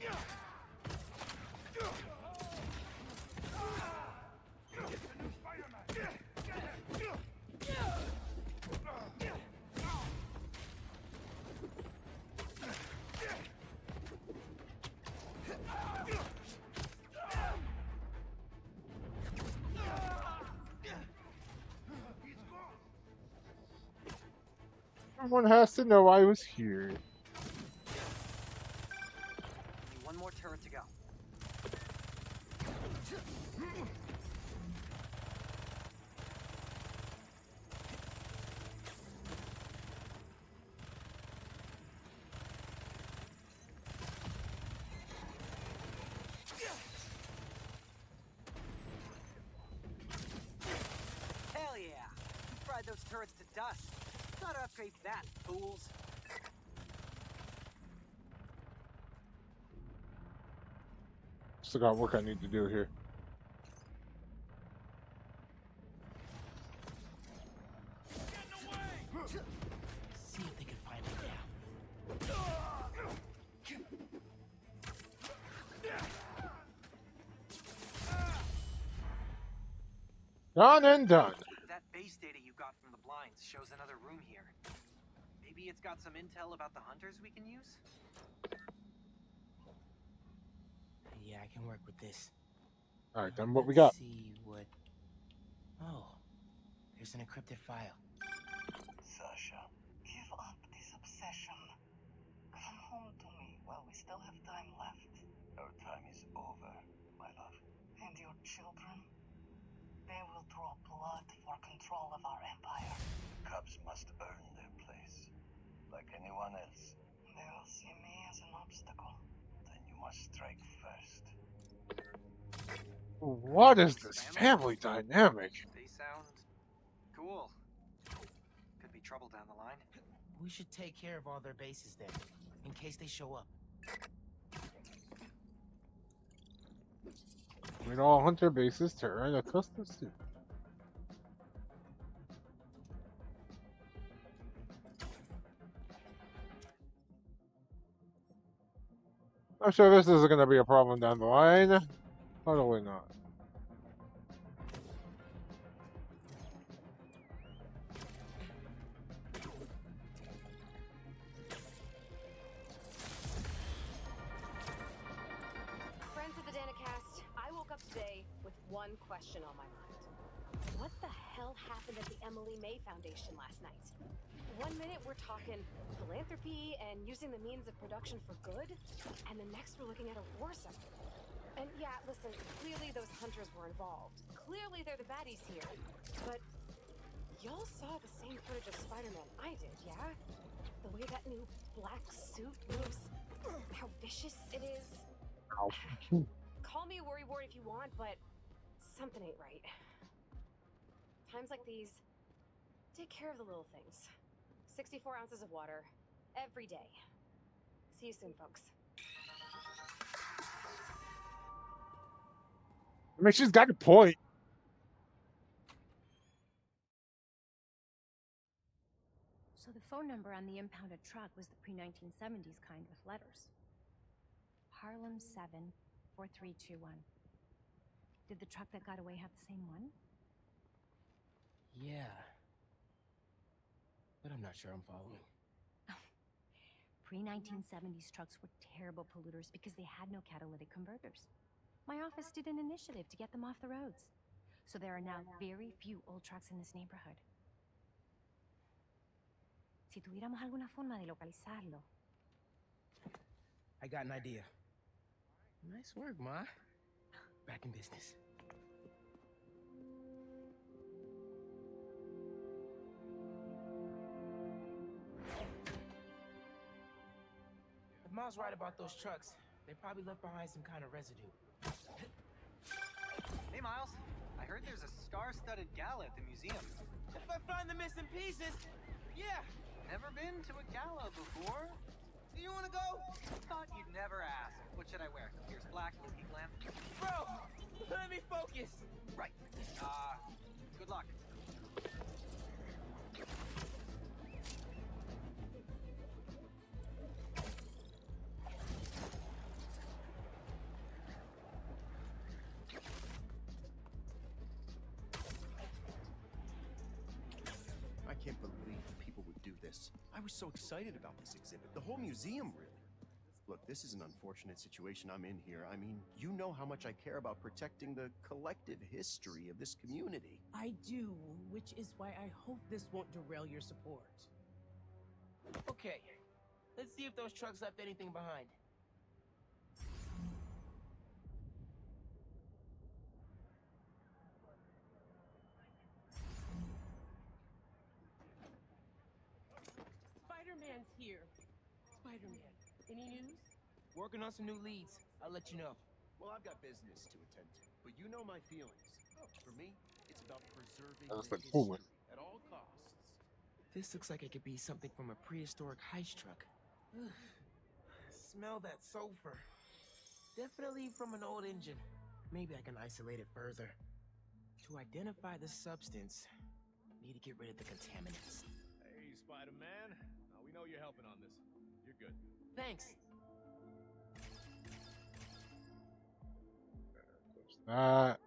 Someone has to know I was here. Only one more turret to go. Hell yeah! You fried those turrets to dust. Gotta upgrade that, fools. Still got work I need to do here. See if they can find it now. Done and done. That base data you got from the blinds shows another room here. Maybe it's got some intel about the hunters we can use? Yeah, I can work with this. Alright, then what we got? See what... Oh, there's an encrypted file. Sasha, give up this obsession. Come home to me while we still have time left. Our time is over, my love. And your children? They will draw blood for control of our empire. Cubs must earn their place, like anyone else. They will see me as an obstacle. Then you must strike first. What is this family dynamic? They sound cool. Could be trouble down the line. We should take care of all their bases then, in case they show up. With all hunter bases to earn a custom suit. I'm sure this isn't going to be a problem down the line. Totally not. Friends of the Danicast, I woke up today with one question on my mind. What the hell happened at the Emily May Foundation last night? 1 minute we're talking philanthropy and using the means of production for good, and the next we're looking at a war zone. And yeah, listen, clearly those hunters were involved. Clearly they're the baddies here. But y'all saw the same footage of Spider-Man I did, yeah? The way that new black suit moves, how vicious it is. Ow. Call me a worrywart if you want, but something ain't right. Times like these, take care of the little things. 64 ounces of water every day. See you soon, folks. I mean, she's got a point. So the phone number on the impounded truck was the pre-1970s kind with letters. Harlem 74321. Did the truck that got away have the same one? Yeah. But I'm not sure I'm following. Pre-1970s trucks were terrible polluters because they had no catalytic converters. My office did an initiative to get them off the roads. So there are now very few old trucks in this neighborhood. Si tuviéramos alguna forma de localizarlo. I got an idea. Nice work, Ma. Back in business. If Miles right about those trucks, they probably left behind some kind of residue. Hey, Miles. I heard there's a star-studded gala at the museum. If I find the missing pieces, yeah. Never been to a gala before. Do you want to go? Thought you'd never ask. What should I wear? Here's black, whiskey glam. Bro, let me focus. Right. Good luck. I can't believe people would do this. I was so excited about this exhibit. The whole museum, really. Look, this is an unfortunate situation I'm in here. I mean, you know how much I care about protecting the collective history of this community. I do, which is why I hope this won't derail your support. Okay, let's see if those trucks left anything behind. Spider-Man's here. Spider-Man, any news? Working on some new leads. I'll let you know. Well, I've got business to attend to, but you know my feelings. For me, it's about preserving That was the like cool. history at all costs. This looks like it could be something from a prehistoric heist truck. Smell that sulfur. Definitely from an old engine. Maybe I can isolate it further. To identify the substance, need to get rid of the contaminants. Hey, Spider-Man. We know you're helping on this. You're good. Thanks. That.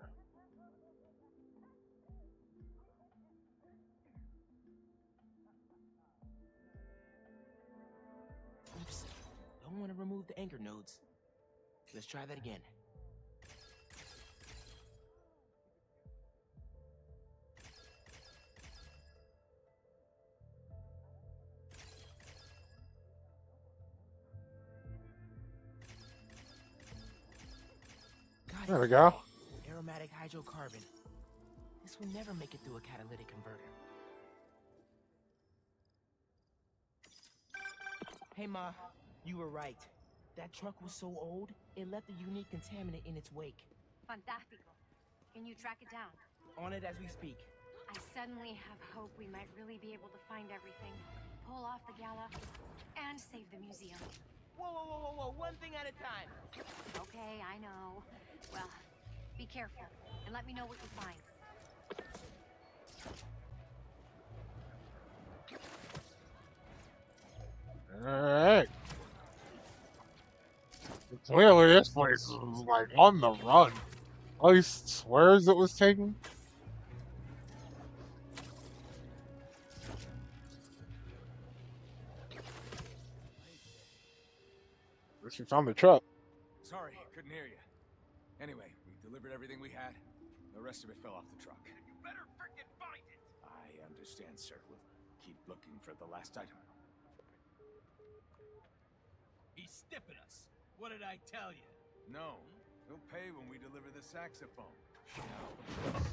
Oops. Don't want to remove the anchor nodes. Let's try that again. There we go. Aromatic hydrocarbon. This will never make it through a catalytic converter. Hey Ma, you were right. That truck was so old, it left a unique contaminant in its wake. Fantastico. Can you track it down? On it as we speak. I suddenly have hope we might really be able to find everything, pull off the gala, and save the museum. Whoa, whoa, whoa, whoa, whoa, one thing at a time. Okay, I know. Well, be careful, and let me know what you find. Alright. Clearly this place is like on the run. At least swears it was taken. At least we found the truck. Sorry, couldn't hear you. Anyway, we delivered everything we had. The rest of it fell off the truck. You better frickin' find it! I understand, sir. We'll keep looking for the last item. He's stiffing us. What did I tell you? No. He'll pay when we deliver the saxophone.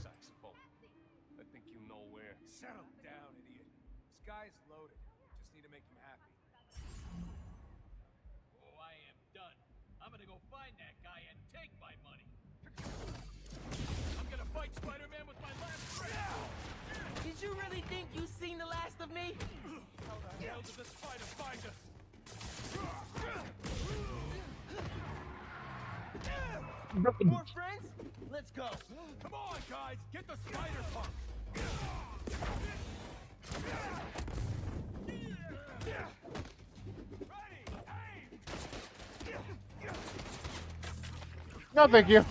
Saxophone. I think you know where. Settle down, idiot. This guy's loaded. Just need to make him happy. Oh, I am done. I'm gonna go find that guy and take my money. I'm gonna fight Spider-Man with my last breath. Did you really think you seen the last of me? How the hell did the spider find us? More friends? Let's go. Come on, guys. Get the spider punk. No, thank you.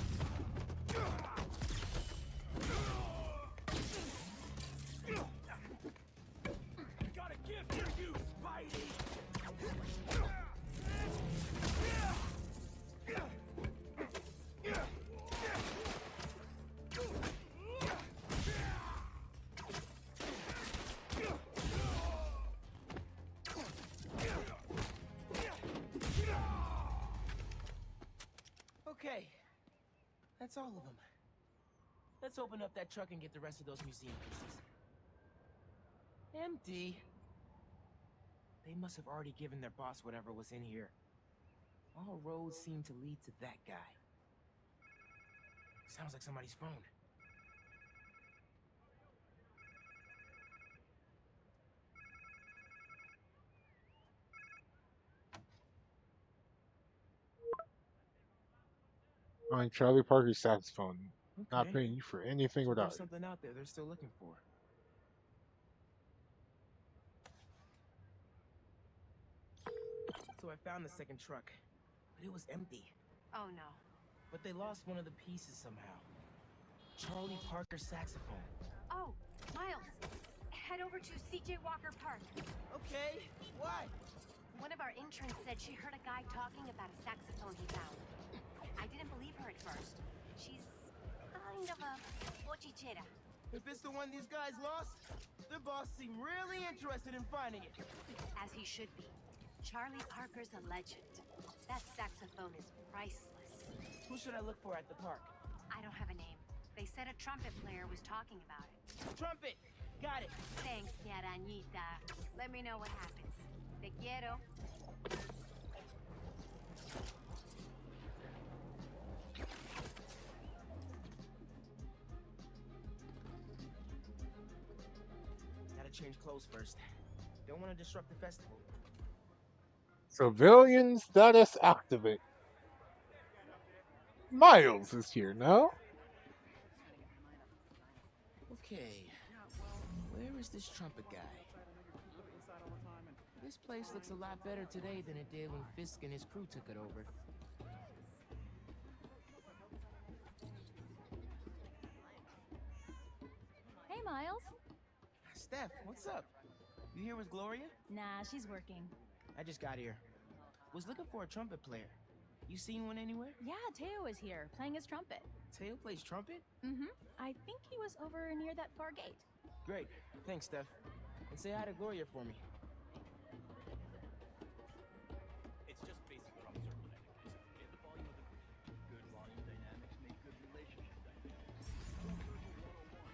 Got a gift for you, Spidey. Okay. That's all of them. Let's open up that truck and get the rest of those museum pieces. Empty. They must have already given their boss whatever was in here. All roads seem to lead to that guy. Sounds like somebody's phone. On Charlie Parker's saxophone. Not Okay. paying you for anything So without there's it. something out there they're still looking for. So I found the second truck, but it was empty. Oh no. But they lost one of the pieces somehow. Charlie Parker's saxophone. Oh, Miles, head over to CJ Walker Park. Okay, why? One of our interns said she heard a guy talking about a saxophone he found. I didn't believe her at first. She's kind of a bochichera. If it's the one these guys lost, the boss seemed really interested in finding it. As he should be. Charlie Parker's a legend. That saxophone is priceless. Who should I look for at the park? I don't have a name. They said a trumpet player was talking about it. Trumpet! Got it! Thanks, mi arañita. Let me know what happens. Te quiero. Gotta change clothes first. Don't want to disrupt the festival. Civilian status activate. Miles is here now. Okay, where is this trumpet guy? This place looks a lot better today than it did when Fisk and his crew took it over. Hey, Miles. Steph, what's up? You here with Gloria? Nah, she's working. I just got here. Was looking for a trumpet player. You seen one anywhere? Yeah, Teo is here, playing his trumpet. Teo plays trumpet? Mm-hmm. I think he was over near that far gate. Great. Thanks, Steph. And say hi to Gloria for me. It's just basic drum circle etiquette. Get the volume of the good volume dynamics make good relationship dynamics. Drum circle 101.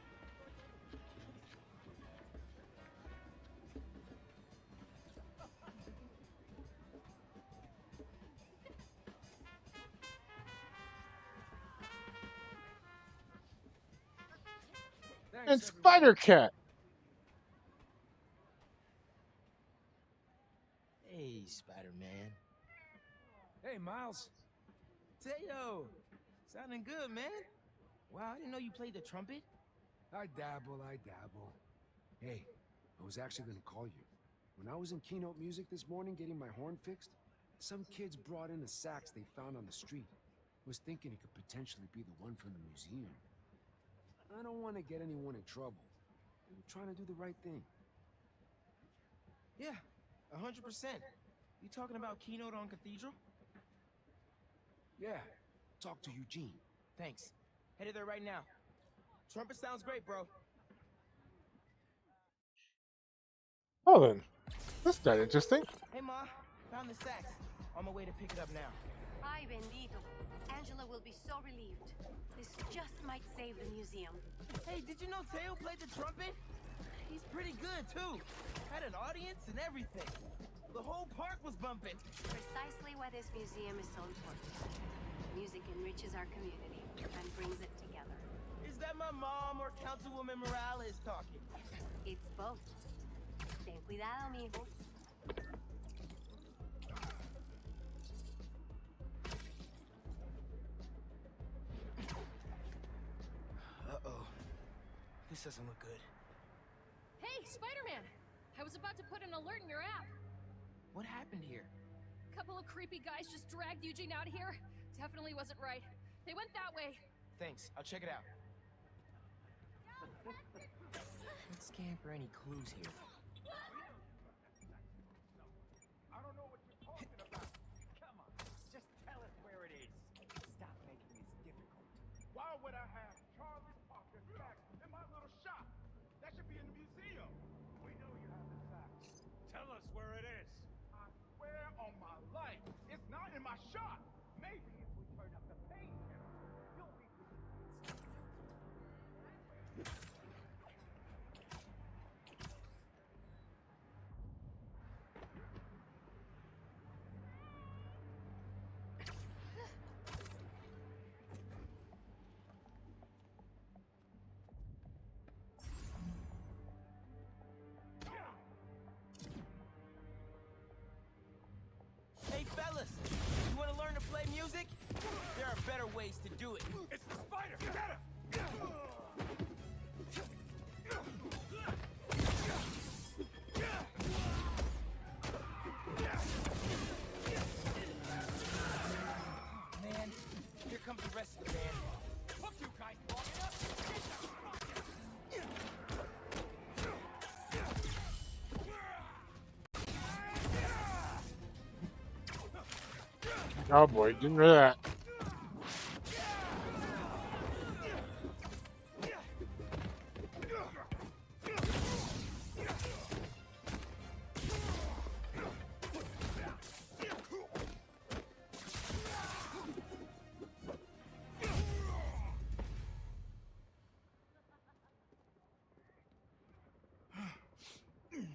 And Spider Cat. Hey, Spider-Man. Hey, Miles. Teo! Sounding good, man. Wow, I didn't know you played the trumpet. I dabble. Hey, I was actually gonna call you. When I was in Keynote Music this morning getting my horn fixed, some kids brought in a sax they found on the street. Was thinking it could potentially be the one from the museum. I don't want to get anyone in trouble. I'm trying to do the right thing. Yeah, 100%. You talking about Keynote on Cathedral? Yeah, talk to Eugene. Thanks. Headed there right now. Trumpet sounds great, bro. Oh then, this got interesting. Hey, Ma. Found the sax. On my way to pick it up now. Ay, bendito. Angela will be so relieved. This just might save the museum. Hey, did you know Teo played the trumpet? He's pretty good, too. Had an audience and everything. The whole park was bumping. Precisely why this museum is so important. Music enriches our community and brings it together. Is that my mom or Councilwoman Morales talking? It's both. Ten cuidado, mijo. Uh-oh. This doesn't look good. Hey, Spider-Man! I was about to put an alert in your app. What happened here? Couple of creepy guys just dragged Eugene out of here. Definitely wasn't right. They went that way. Thanks. I'll check it out. Let's scan for any clues here. I don't know what you're talking about. Come on, just tell us where it is. Stop making this difficult. Why would I have Charlie Parker's sax in my little shop? That should be in the museum. We know you have the sax. Tell us where it is. I swear on my life, it's not in my shop. Maybe if we turn up the pain temperature, you'll be Hey, fellas! You want to learn to play music? There are better ways to do it. It's the spider! Get him! Man, here comes the rest of the band. Hook you guys long Oh boy, didn't hear that.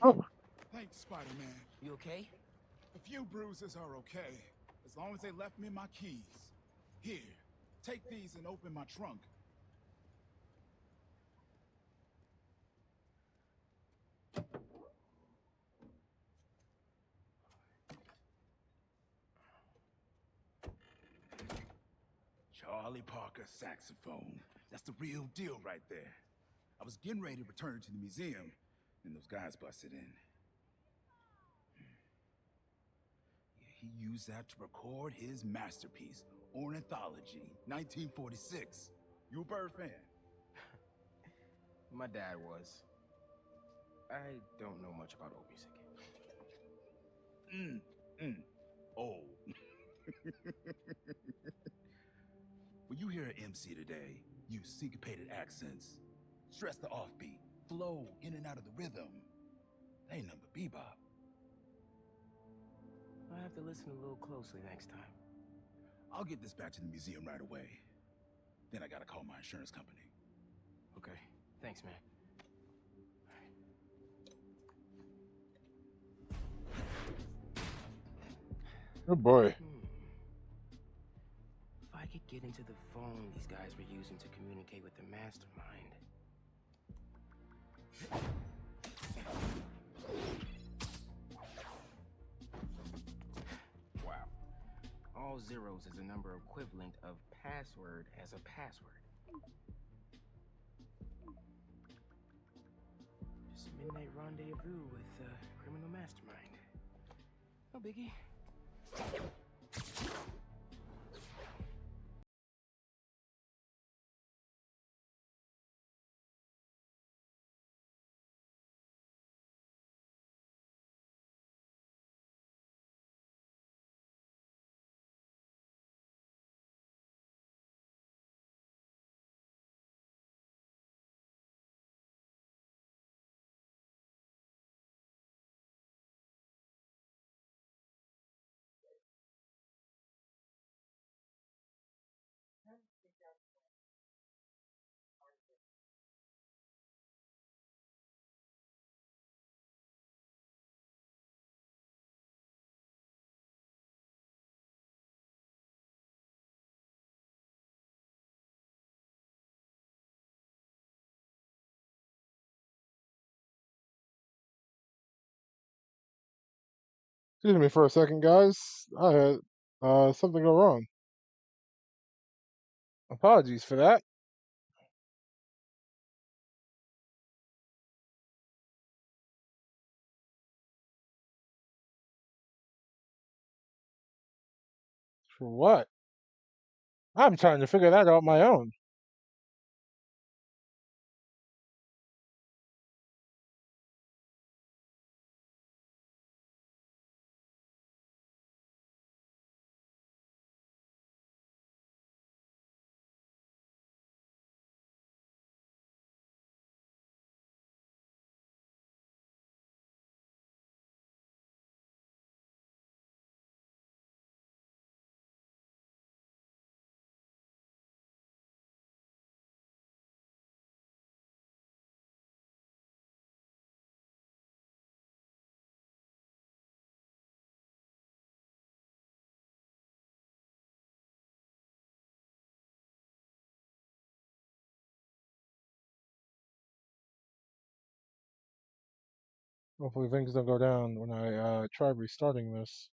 Oh. Thanks, Spider-Man. You okay? A few bruises are okay, as long as they left me my keys. Here, take these and open my trunk. Charlie Parker saxophone. That's the real deal right there. I was getting ready to return it to the museum, and those guys busted in. Yeah, he used that to record his masterpiece, Ornithology, 1946. You a Bird fan? My dad was. I don't know much about old music. Oh. When you hear an MC today, use syncopated accents, stress the offbeat, flow in and out of the rhythm. They ain't nothing but bebop. I'll have to listen a little closely next time. I'll get this back to the museum right away. Then I gotta call my insurance company. Okay, thanks, man. Oh boy. If I could get into the phone these guys were using to communicate with the mastermind. Wow. All zeros is a number equivalent of password as a password. Just a midnight rendezvous with a criminal mastermind. No biggie. Excuse me for a second, guys. I had something go wrong. Apologies for that. For what? I'm trying to figure that out on my own. Hopefully things don't go down when I try restarting this.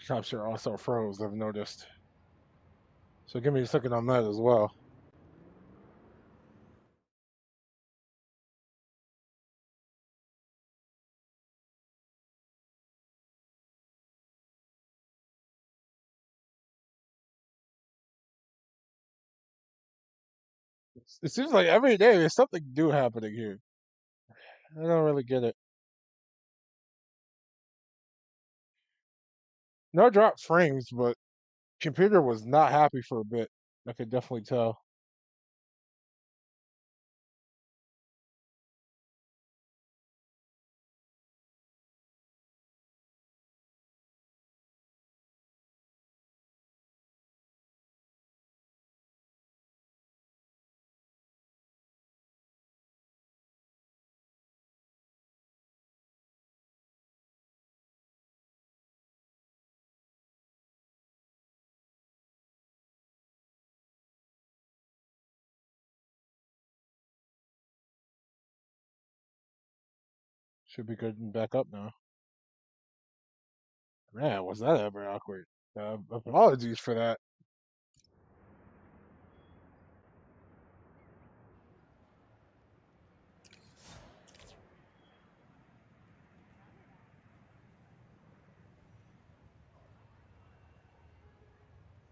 Capture also froze, I've noticed. So give me a second on that as well. It seems like every day there's something new happening here. I don't really get it. No drop frames, but computer was not happy for a bit. I could definitely tell. Should be good and back up now. Man, was that ever awkward? Apologies for that.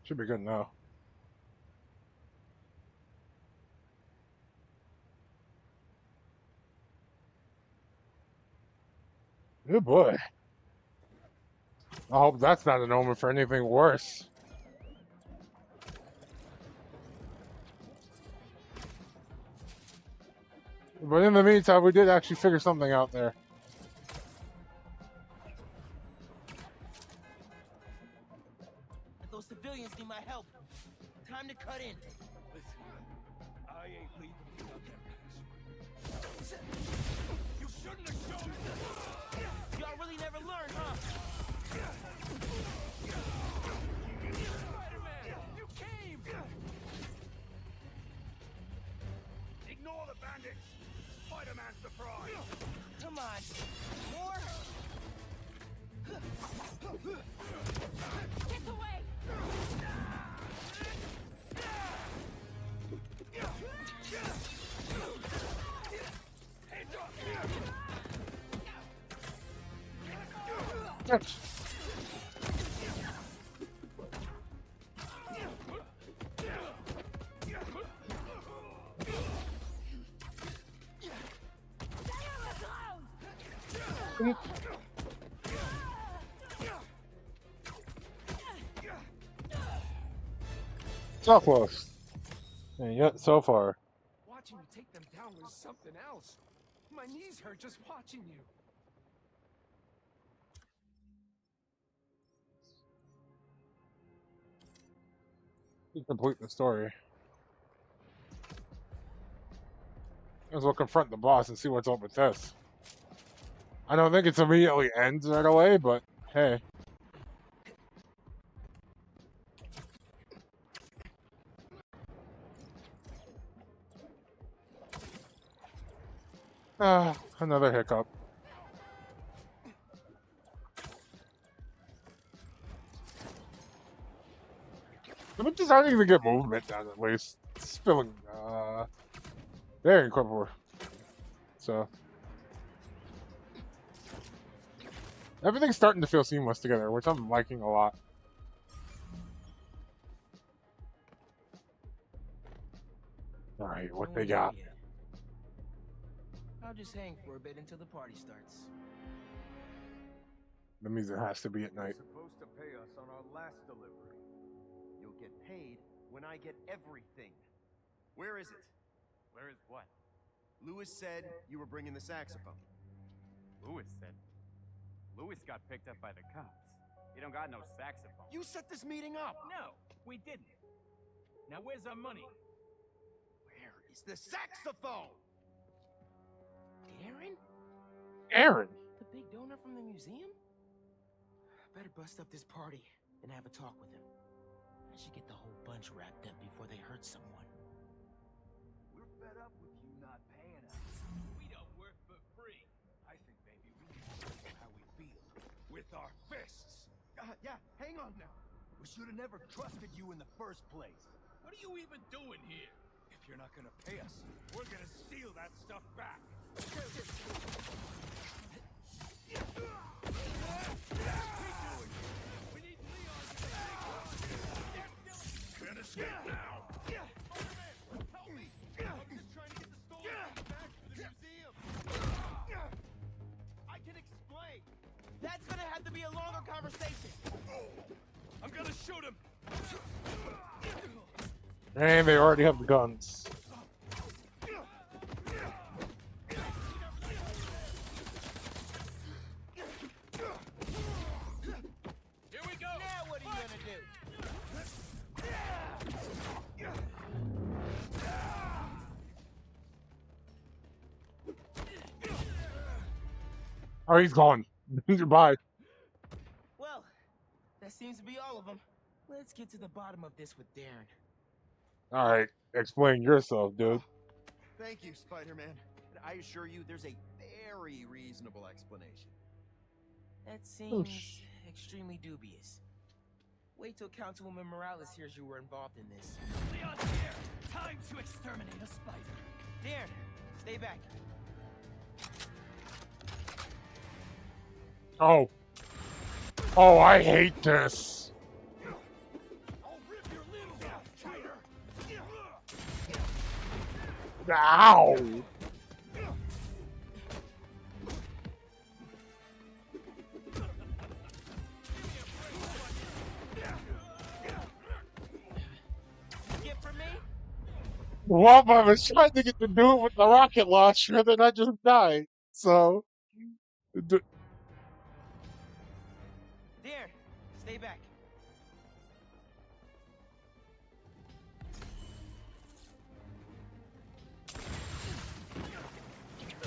Should be good now. Good boy. I hope that's not an omen for anything worse. But in the meantime, we did actually figure something out there. Those civilians need my help. Time to cut in. Listen, I ain't leaving without that. You shouldn't have shown it. Y'all really never learn, huh? Spider-Man, you came. Ignore the bandits. Spider-Man's the prize. Come on. More? Get away! So close. And yet, so far. Watching you take them down was something else. My knees hurt just watching you. To complete the story. Might as well confront the boss and see what's up with this. I don't think it's immediately ends right away, but hey. Another hiccup. I'm just not even get movement down at least. It's feeling very incredible. So everything's starting to feel seamless together, which I'm liking a lot. Alright, what they got? I'll just hang for a bit until the party starts. That means it has to be at night. You're supposed to pay us on our last delivery. You'll get paid when I get everything. Where is it? Where is what? Lewis said you were bringing the saxophone. Lewis said. Lewis got picked up by the cops. He don't got no saxophone. You set this meeting up! No, we didn't. Now where's our money? Where is the saxophone? Aaron? Aaron? The big donor from the museum? Better bust up this party and have a talk with him. I should get the whole bunch wrapped up before they hurt someone. We're fed up with you not paying us. We don't work for free. I think maybe we need to show how we feel. With our fists. Yeah, hang on now. We should have never trusted you in the first place. What are you even doing here? If you're not gonna pay us, we're gonna steal that stuff back. We need Leon to can't escape now. Help me! I'm just trying to get the stolen things back to the museum. I can explain. That's gonna have to be a longer conversation. I'm gonna shoot him. And they already have the guns. Here we go. Now what are you gonna do? Oh, he's gone. Bye. Well, that seems to be all of them. Let's get to the bottom of this with Darren. Alright, explain yourself, dude. Thank you, Spider-Man. And I assure you there's a very reasonable explanation. That seems extremely dubious. Wait till Councilwoman Morales hears you were involved in this. Leon's here! Time to exterminate a spider! Darren, stay back. Oh. Oh, I hate this. Ow. Well, I was trying to get to do it with the rocket launcher, then I just died. So, Darren, stay back.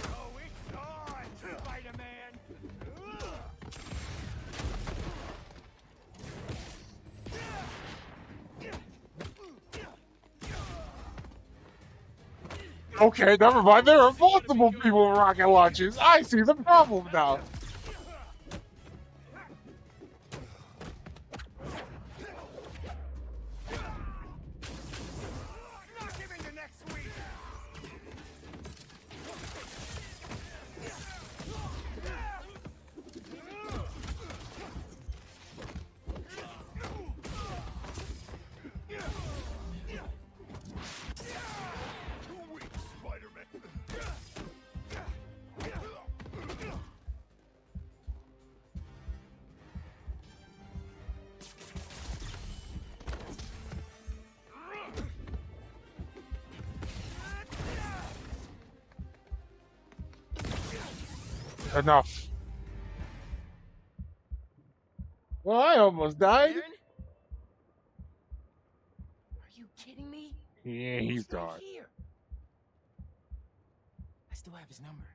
Oh, it's on, Spider-Man! okay, never mind. There are multiple people with rocket launchers. I see the problem now. Enough. Well, I almost died. Darren? Are you kidding me? Yeah, he's Right gone. here. I still have his number.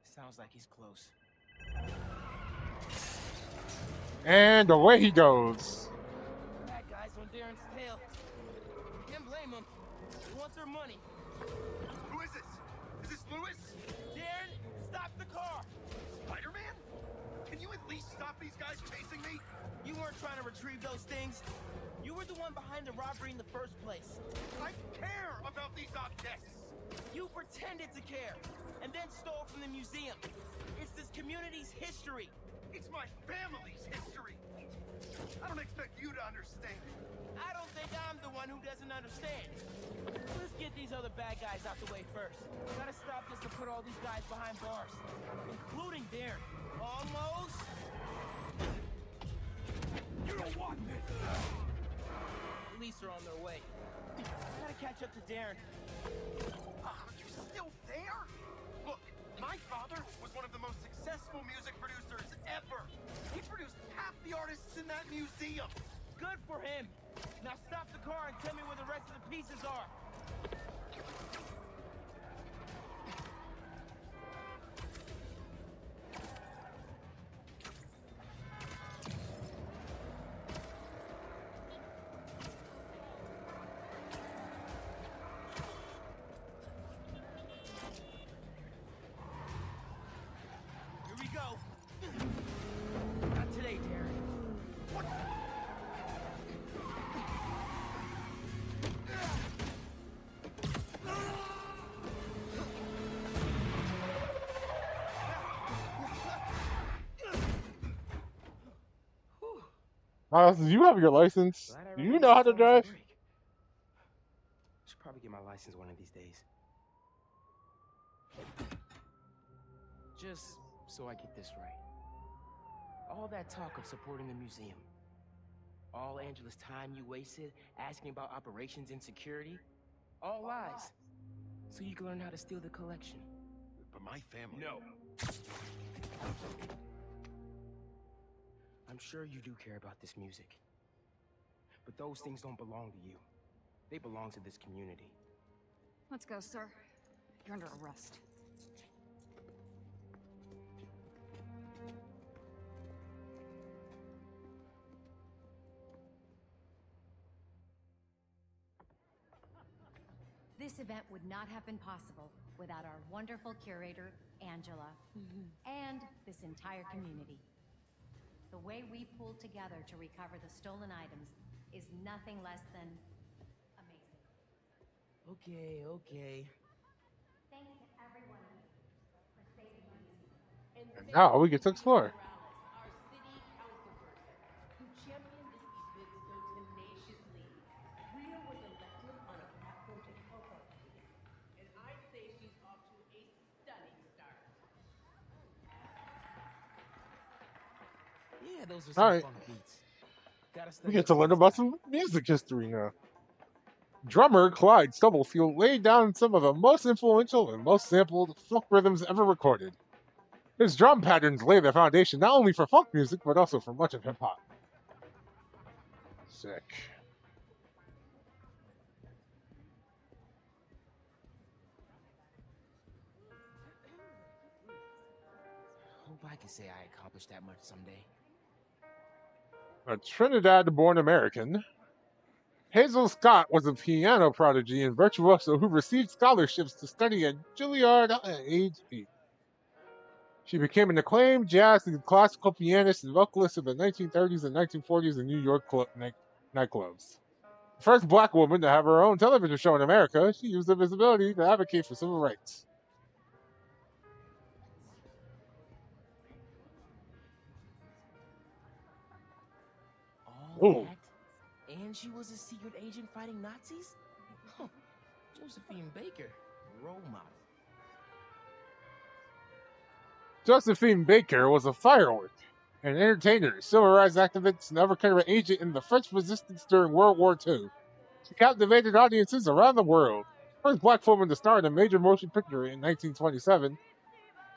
Sounds like he's close. And away he goes. Bad guys on Darren's tail. Can't blame him. He wants our money. Who is this? Is this Lewis? Darren, stop the car! Spider-Man? Can you at least stop these guys chasing me? You weren't trying to retrieve those things. You were the one behind the robbery in the first place. I care about these objects. You pretended to care, and then stole from the museum. It's this community's history. It's my family's history. I don't expect you to understand. I don't think I'm the one who doesn't understand. Let's get these other bad guys out the way first. Gotta stop this to put all these guys behind bars, including Darren. Almost. You don't want this! Police are on their way. Gotta catch up to Darren. Are you still there? Look, my father was one of the most successful music producers ever. He produced half the artists in that museum. Good for him. Now stop the car and tell me where the rest of the pieces are. Here we go. Not today, Darren. What? Miles, do you have your license? Do you know how to drive? Should probably get my license one of these days. Just so I get this right. All that talk of supporting the museum, all Angela's time you wasted asking about operations and security, all lies. So you can learn how to steal the collection. But my family... No. I'm sure you do care about this music. But those things don't belong to you. They belong to this community. Let's go, sir. You're under arrest. This event would not have been possible without our wonderful curator, Angela, and this entire community. The way we pulled together to recover the stolen items is nothing less than amazing. Okay. Thanks to everyone for saving my museum. And now we get to explore. Our city councilperson, who championed this event so tenaciously. Rita was elected on a platform to help our community, and I'd say she's off to a stunning start. Yeah, those are All some right. fun beats. Gotta We study get up to on learn this about guy. some music history now. Drummer Clyde Stubblefield laid down some of the most influential and most sampled folk rhythms ever recorded. His drum patterns lay the foundation not only for folk music, but also for much of hip hop. Sick. Hope I can say I accomplished that much someday. A Trinidad-born American, Hazel Scott was a piano prodigy and virtuoso who received scholarships to study at Juilliard at age 8. She became an acclaimed jazz and classical pianist and vocalist in the 1930s and 1940s in New York nightclubs. The first black woman to have her own television show in America, she used her visibility to advocate for civil rights. All Ooh. that? And she was a secret agent fighting Nazis? Huh. Josephine Baker, role model. Josephine Baker was a firework, an entertainer, civil rights activist, and undercover agent in the French resistance during World War II. She captivated audiences around the world. First black woman to star in a major motion picture in 1927,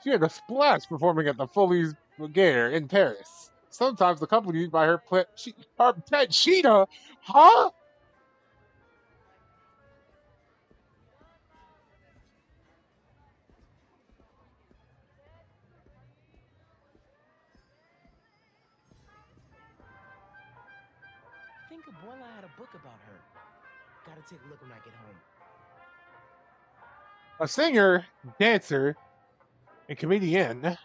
she had a splash performing at the Folies Bergère in Paris, sometimes accompanied by her pet cheetah. Huh? I think Abuela had a book about her. Gotta take a look when I get home. A singer, dancer, and comedian,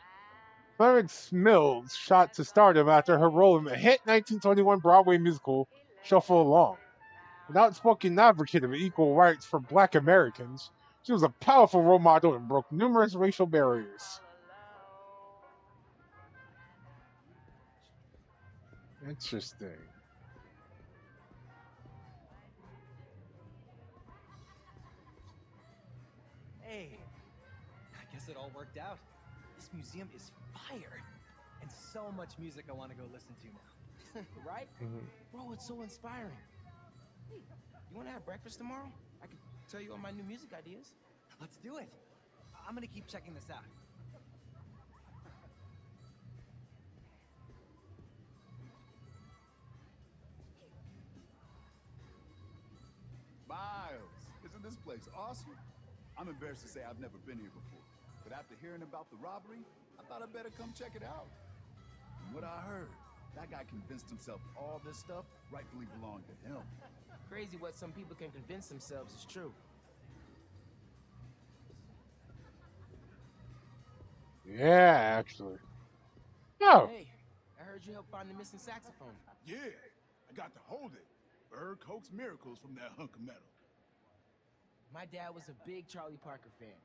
Clarence Mills shot to stardom after her role in the hit 1921 Broadway musical Shuffle Along. An outspoken advocate of equal rights for black Americans, she was a powerful role model and broke numerous racial barriers. Interesting. Hey, I guess it all worked out. This museum is fire. And so much music I want to go listen to now. Right? Mhm. Bro, it's so inspiring. Hey, you wanna have breakfast tomorrow? I can tell you all my new music ideas. Let's do it. I'm gonna keep checking this out. Miles, isn't this place awesome? I'm embarrassed to say I've never been here before, but after hearing about the robbery, I thought I'd better come check it out. From what I heard, that guy convinced himself all this stuff rightfully belonged to him. Crazy what some people can convince themselves is true. Yeah, actually. No. Hey, I heard you helped find the missing saxophone. Yeah, I got to hold it. Bird coaxed miracles from that hunk of metal. My dad was a big Charlie Parker fan.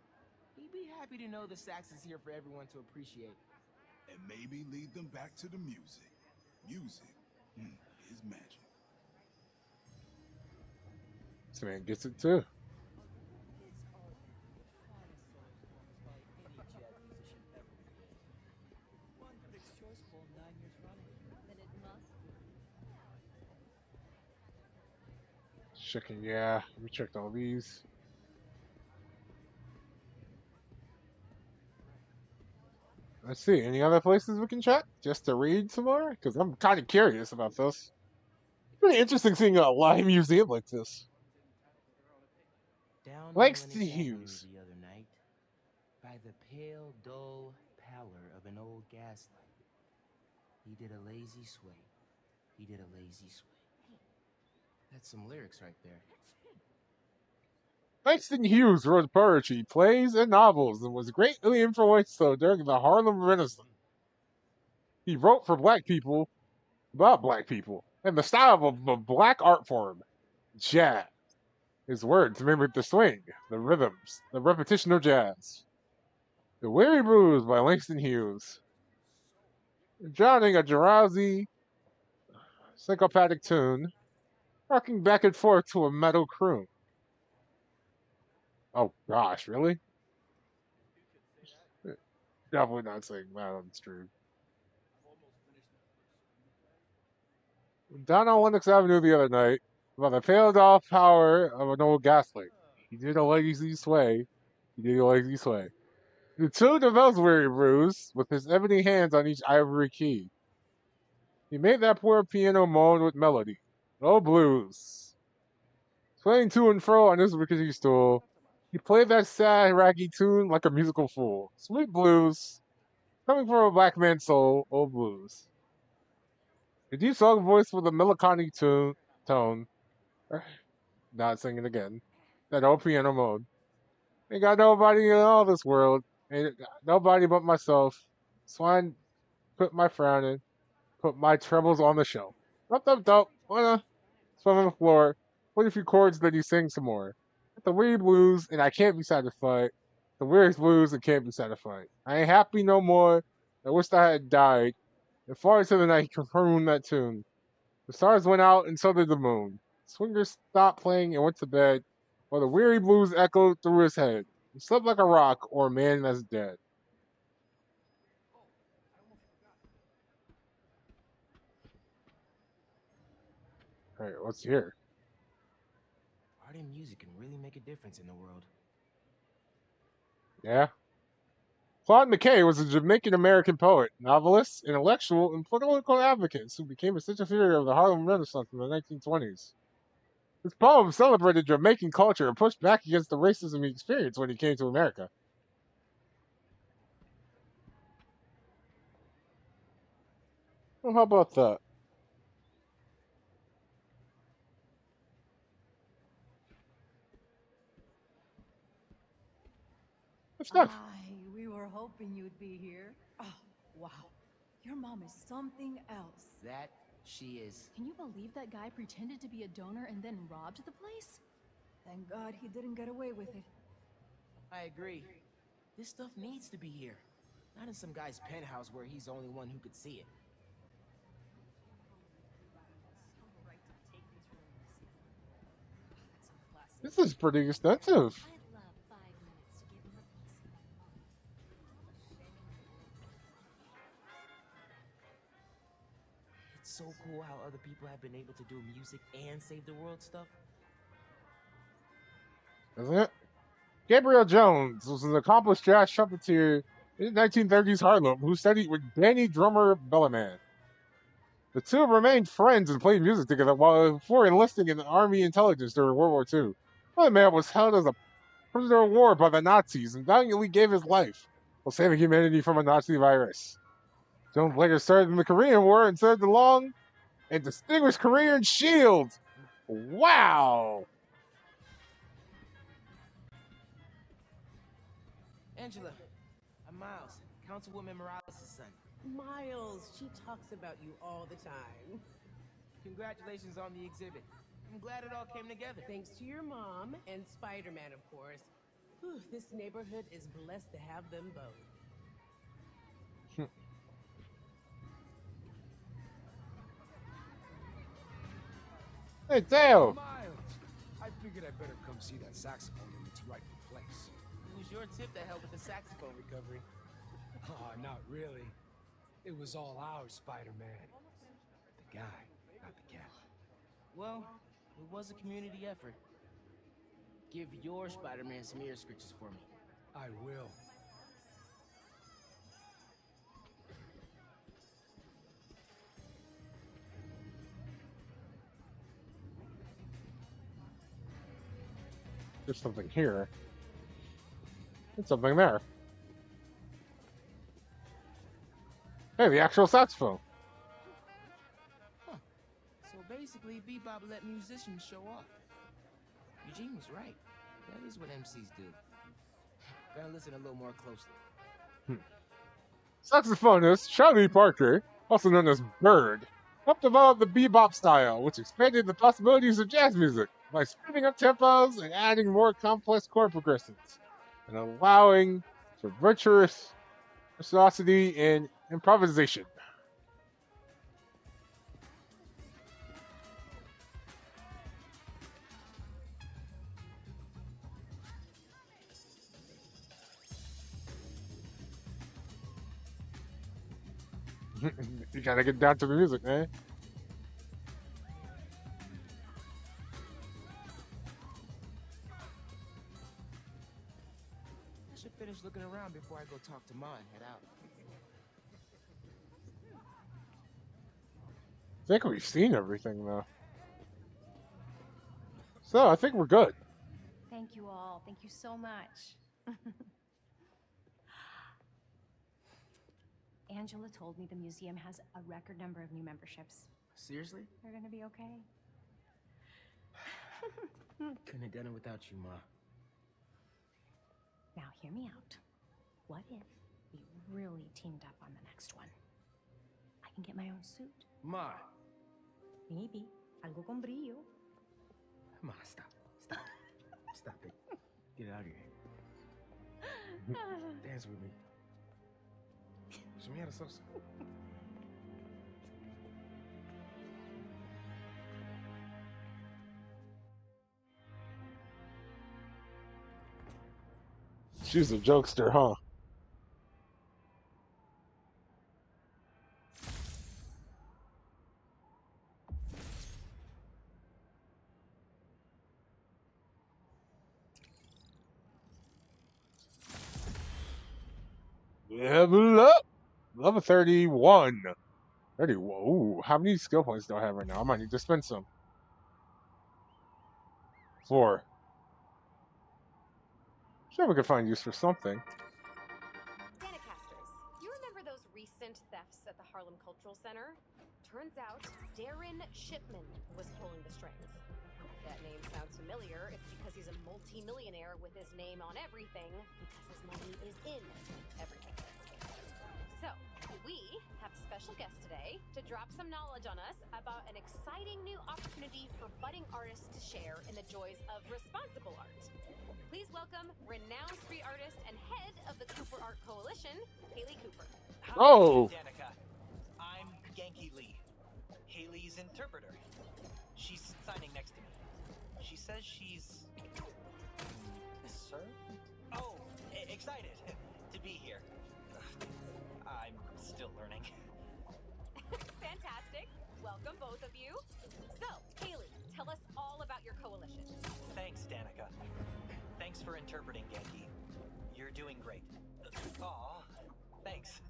He'd be happy to know the sax is here for everyone to appreciate. And maybe lead them back to the music. Music is magic. This man gets it too. Checking, yeah. We checked all these. Let's see. Any other places we can check just to read some more? Because I'm kind of curious about this. Pretty interesting seeing a live museum like this. Down Lakes on to Lennox Avenue Hughes. the other night, by the pale, dull pallor of an old gaslight, he did a lazy sway. He did a lazy sway. That's some lyrics right there. Langston Hughes wrote poetry, plays, and novels, and was greatly influential during the Harlem Renaissance. He wrote for black people, about black people, and the style of a black art form, jazz. His words mimic the swing, the rhythms, the repetition of jazz. The Weary Blues by Langston Hughes. Drowning a drowsy, psychopathic tune, rocking back and forth to a metal croon. Oh gosh, really? Definitely not saying that on stream. Down on Lenox Avenue the other night, about the failed off power of an old gas leak. He did a lazy sway. The tune of those weary brews, with his ebony hands on each ivory key. He made that poor piano moan with melody. Oh, blues. Swaying to and fro on his rickety stool, he played that sad, raggy tune like a musical fool. Sweet blues, coming from a black man's soul, oh blues. A deep song voice with a melancholy tone. Not singing again. That old piano mode. Ain't got nobody in all this world. Ain't got nobody but myself. Swine put my frown in. Put my trebles on the shelf. Up. Wanna swim on the floor. Play a few chords, then you sing some more. The weary blues, and I can't be satisfied. The weary blues, and can't be satisfied. I ain't happy no more. I wish I had died. And far into the night, he confirmed that tune. The stars went out, and so did the moon. Swingers stopped playing and went to bed, while the weary blues echoed through his head. He slept like a rock or a man that's dead. Alright, what's here? Art and music can really make a difference in the world. Yeah. Claude McKay was a Jamaican-American poet, novelist, intellectual, and political advocate who became a central figure of the Harlem Renaissance in the 1920s. His poems celebrated Jamaican culture and pushed back against the racism he experienced when he came to America. Well, how about that? What's that? We were hoping you'd be here. Oh, wow. Your mom is something else. That she is. Can you believe that guy pretended to be a donor and then robbed the place? Thank God he didn't get away with it. I agree. This stuff needs to be here. Not in some guy's penthouse where he's the only one who could see it. This is pretty extensive. It's so cool how other people have been able to do music and save the world stuff. Isn't it? Gabriel Jones was an accomplished jazz trumpeter in 1930s Harlem who studied with Danny Drummer Bellarmine. The two remained friends and played music together before enlisting in the Army intelligence during World War II. Bellarmine was held as a prisoner of war by the Nazis and valiantly gave his life while saving humanity from a Nazi virus. Jones later served in the Korean War and served along a distinguished Korean shield. Wow! Angela, I'm Miles, Councilwoman Morales' son. Miles, she talks about you all the time. Congratulations on the exhibit. I'm glad it all came together. Thanks to your mom and Spider-Man, of course. Whew, this neighborhood is blessed to have them both. Hey, Dale! Miles! I figured I'd better come see that saxophone in its rightful place. It was your tip that helped with the saxophone recovery. Oh, not really. It was all ours, Spider-Man. The guy, not the cat. Well, it was a community effort. Give your Spider-Man some ear scratches for me. I will. There's something here. There's something there. Hey, the actual saxophone. Huh. So basically, Bebop let musicians show off. Eugene was right. That is what MCs do. Gotta listen a little more closely. Saxophonist Charlie Parker, also known as Bird, helped develop the bebop style, which expanded the possibilities of jazz music by speeding up tempos and adding more complex chord progressions, and allowing for virtuous virtuosity and improvisation. You gotta get down to the music, man. I should finish looking around before I go talk to Ma and head out. I think we've seen everything, though. So, I think we're good. Thank you all. Thank you so much. Angela told me the museum has a record number of new memberships. Seriously? They're gonna be okay. Couldn't have done it without you, Ma. Now, hear me out. What if we really teamed up on the next one? I can get my own suit. Ma. Maybe. Algo con brillo. Ma, stop. Stop. Stop it. Get out of here. Dance with me. Show me how to salsa. She's a jokester, huh? Level up! Level 31. 31. Ooh, how many skill points do I have right now? I might need to spend some. 4. Sure, we could find use for something. Denacasters, you remember those recent thefts at the Harlem Cultural Center? Turns out Darren Shipman was pulling the strings. If that name sounds familiar, it's because he's a multi-millionaire with his name on everything, because his money is in everything. So, we have a special guest today to drop some knowledge on us about an exciting new opportunity for budding artists to share in the joys of responsible art. Please welcome renowned street artist and head of the Cooper Art Coalition, Haley Cooper. Oh! Danica. I'm Genki Lee, Haley's interpreter. She's signing next to me. She says she's... Sir? Oh, excited to be here. I'm still learning. Fantastic. Welcome, both of you. So, Haley, tell us all about your coalition. Thanks, Danica. Thanks for interpreting, Genki. You're doing great. Aw, thanks.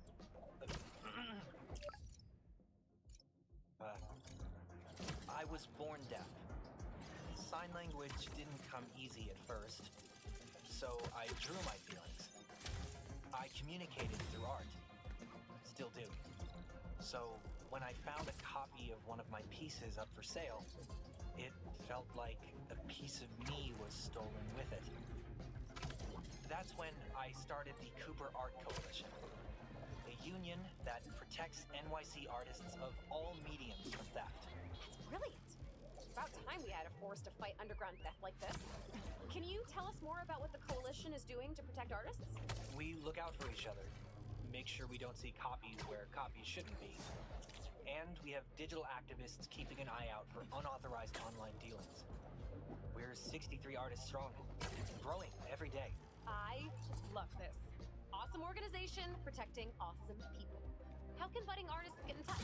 I was born deaf. Sign language didn't come easy at first, so I drew my feelings. I communicated through art. Still do. So, when I found a copy of one of my pieces up for sale, it felt like a piece of me was stolen with it. That's when I started the Cooper Art Coalition, a union that protects NYC artists of all mediums from theft. That's brilliant. It's about time we had a force to fight underground theft like this. Can you tell us more about what the coalition is doing to protect artists? We look out for each other, make sure we don't see copies where copies shouldn't be. And we have digital activists keeping an eye out for unauthorized online dealings. We're 63 artists strong, growing every day. I love this. Awesome organization protecting awesome people. How can budding artists get in touch?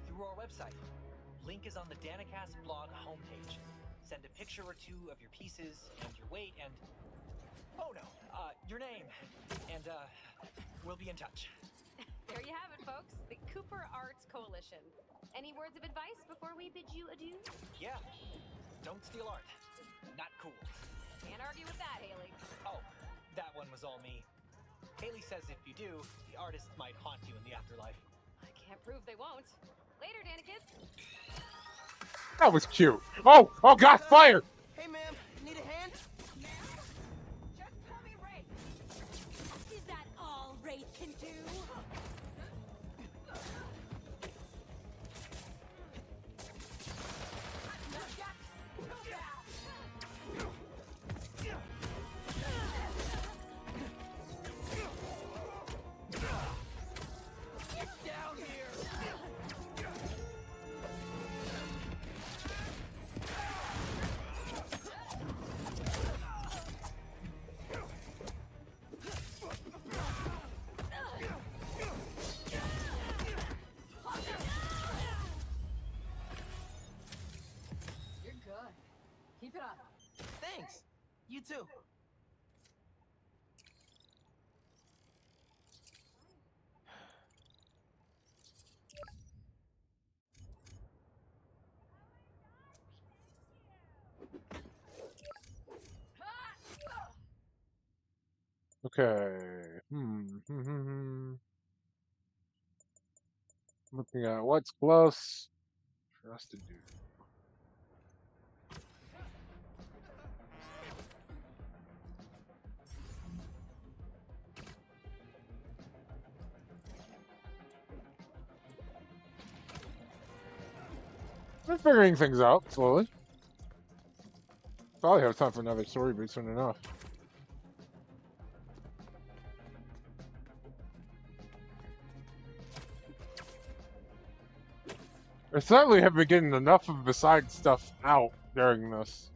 Through our website. Link is on the Danicast blog homepage. Send a picture or two of your pieces and your weight and... Oh no, your name. And, we'll be in touch. There you have it, folks. The Cooper Arts Coalition. Any words of advice before we bid you adieu? Yeah. Don't steal art. Not cool. Can't argue with that, Haley. Oh, that one was all me. Haley says if you do, the artists might haunt you in the afterlife. I can't prove they won't. Later, Danikid. That was cute. Oh, God, fire! Hey, ma'am, need a hand? too. Okay. Looking at what's close for us to do. We're figuring things out slowly. Probably have time for another story boot soon enough. I certainly have been getting enough of the side stuff out during this.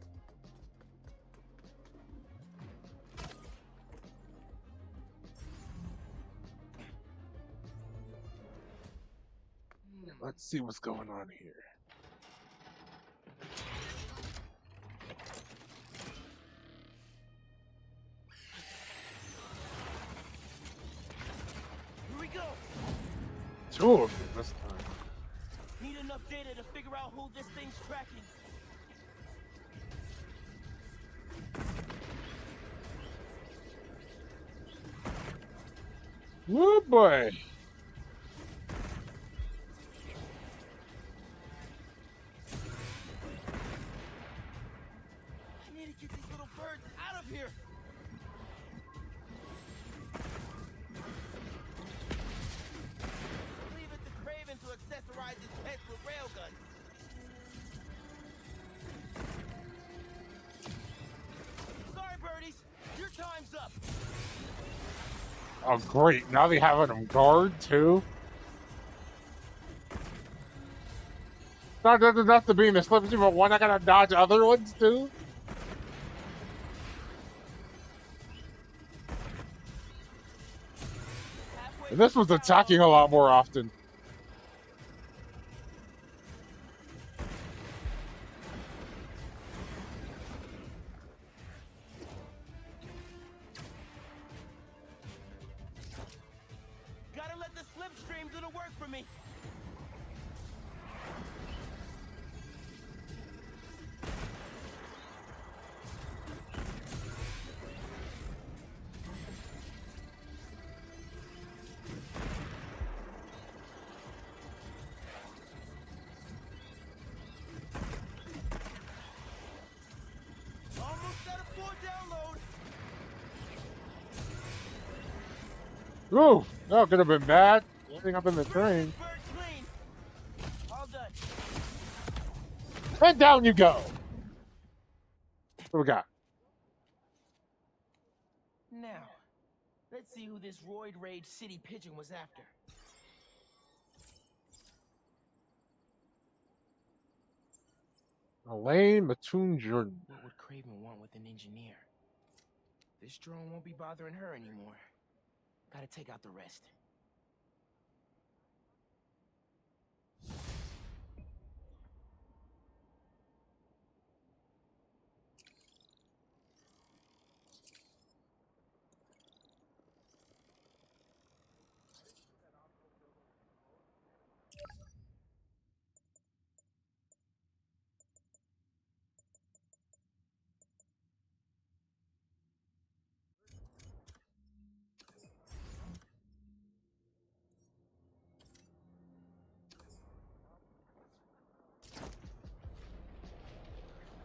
Let's see what's going on here. Here we go. Two of them this time. Need enough data to figure out who this thing's tracking. Woo boy! I need to get these little birds out of here. Leave it to Craven to accessorize his pets with railguns. Sorry, birdies. Your time's up. Oh great, now they have them guard too? Not just enough to be in the slippery, but one I gotta dodge other ones too? And this was attacking a lot more often. Gotta let the slipstream do the work for me. Almost at a full download. Ooh, that could have been bad. Ending up in the train. All done. And down you go. What we got? Now, let's see who this roid rage city pigeon was after. Elaine Mattoon Jordan. What would Craven want with an engineer? This drone won't be bothering her anymore. Gotta take out the rest.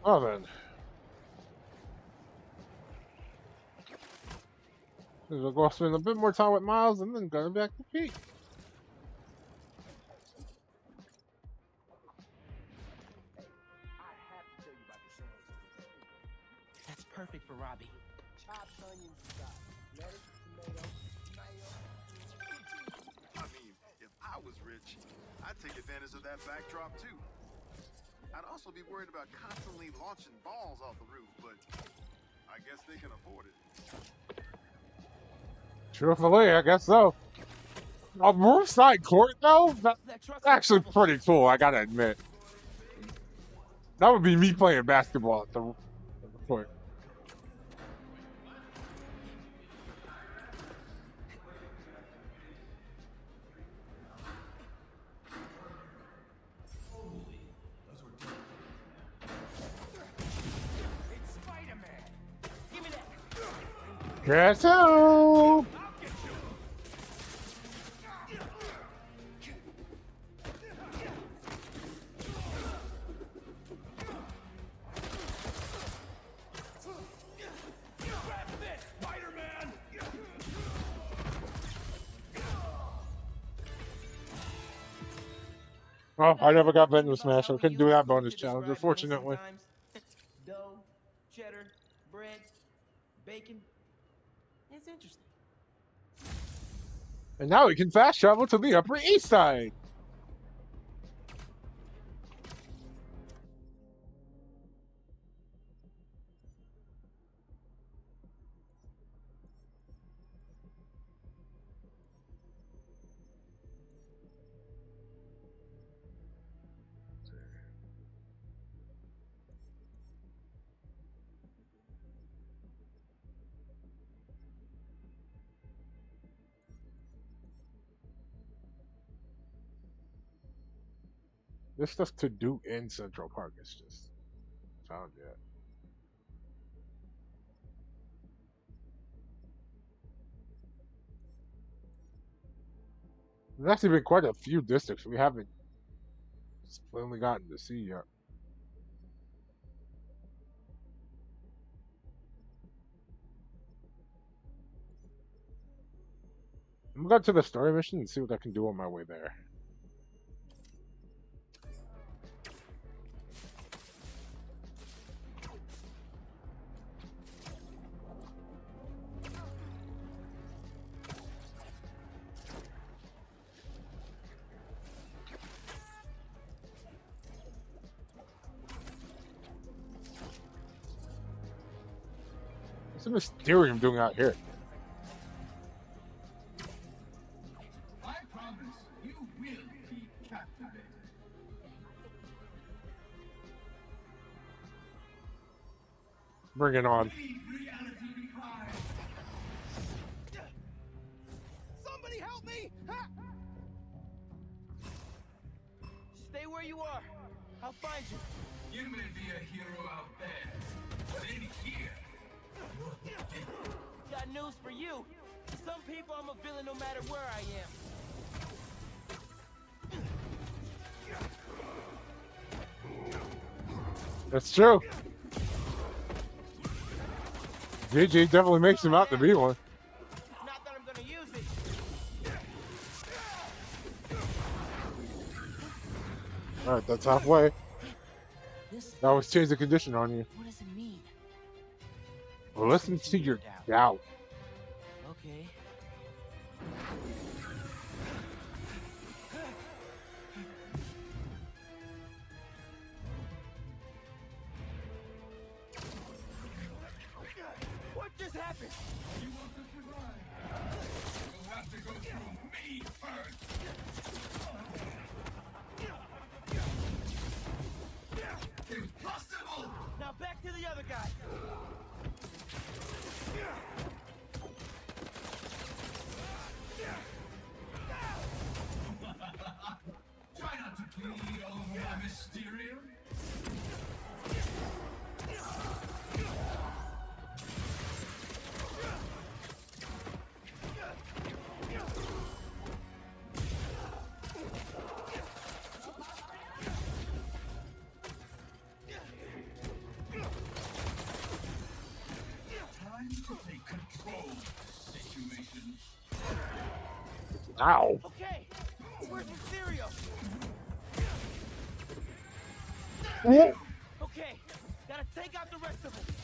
Oh then. We'll go spend a bit more time with Miles and then go back to Pete. That's perfect for Robbie. Chopped onions aside. Lettuce, tomato, mayo. I mean, if I was rich, I'd take advantage of that backdrop too. I'd also be worried about constantly launching balls off the roof, but I guess they can afford it. Truthfully, I guess so. A roofside court, though? That's actually pretty cool, I gotta admit. That would be me playing basketball at the court. Guess who? Oh, I never got Venom Smash, so I couldn't do that bonus challenge, unfortunately. Dough, cheddar, bread, bacon. It's interesting. And now we can fast travel to the Upper East Side. There's stuff to do in Central Park. It's just found yet. There's actually been quite a few districts we haven't finally gotten to see yet. I'm going to the story mission and see what I can do on my way there. What's the Mysterium doing out here? I promise you will be captivated. Bring it on. Somebody help me! Ha! Stay where you are. I'll find you. You may be a hero out there, but in here, Got news for you. To some people, I'm a villain no matter where I am. That's true. JJ definitely makes him out to be one. Not that I'm gonna use it. Alright, that's halfway. Now let's change the condition on you. What does it mean? Well, listen to your doubt. Okay. What just happened? you want to survive. You'll have to go through me first. Impossible! Now back to the other guy. Try not to bleed all over my Mysterium. Time to take control of the situation. Ow. Okay, where's Mysterio? Okay, gotta take out the rest of them.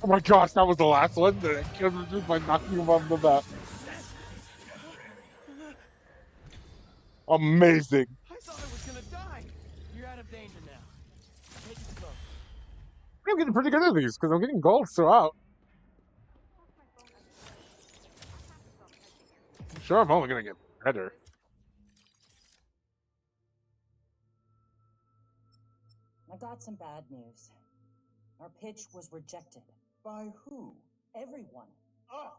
Oh my gosh, that was the last one that I killed him just by knocking him off the map. Amazing. I thought I was gonna die. You're out of danger now. Take it slow. I'm getting pretty good at these because I'm getting golds throughout. Sure, I'm only gonna get better. I got some bad news. Our pitch was rejected. By who? Everyone. Ah!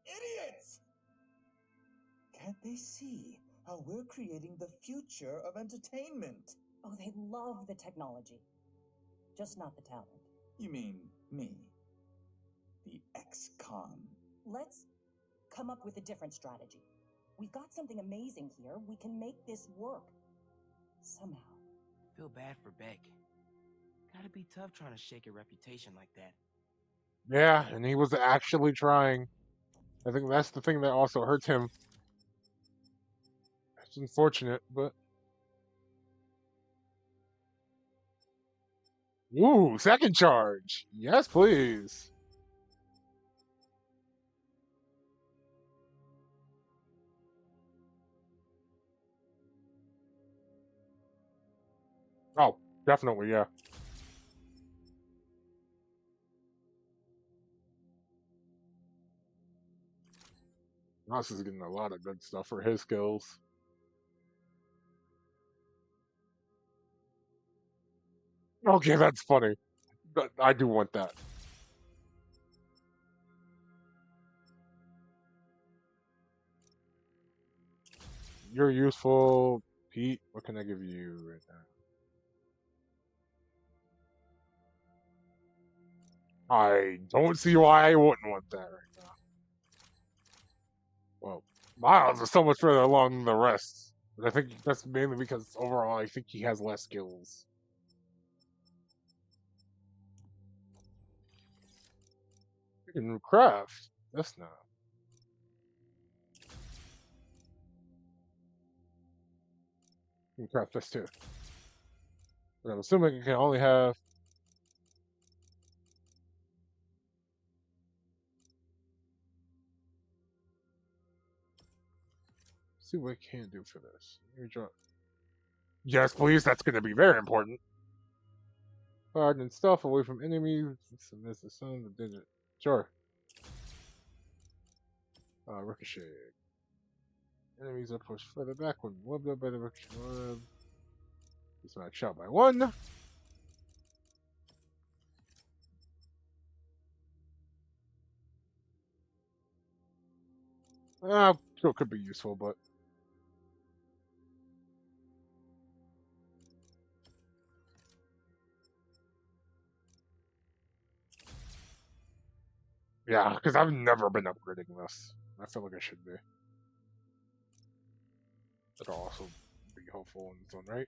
Idiots! Can't they see how we're creating the future of entertainment? Oh, they love the technology. Just not the talent. You mean me? The ex-con. Let's come up with a different strategy. We've got something amazing here. We can make this work. Somehow. Feel bad for Beck. Gotta be tough trying to shake a reputation like that. Yeah, and he was actually trying. I think that's the thing that also hurts him. It's unfortunate, but... Ooh, second charge! Yes, please! Oh, definitely, yeah. Mouse is getting a lot of good stuff for his skills. Okay, that's funny. But I do want that. You're useful, Pete. What can I give you right now? I don't see why I wouldn't want that right now. Well, Miles is so much further along than the rest. But I think that's mainly because overall I think he has less skills. You can craft. That's not. You can craft this too. But I'm assuming you can only have. See what I can do for this. Let me draw. Yes, please. That's going to be very important. Guard and stealth away from enemies. Submit the sun, the digit. Sure. Ricochet. Enemies are pushed further back when webbed up by the ricochet web. This match out by 1. Still could be useful, but. Yeah, because I've never been upgrading this. I feel like I should be. That'll also be helpful in its own right.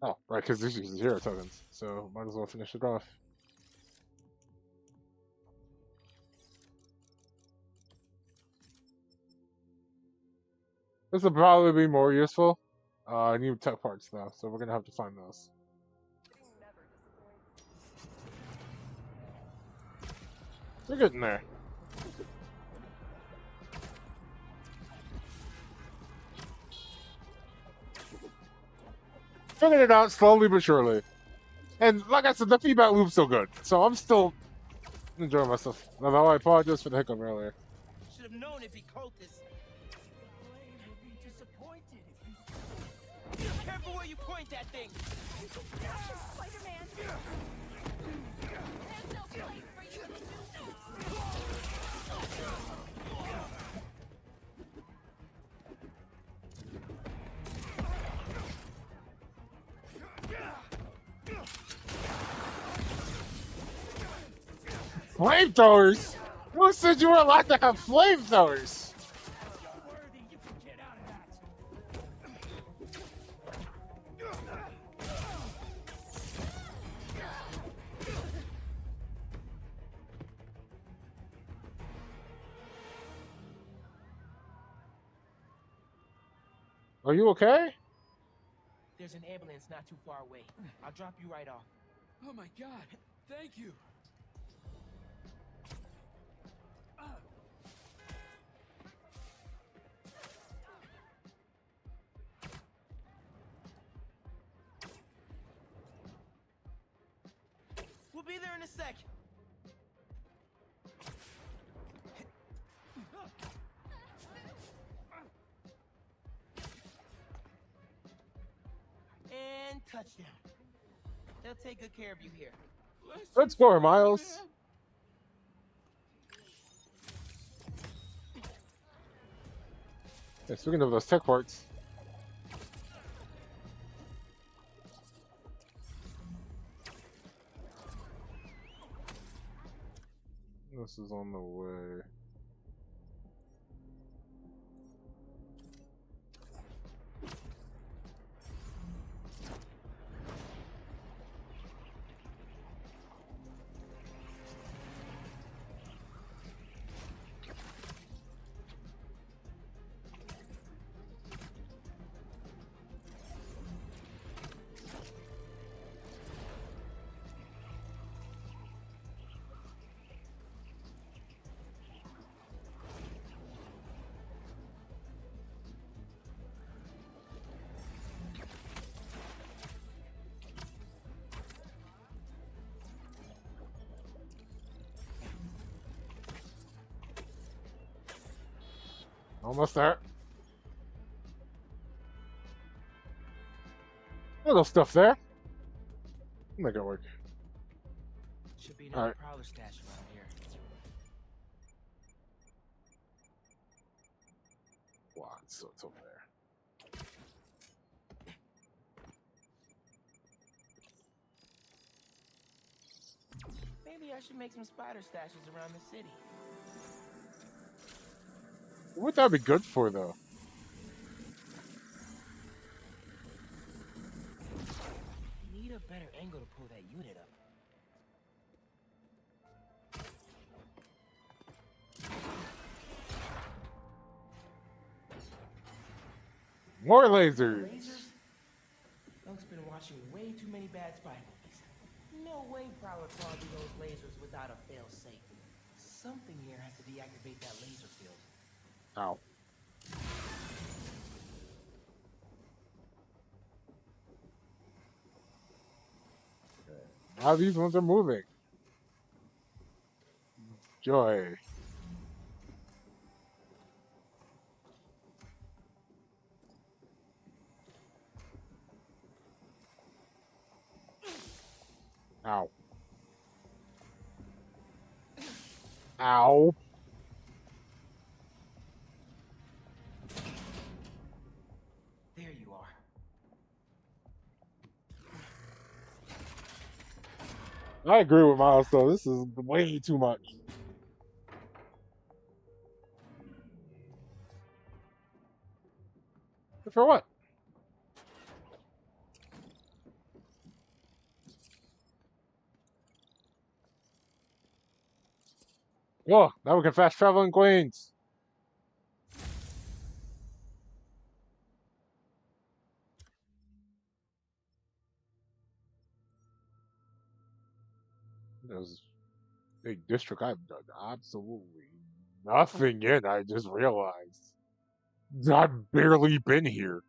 Oh, right, because this uses 0 tokens, so might as well finish it off. This will probably be more useful. I need tech parts though, so we're gonna have to find those. We're getting there. Figured it out slowly but surely. And like I said, the feedback loop's so good, so I'm still enjoying myself. Although I apologize for the hiccup earlier. Should have known it'd be cultists. Blade would be disappointed if you... Careful where you point that thing! Spider-Man! There's no place for you to do Flamethrowers? Who said you were allowed to have flamethrowers? Are you okay? There's an ambulance not too far away. I'll drop you right off. Oh my god, thank you. We'll be there in a sec. touchdown. They'll take good care of you here. Good score, Miles. Yeah, speaking of those tech parts. This is on the way. Almost there. Little stuff there. Make it work. Should be another prowler stash around here. Wow, so it's over there. Maybe I should make some spider stashes around the city. What would that be good for, though? Need a better angle to pull that unit up. More lasers. Lasers? Lunk's been watching way too many bad spy movies. No way Prowler clawed through those lasers without a fail-safe. Something here has to deactivate that laser field. Ow. Now these ones are moving. Joy. Ow. Ow. There you are. I agree with Miles, though. This is way too much. For what? Oh, now we can fast travel in Queens. There's a big district I've done absolutely nothing in, I just realized. I've barely been here.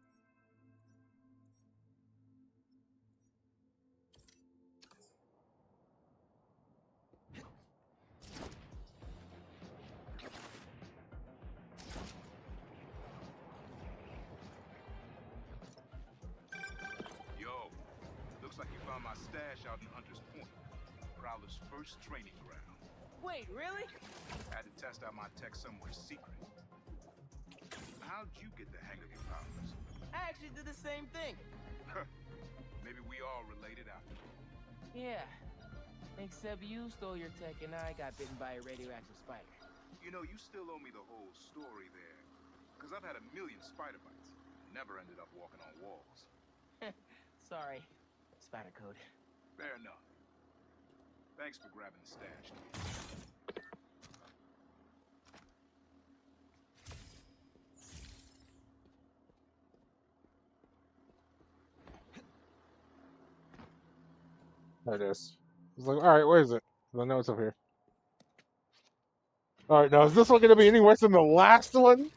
Yo, looks like you found my stash out in Hunter's Point, Prowler's first training ground. Wait, really? Had to test out my tech somewhere secret. How'd you get the hang of your powers? I actually did the same thing. Maybe we all related out. Yeah. Except you stole your tech and I got bitten by a radioactive spider. You know, you still owe me the whole story there. Because I've had a million spider bites. Never ended up walking on walls. Sorry. Spider code. Fair enough. Thanks for grabbing the stash. There it is. I was like, alright, where is it? I know it's up here. Alright, now is this one going to be any worse than the last one? You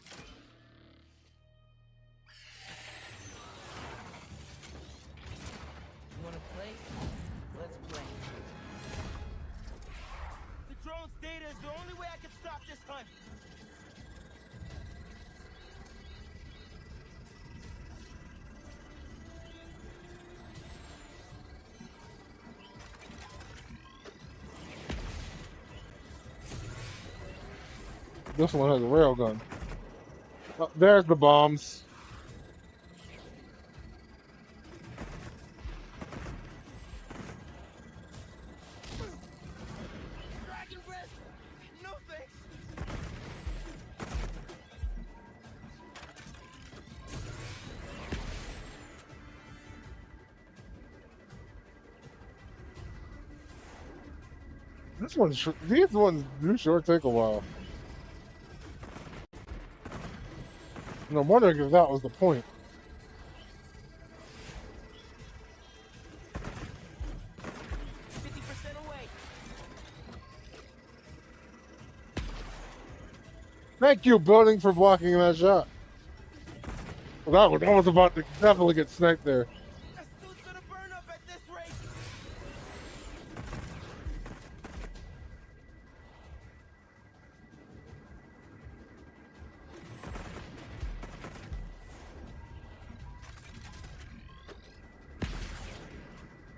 wanna play? Let's play. The drone's data is the only way I can stop this hunt. This one has a railgun. Oh, there's the bombs. Dragon breath! No thanks! These ones do sure take a while. And I'm wondering if that was the point. 50% away. Thank you, building, for blocking that shot. Well, that was about to definitely get sniped there. That suit's gonna burn up at this rate.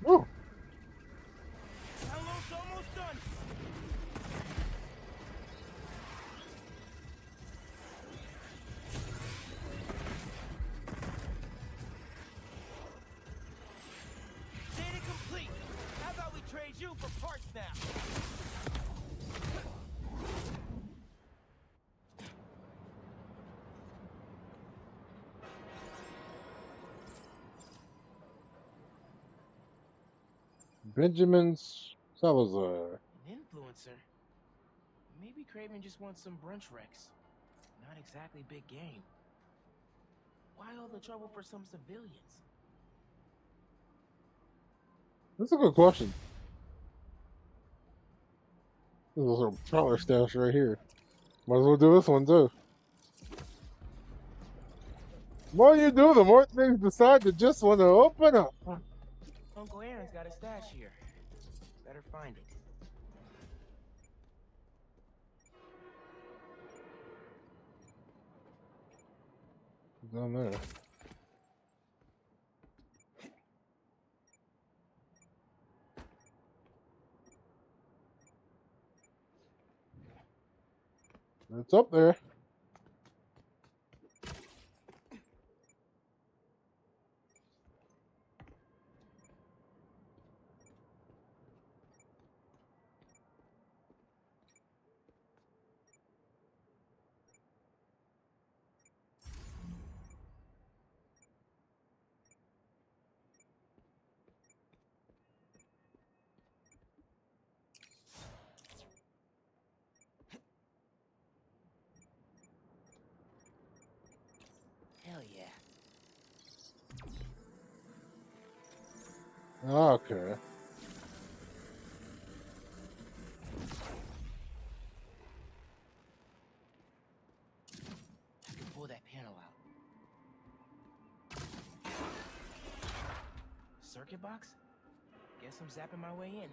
Woo. Download's almost done. Data complete. How about we trade you for parts now? Benjamin Salazar. An influencer? Maybe Craven just wants some brunch wrecks. Not exactly big game. Why all the trouble for some civilians? That's a good question. There's a little trawler stash right here. Might as well do this one too. The more you do, the more things decide to just want to open up. Uncle Aaron's got a stash here. Better find it. Down there. It's up there. Hell yeah. Okay. I can pull that panel out. Circuit box? Guess I'm zapping my way in.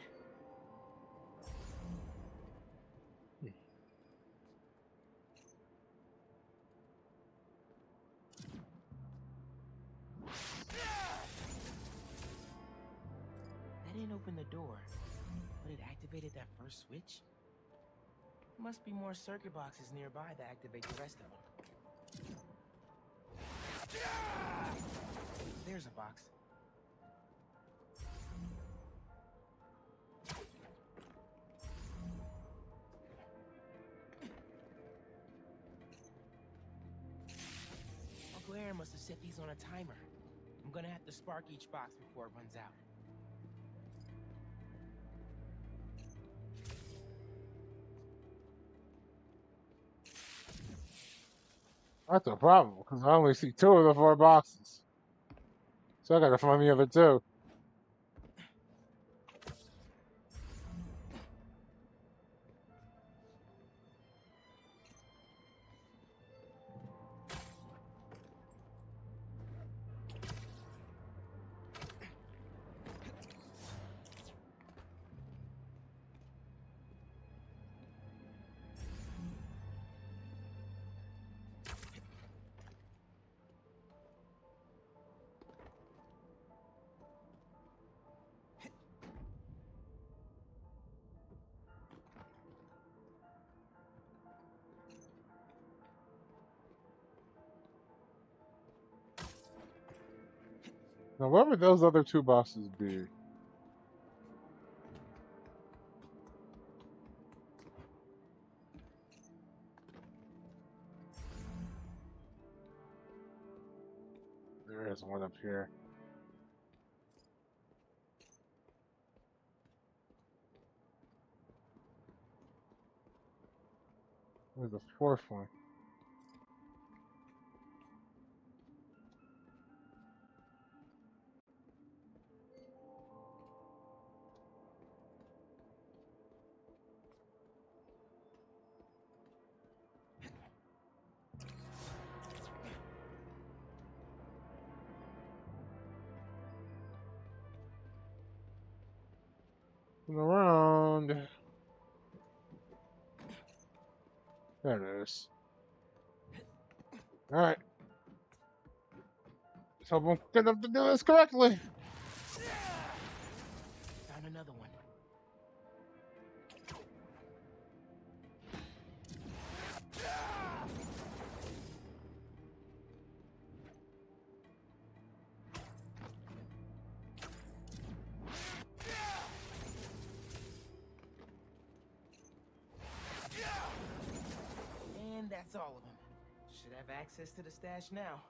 That didn't open the door, but it activated that first switch? Must be more circuit boxes nearby that activate the rest of them. There's a box. Uncle Aaron must have set these on a timer. I'm gonna have to spark each box before it runs out. That's a problem, because I only see 2 of the 4 boxes. So I gotta find the other 2. Now, where would those other two bosses be? There is one up here. Where's the fourth one? Around. There it is. Alright. So we're gonna have to do this correctly. Found another one. And that's all of them. Should have access to the stash now.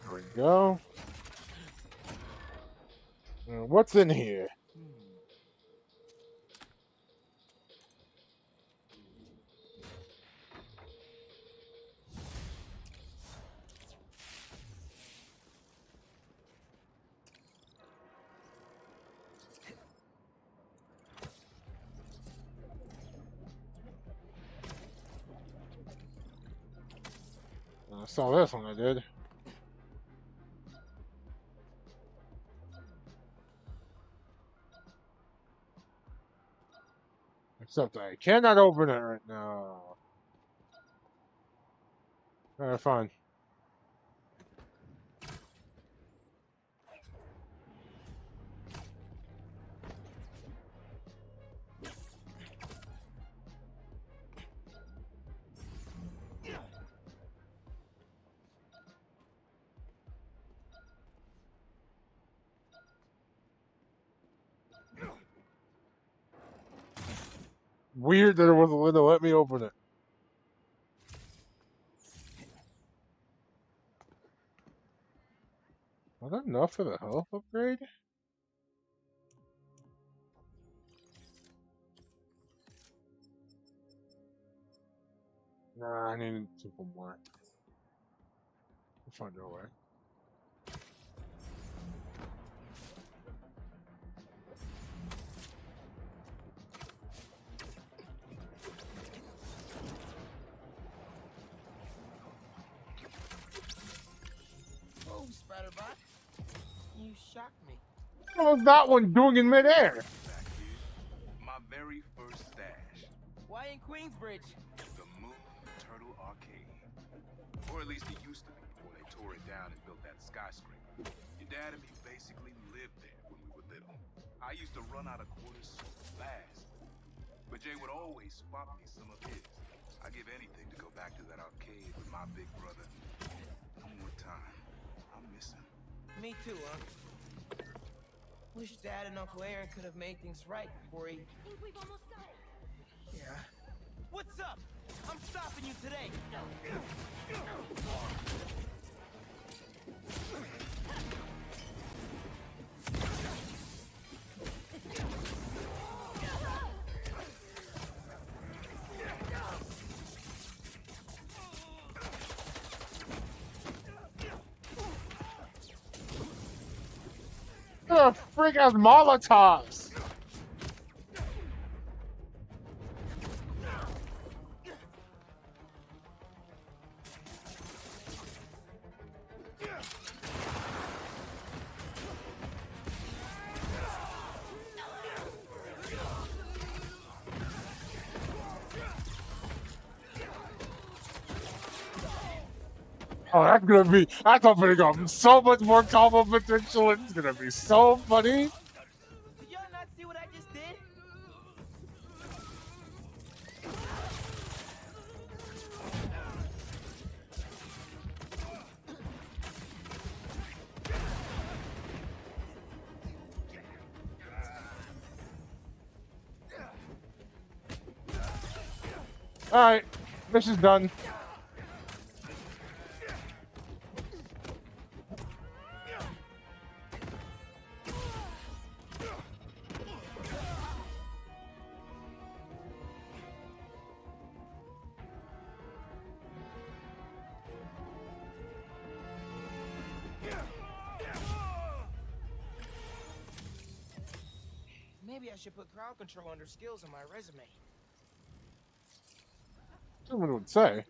There we go. What's in here? I saw this one, I did. Except I cannot open it right now. Alright, fine. Weird that it wasn't going to let me open it. Was that enough for the health upgrade? Nah, I need to put more. We'll find our way. Oh, Spider-Bot. You shocked me. What was that one doing in midair? My very first stash. Why in Queensbridge? The Moon Turtle Arcade. Or at least it used to be before they tore it down and built that skyscraper. Your dad and me basically lived there when we were little. I used to run out of quarters so fast. But Jay would always swap me some of his. I'd give anything to go back to that arcade with my big brother. One more time. I miss him. Me too, huh? Wish Dad and Uncle Aaron could have made things right before he... I think we've almost got it. Yeah. What's up? I'm stopping you today. The freak has Molotovs! Oh, that's gonna be, that's opening up so much more combo potential. It's gonna be so funny. Did y'all not see what I just did? Alright, mission's done. Maybe I should put crowd control under skills on my resume. Someone would say.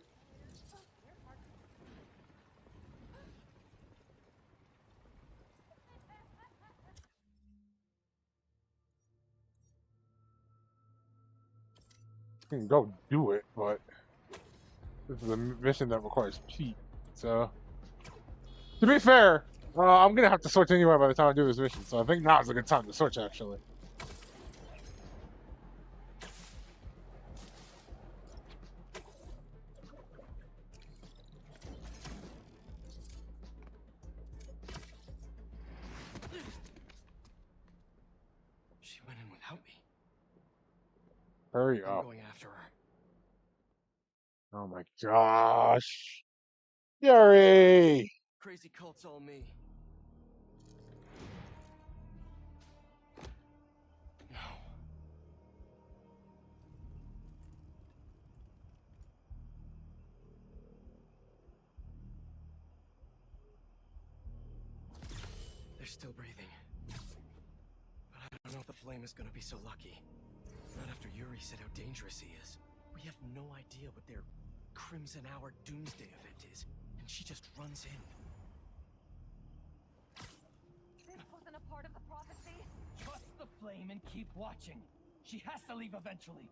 You can go do it, but this is a mission that requires Pete. So, to be fair, I'm gonna have to switch anyway by the time I do this mission. So I think now's a good time to switch, actually. She went in without me. Hurry I'm up. going after her. Oh my gosh. Yuri! Crazy cult's all me. No. They're still breathing. But I don't know if the flame is gonna be so lucky. Not after Yuri said how dangerous he is. We have no idea what their Crimson Hour Doomsday event is, and she just runs in. This wasn't a part of the prophecy. Trust the flame and keep watching. She has to leave eventually.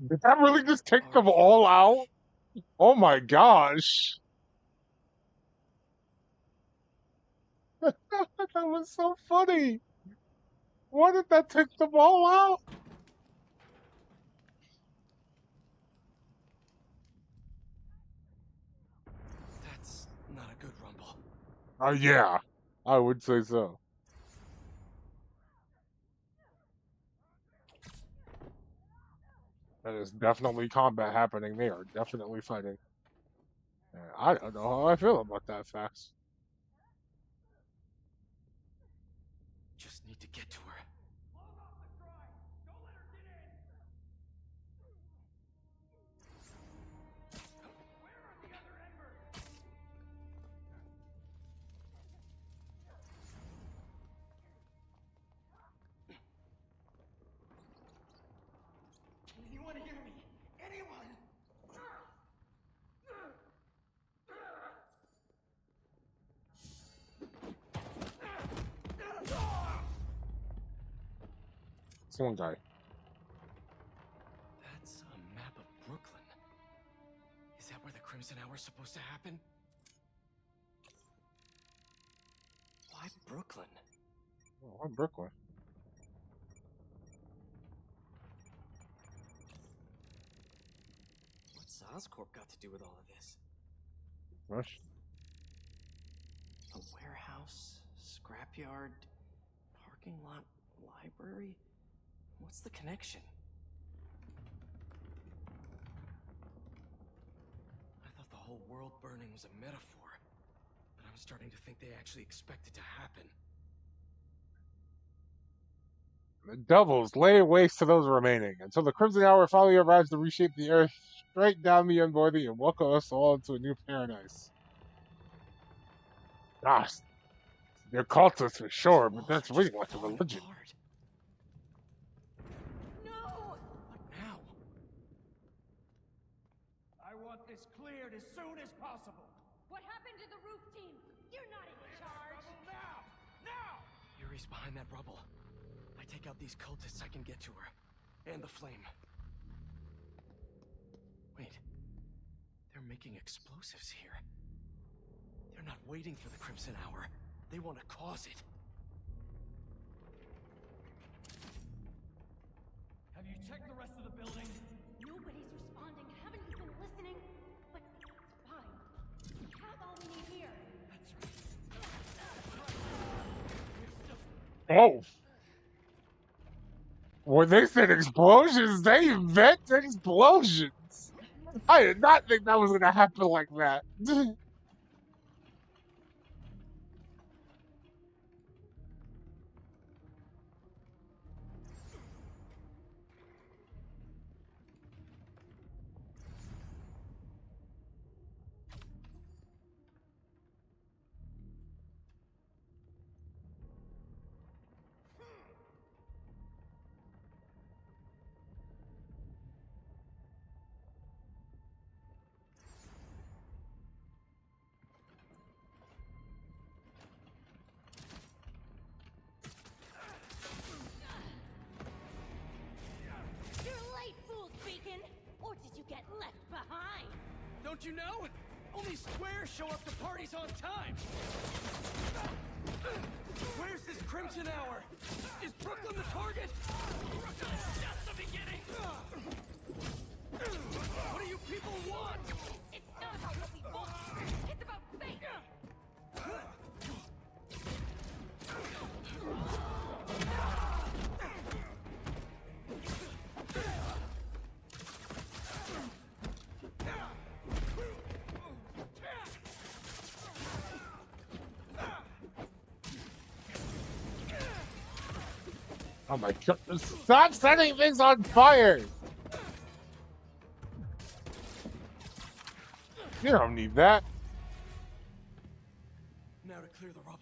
Did that really just take them all out? Oh my gosh. That was so funny. Why did that take them all out? That's not a good rumble. Yeah, I would say so. There's definitely combat happening. They are definitely fighting. And I don't know how I feel about that fact. Just need to get to her. Anyone hear me? Anyone? It's one guy. That's a map of Brooklyn. Is that where the Crimson Hour's supposed to happen? Why Brooklyn? Oh, why Brooklyn? What's Oscorp got to do with all of this? Rush. A warehouse, scrapyard, parking lot. Library? What's the connection? I thought the whole world burning was a metaphor, but I'm starting to think they actually expect it to happen. The devils lay waste to those remaining until the Crimson Hour finally arrives to reshape the earth, strike down the unworthy, and welcome us all into a new paradise. Gosh, they're cultists for sure, but that's really like a religion. I want this cleared as soon as possible. What happened to the roof team? You're not in charge. Now! Now! Yuri's behind that rubble. I take out these cultists, I can get to her. And the flame. Wait. They're making explosives here. They're not waiting for the Crimson Hour. They want to cause it. Have you checked the rest of the building? Nobody's responding. Haven't you been listening? But it's fine. We have all we need here. Oh! When they said explosions, they invent explosions! I did not think that was gonna happen like that. You're late, Fool's Beacon! Or did you get left behind? Don't you know? Only squares show up to parties on time! Where's this Crimson Hour? Is Brooklyn the target? Brooklyn's just the beginning! What do you people want? It's not about what we want. It's about fate. Oh my god, stop setting things on fire! You don't need that. Now to clear the rubble.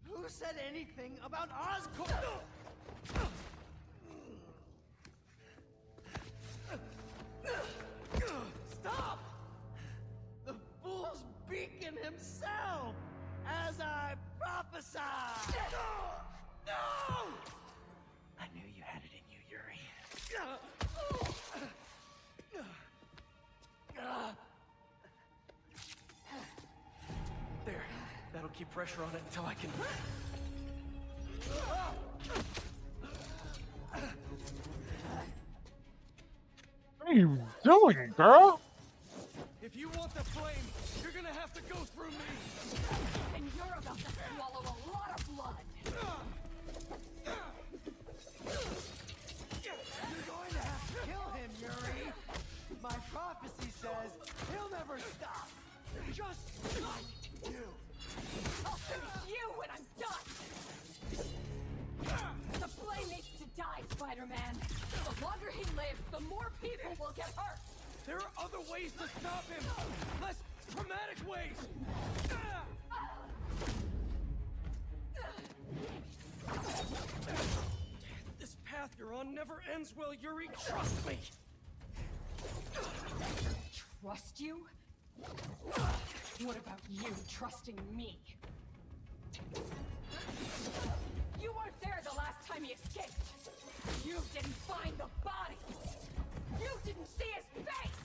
Who said anything about Oscorp? Stop! The Fool's Beacon himself! As I prophesied! No! I knew you had it in you, Yuri. There. That'll keep pressure on it until I can... What are you doing, girl? If you want the flame, you're gonna have to go through me! And you're about to swallow a lot of blood. You're going to have to kill him, Yuri! My prophecy says he'll never stop! Just like you! I'll finish you when I'm done! The flame needs to die, Spider-Man. The longer he lives, the more people will get hurt. There are other ways to stop him! Less traumatic ways! This path you're on never ends well, Yuri. Trust me! Trust you? What about you trusting me? You weren't there the last time he escaped. You didn't find the body. You didn't see his face.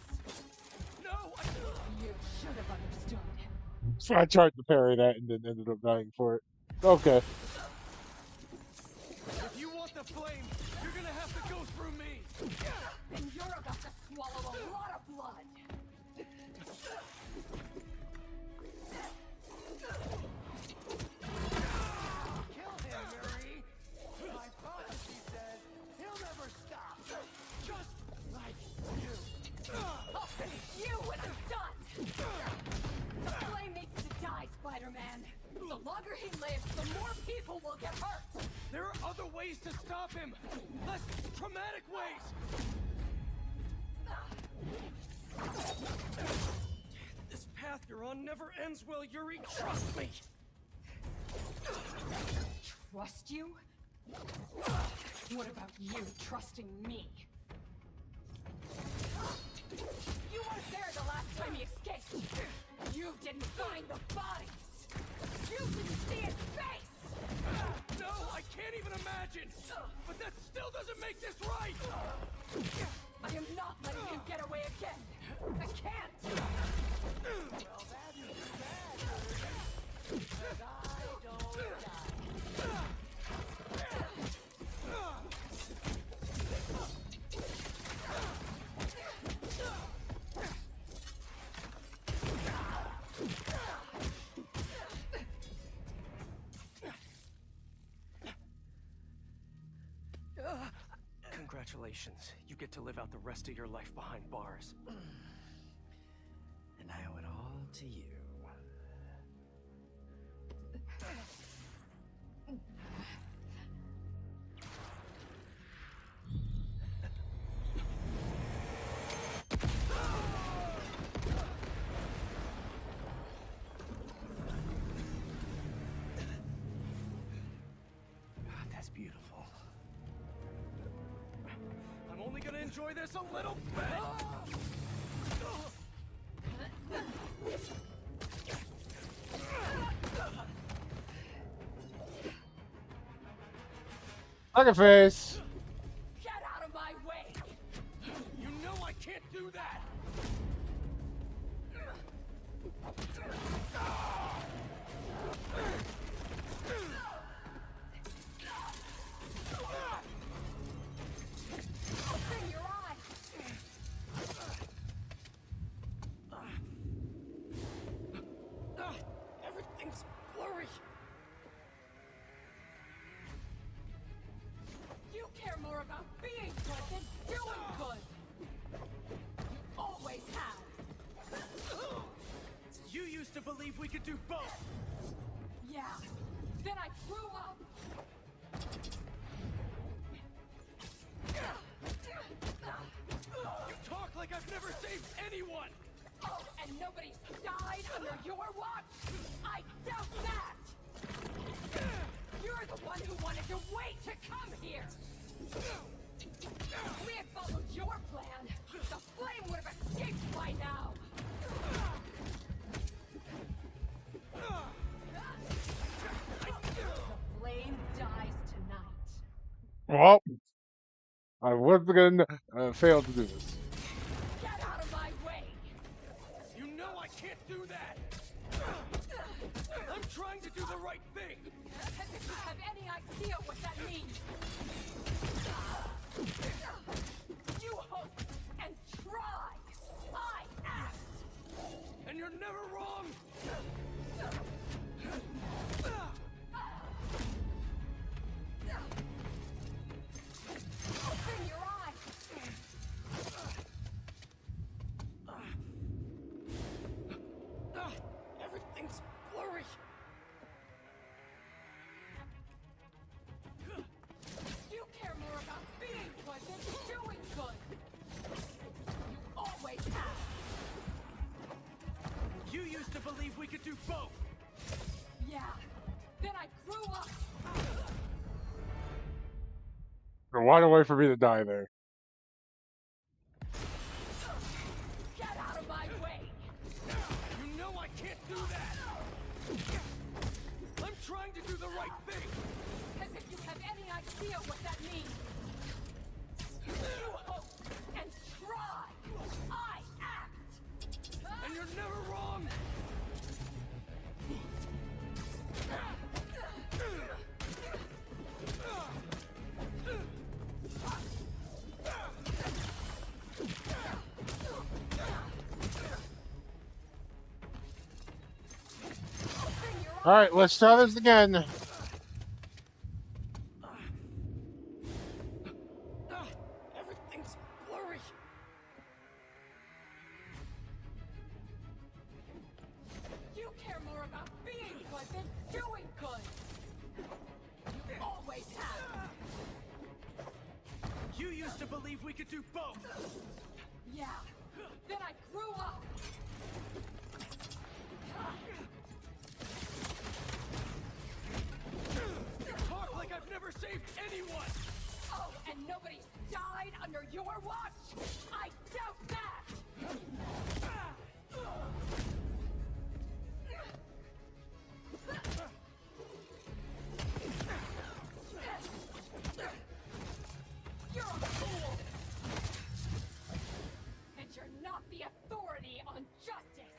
No, You should have understood. I tried to parry that and then ended up dying for it. Okay. If you want the flame, you're gonna have to go through me. And you're about to swallow a lot of blood. Kill him, Yuri. My prophecy says he'll never stop. Just like you. I'll finish you when I'm done. The flame needs to die, Spider-Man. The longer he lives, the more people will get hurt. There are other ways to stop him. Less traumatic ways. This path you're on never ends well, Yuri. Trust me. Trust you? What about you trusting me? You weren't there the last time he escaped. You didn't find the bodies. You didn't see his face. No, I can't even imagine. But that still doesn't make this right. I am not letting him get away again. I can't. Well, that's too bad, because I don't die. Congratulations. You get to live out the rest of your life behind bars. And I owe it all to you. That's beautiful. I'm only gonna enjoy this a little bit. Poker face. Get out of my way. You know I can't do that. Open your eyes. Everything's blurry. You care more about being good than doing good. You always have. You used to believe we could do both. Yeah. Then I grew up. You talk like I've never saved anyone. Oh, and nobody's died under your watch? I doubt that! You're the one who wanted to wait to come here! If we had followed your plan, the flame would have escaped by now! The flame dies tonight. Well, I was gonna fail to do this. Get out of my way! You know I can't do that. I'm trying to do the right thing. As if you have any idea what that means! You hope and try! I act! And you're never wrong. Open your eyes! Everything's blurry. You care more about being good than doing good! You always have! You used to believe we could do both. Yeah. Then I grew up! So why don't wait for me to die there? Get out of my way! You know I can't do that. I'm trying to do the right thing. As if you have any idea what that means! You hope and try! I act! And you're never wrong. Alright, let's try this again. Everything's blurry. You care more about being good than doing good. You always have. You used to believe we could do both. Yeah. Then I grew up. Talk like I've never saved anyone. Oh, and nobody's died under your watch? I doubt that! You're a fool! And you're not the authority on justice!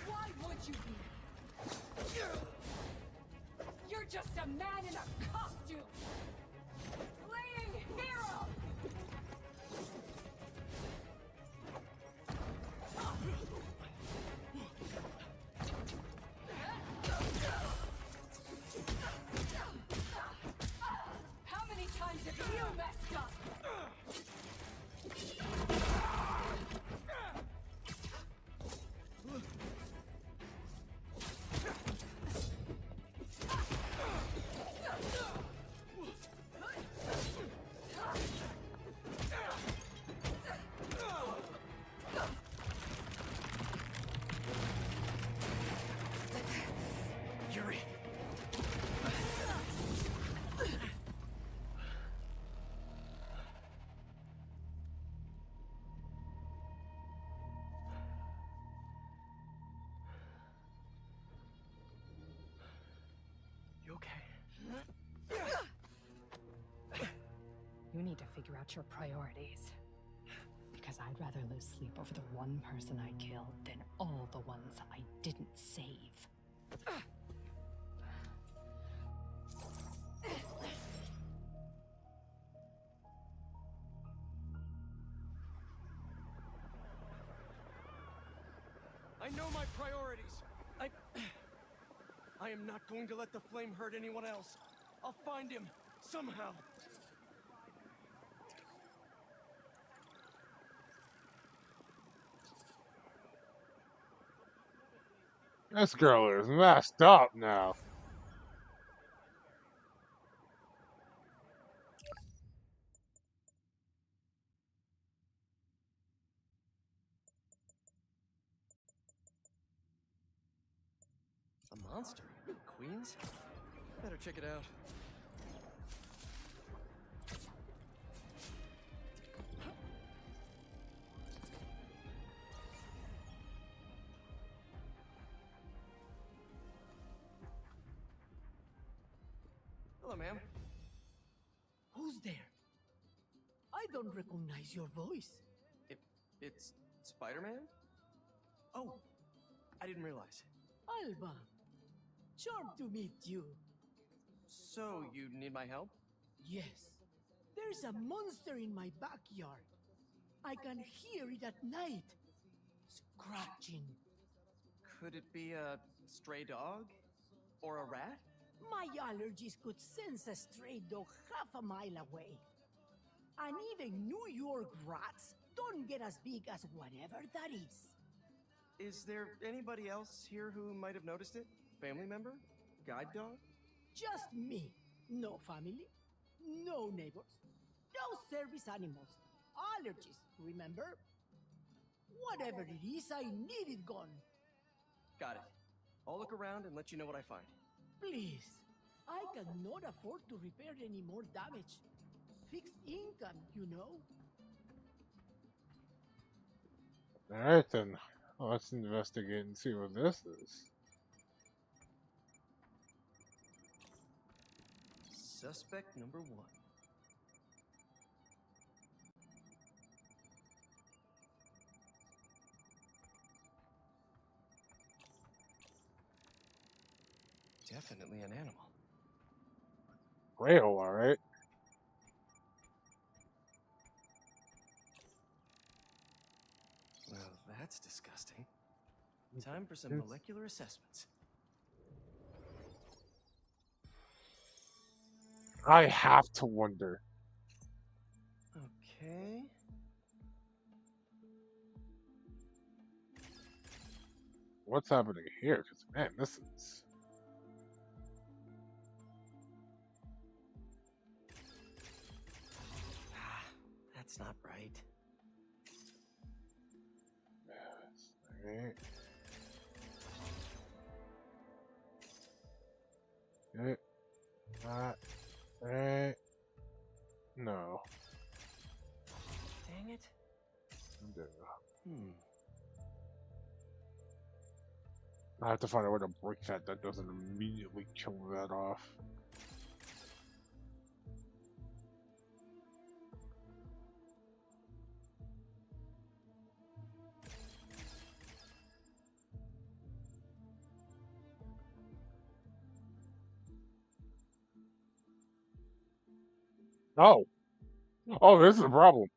Why would you be? You're just a man in a costume! Playing hero! How many times have you messed up? Yuri. You okay? You need to figure out your priorities. Because I'd rather lose sleep over the one person I killed than all the ones I didn't save. I know my priorities. I am not going to let the flame hurt anyone else. I'll find him somehow. This girl is messed up now. A monster? Queens? Better check it out. Hello, ma'am. Who's there? I don't recognize your voice. It's Spider-Man? Oh, I didn't realize. Alba. Charmed to meet you. So, you need my help? Yes. There's a monster in my backyard. I can hear it at night. Scratching. Could it be a stray dog? Or a rat? My allergies could sense a stray dog half a mile away. And even New York rats don't get as big as whatever that is. Is there anybody else here who might have noticed it? Family member? Guide dog? Just me. No family, no neighbors, no service animals. Allergies, remember? Whatever it is, I need it gone. Got it. I'll look around and let you know what I find. Please. I cannot afford to repair any more damage. Fixed income, you know. Alright then. Well, let's investigate and see what this is. Suspect number 1. Definitely an animal. Grail, alright. Well, that's disgusting. Time for some molecular assessments. I have to wonder. Okay. What's happening here? Because, man, this is... That's not right. Right. Okay. Right. No. Dang it. I have to find a way to break that doesn't immediately kill that off. Oh. Oh, this is a problem.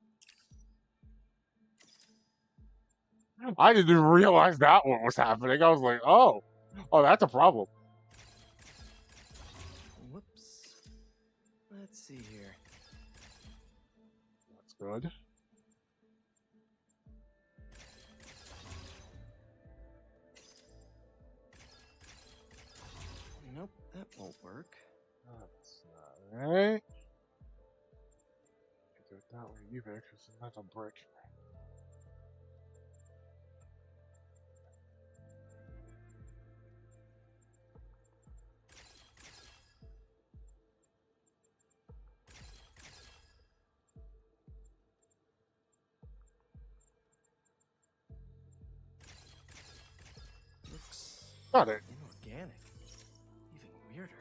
I didn't even realize that one was happening. I was like, oh. Oh, that's a problem. Whoops. Let's see here. That's good. Nope, that won't work. That's not right. Do it that way either, because that's a brick. Looks Got it. inorganic. Even weirder.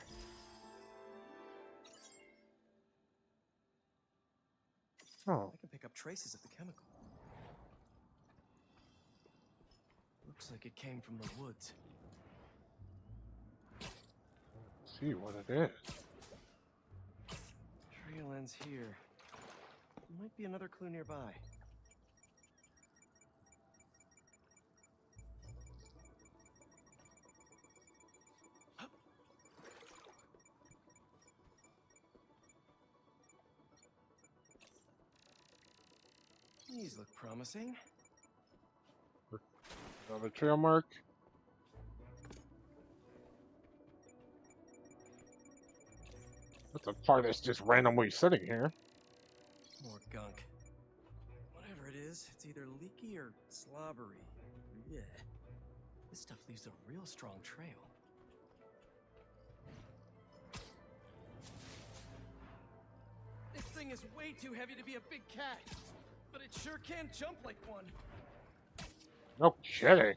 Oh. I can pick up traces of the chemical. Looks like it came from the woods. Let's see what it is. Trail ends here. Might be another clue nearby. These look promising. Another trail mark. That's a part that's just randomly sitting here. More gunk. Whatever it is, it's either leaky or slobbery. Yeah. This stuff leaves a real strong trail. This thing is way too heavy to be a big cat, but it sure can jump like one. No kidding.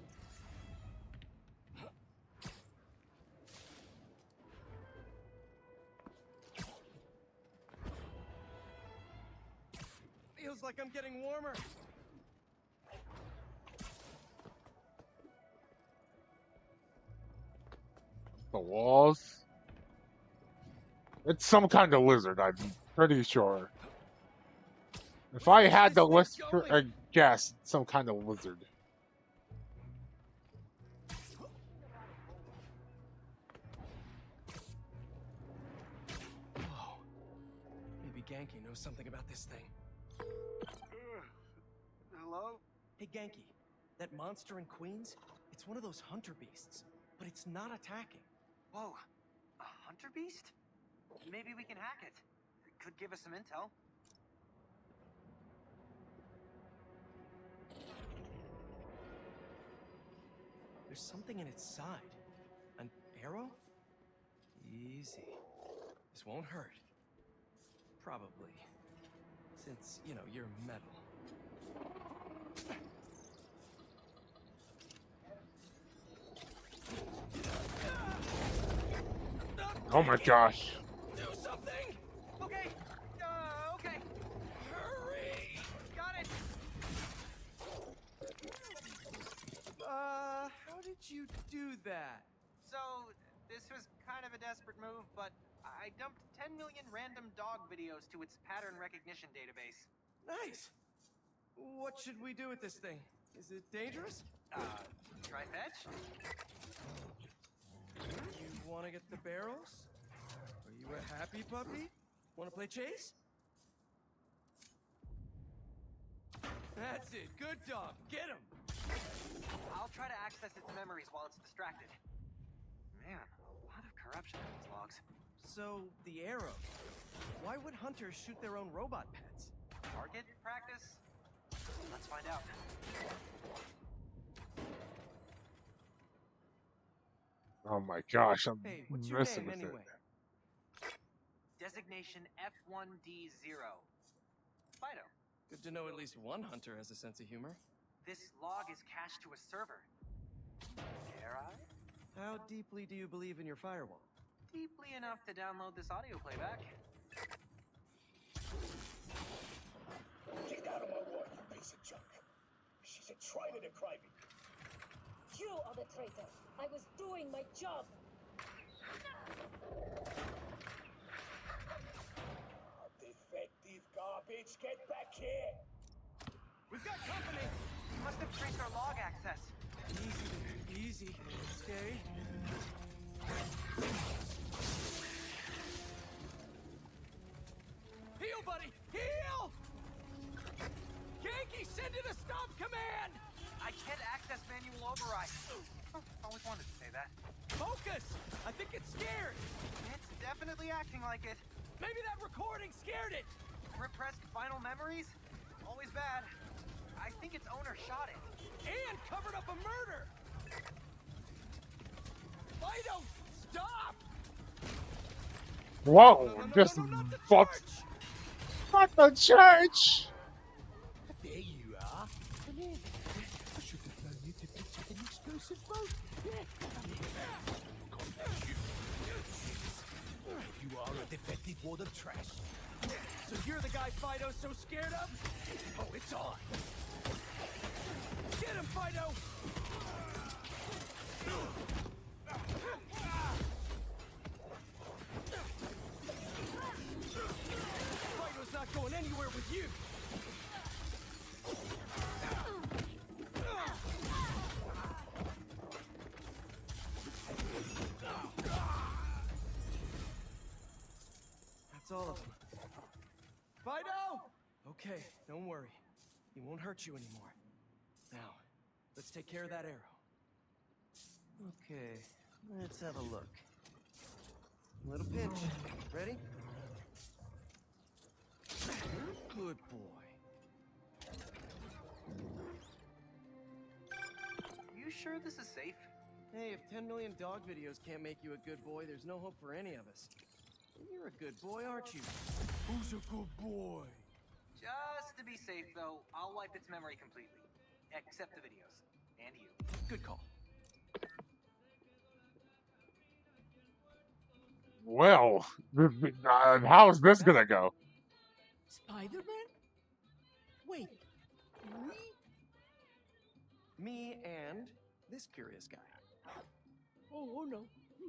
Feels like I'm getting warmer. The walls. It's some kind of lizard, I'm pretty sure. If I had the list, I guess some kind of lizard. Whoa. Maybe Genki knows something about this thing. Hello? Hey Genki, that monster in Queens, it's one of those hunter beasts, but it's not attacking. Whoa, a hunter beast? Maybe we can hack it. It could give us some intel. There's something in its side. An arrow? Easy. This won't hurt. Probably. Since, you know, you're metal. Oh my gosh. Do something! Okay. Okay. Hurry! Got it! How did you do that? So, this was kind of a desperate move, but I dumped 10 million random dog videos to its pattern recognition database. Nice! What should we do with this thing? Is it dangerous? Try fetch? You want to get the barrels? Are you a happy puppy? Want to play chase? That's it. Good dog. Get him. I'll try to access its memories while it's distracted. Man, a lot of corruption in these logs. So, the arrow. Why would hunters shoot their own robot pets? Target practice? Let's find out. Oh my gosh, I'm Hey, what's your messing name with anyway? Designation F1D0. Fido. Good to know at least one hunter has a sense of humor. This log is cached to a server. Dare I? How deeply do you believe in your firewall? Deeply enough to download this audio playback. Get out of my water, you piece of junk. She's a traitor to Crybaby. You are the traitor. I was doing my job. Defective garbage, get back here! We've got company! Must have traced our log access. Easy. Stay. Heal, buddy! Heal! Yankee, send in a stop command! I can't access manual override. Always wanted to say that. Focus! I think it's scared! It's definitely acting like it. Maybe that recording scared it! Repressed final memories? Always bad. I think its owner shot it. And covered up a murder! Fido, stop! Whoa, just fucked. Fuck the church! There you are. Come in. I should have known you to pick up an explosive boat. You are a defective wad of trash. So you're the guy Fido's so scared of? Oh, it's on. Get him, Fido! Fido's not going anywhere with you! That's all of them. Fido! Okay, don't worry. He won't hurt you anymore. Now, let's take care of that arrow. Okay, let's have a look. Little pinch. Ready? Good boy. You sure this is safe? Hey, if 10 million dog videos can't make you a good boy, there's no hope for any of us. You're a good boy, aren't you? Who's a good boy? Just to be safe, though, I'll wipe its memory completely. Except the videos. And you. Good call. Well, how's this gonna go? Spider-Man? Wait, Me and this curious guy. Oh no,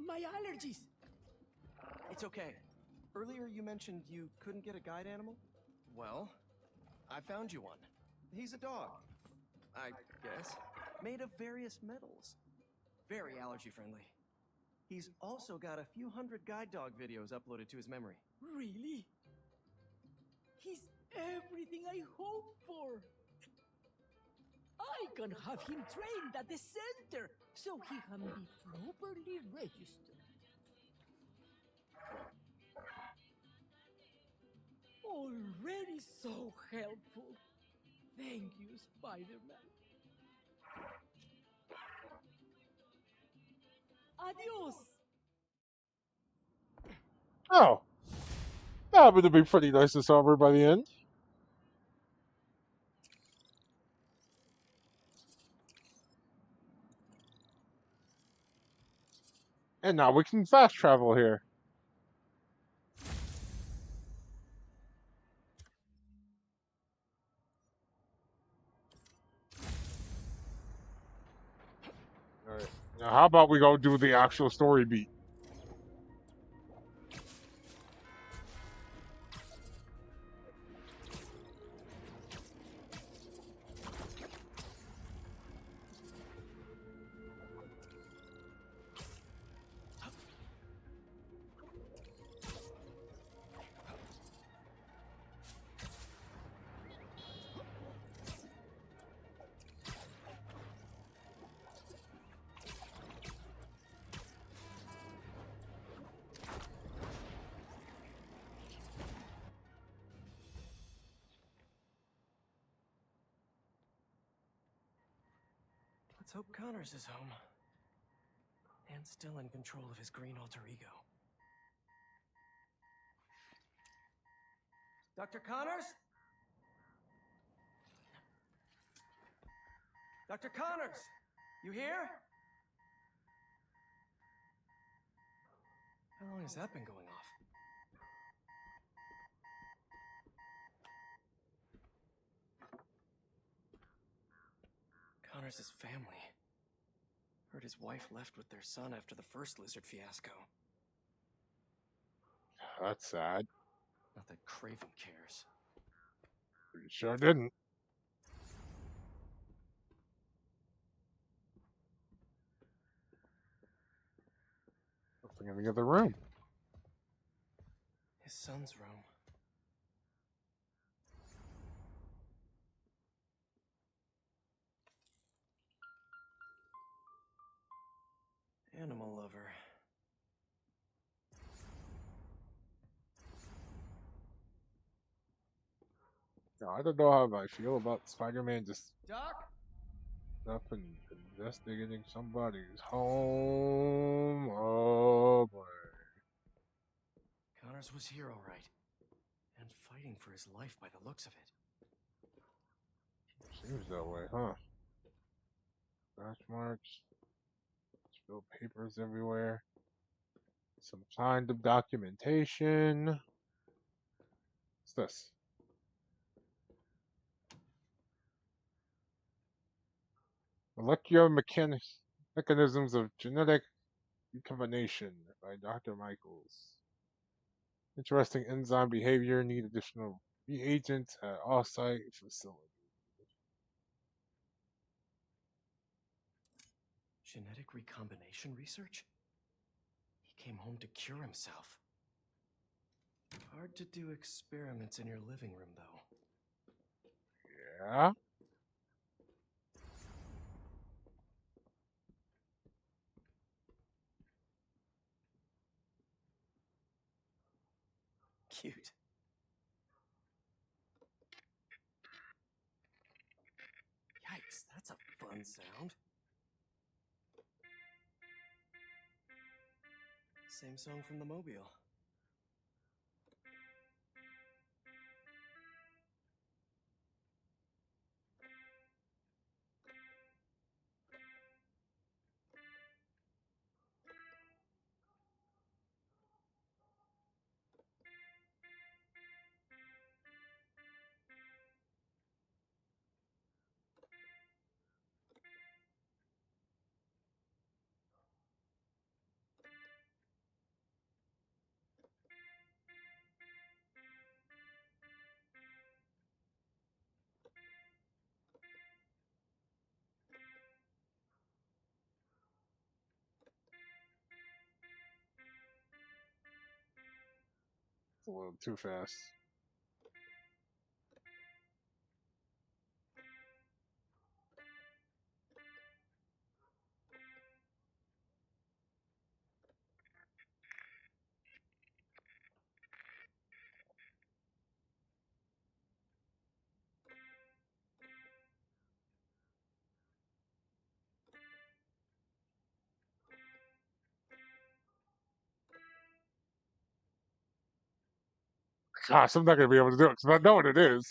my allergies. It's okay. Earlier you mentioned you couldn't get a guide animal? Well, I found you one. He's a dog, I guess, made of various metals. Very allergy friendly. He's also got a few hundred guide dog videos uploaded to his memory. Really? He's everything I hope for. I can have him trained at the center so he can be properly registered. Already so helpful. Thank you, Spider-Man. Adios. Oh. That happened to be pretty nice and somber by the end. And now we can fast travel here. Alright. Now how about we go do the actual story beat? Let's hope Connors is home. And still in control of his green alter ego. Dr. Connors? Dr. Connors! You here? How long has that been going off? Connors' family. Heard his wife left with their son after the first lizard fiasco. That's sad. Not that Craven cares. Pretty sure I didn't. Nothing in the other room. His son's room. Animal lover. Now, I don't know how I feel about Spider-Man just Doc? up and investigating somebody's home. Oh boy. Connors was here, all right. And fighting for his life by the looks of it. Seems that way, huh? Scratch marks. Spilled papers everywhere. Some kind of documentation. What's this? Molecular mechanisms of genetic recombination by Dr. Michaels. Interesting enzyme behavior. Need additional reagents at off-site facility. Genetic recombination research? He came home to cure himself. Hard to do experiments in your living room, though. Yeah? Cute. Yikes, that's a fun sound. Same song from the Mobile. It's a little too fast. Gosh, I'm not gonna be able to do it because I know what it is.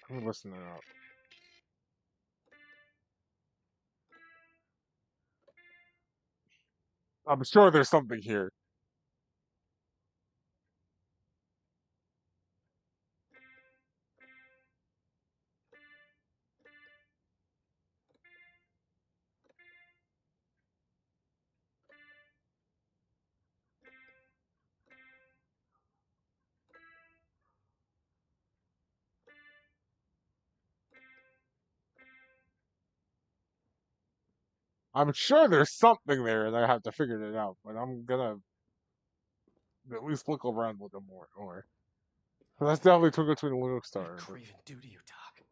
I'm listening up. I'm sure there's something here. I'm sure there's something there, and I have to figure it out. But I'm gonna at least look around a little more. But that's definitely Twinkle Twinkle Little Star. What did Craven do to you, Doc?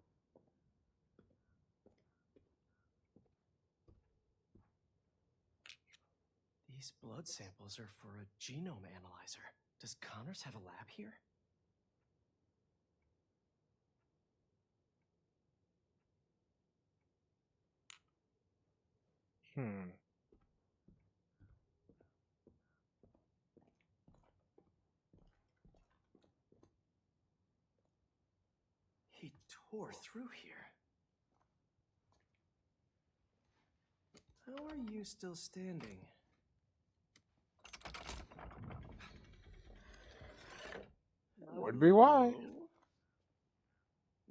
These blood samples are for a genome analyzer. Does Connors have a lab here? He tore through here. How are you still standing? Would be why.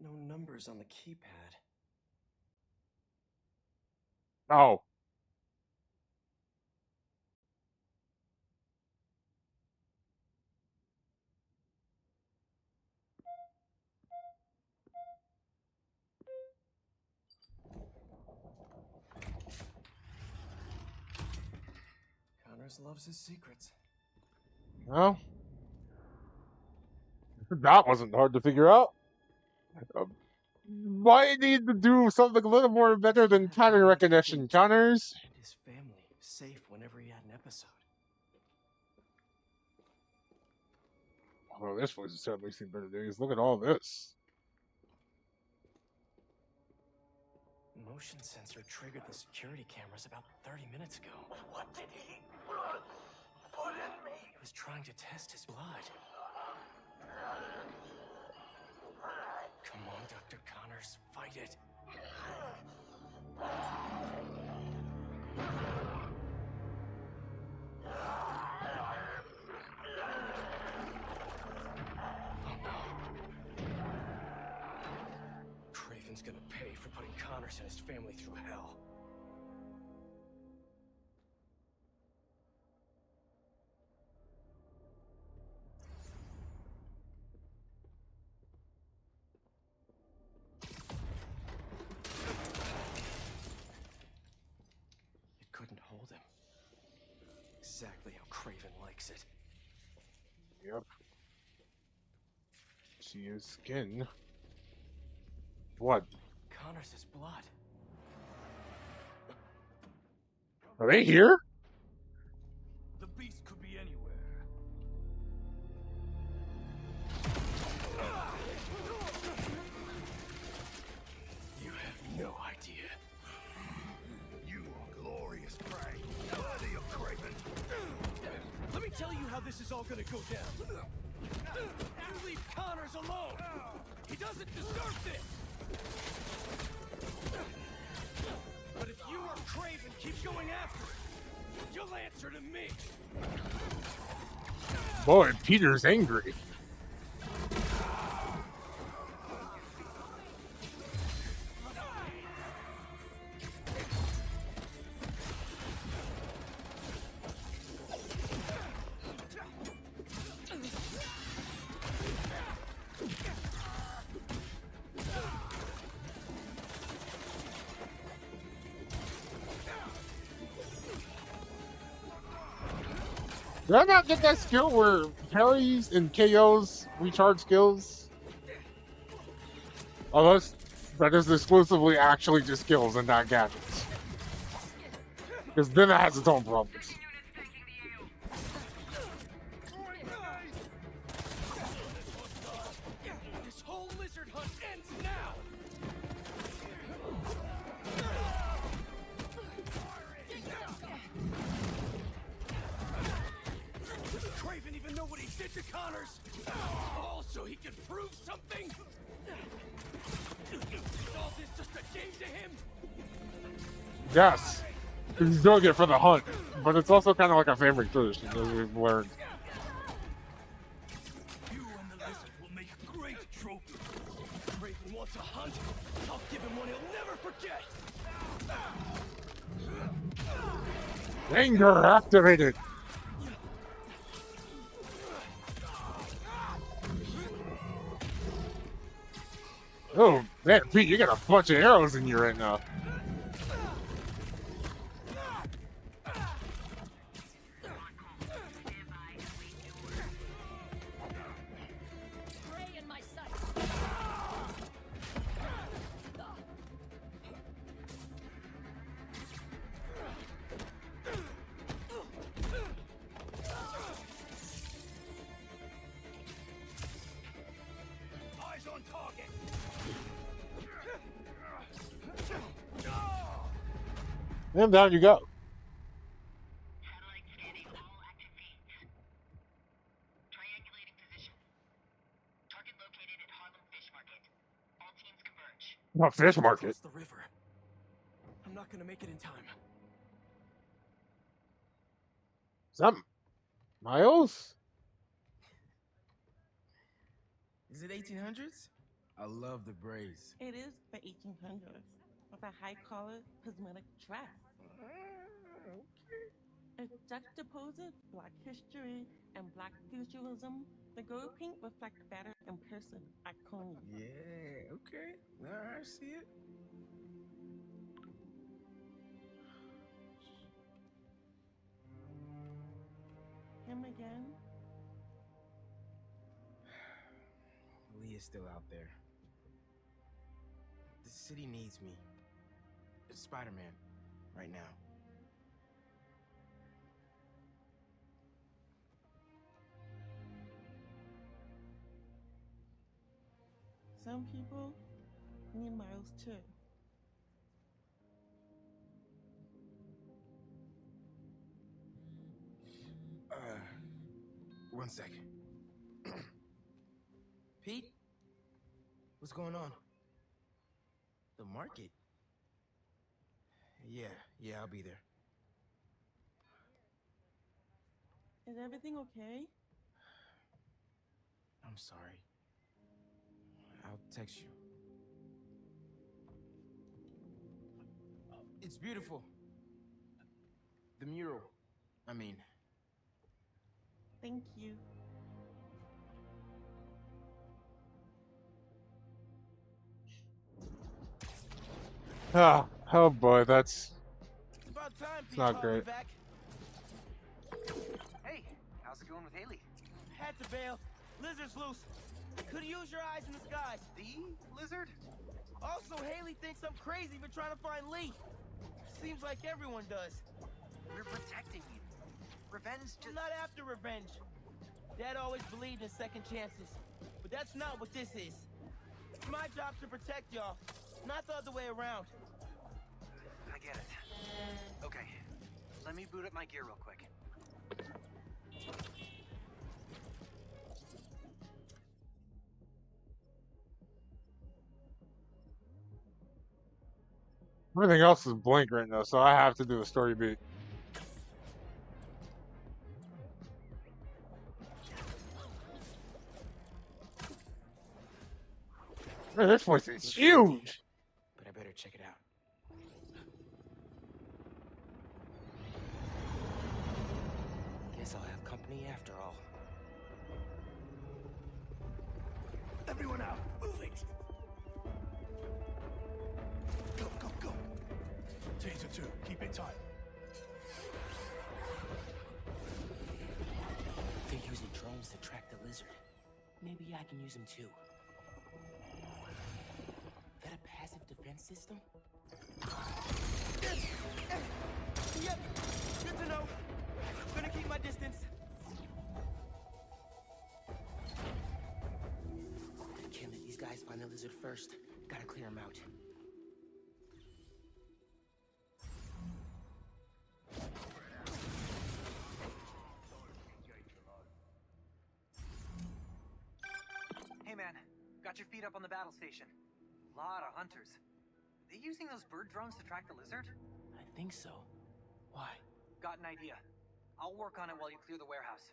No numbers on the keypad. Oh. Connors loves his secrets. Well, that wasn't hard to figure out. Might need to do something a little more better than pattern recognition, Connors. His family safe whenever he had an episode. Although this place has certainly seen better days. Look at all this. Motion sensor triggered the security cameras about 30 minutes ago. What did he put in me? He was trying to test his blood. Come on, Dr. Connors, fight it. Craven's gonna pay for putting Connors and his family through hell. It couldn't hold him. Exactly how Craven likes it. Yep. See his skin. What? Connors' blood. Are they here? The beast could be anywhere. You have no idea. You are glorious prey, worthy of Craven. Let me tell you how this is all gonna go down. You leave Connors alone. He doesn't deserve this. But if you or Craven keep going after it, you'll answer to me. Boy, Peter's angry. Did I not get that skill where parries and KOs recharge skills? Oh, that is exclusively actually just skills and not gadgets. Because then it has its own problems. This whole lizard hunt ends now. Does Craven even know what he did to Connors? All so he could prove something? Is all this just a game to him? Yes. He's doing it for the hunt. But it's also kind of like a family tradition, as we've learned. You and the lizard will make a great trophy. If Craven wants a hunt, I'll give him one he'll never forget. Anger activated. Oh, man, Pete, you got a bunch of arrows in you right now. Prey in my sight. Eyes on target. And down you go. No, fish market. Across the river. I'm not gonna make it in time. Is that Miles? Is it 1800s? I love the braids. It is the 1800s with a high collar cosmetic dress. It juxtaposes Black history and Black futurism. The gold pink reflects better in person. Iconic. Yeah, okay. I see it. Him again? Lee is still out there. The city needs me. It's Spider-Man, right now. Some people need Miles too. One second. Pete? What's going on? The market? Yeah, I'll be there. Is everything okay? I'm sorry. I'll text you. It's beautiful. The mural, I mean. Thank you. Oh boy, that's About time it's not great. back. Hey, how's it going with Haley? Had to bail. Lizard's loose. Could use your eyes in the skies. The lizard? Also, Haley thinks I'm crazy for trying to find Lee. Seems like everyone does. We're protecting you. Revenge I'm not after revenge. Dad always believed in second chances. But that's not what this is. It's my job to protect y'all, not the other way around. I get it. Okay, let me boot up my gear real quick. Everything else is blank right now, so I have to do a story beat. Man, this place is huge. But I better check it out. Guess I'll have company after all. Everyone out. Move it. Go, go, go. Taser 2, keep it tight. They're using drones to track the lizard. Maybe I can use them too. That a passive defense system? Yep, good to know. Gonna keep my distance. Can't let these guys find the lizard first. Gotta clear them out. Hey man, got your feet up on the battle station. Lot of hunters. They using those bird drones to track the lizard? I think so. Why? Got an idea. I'll work on it while you clear the warehouse.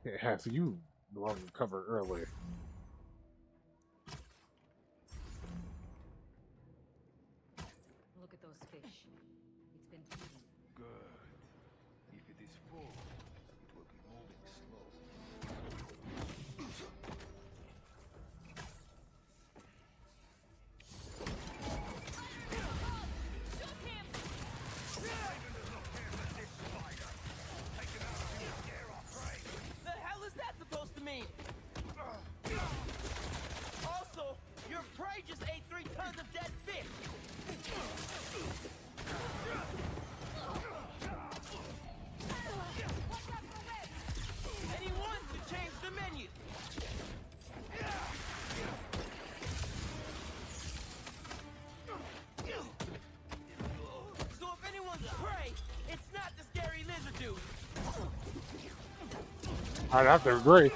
Yeah, half of you belong to cover earlier. Look at those fish. It's been eaten. Good. If it is full, it will be moving slow. The hell is that supposed to mean? Also, your prey just ate 3 tons of dead fish. Anyone to change the menu. So if anyone's prey, it's not the scary lizard dude. I'd have to agree.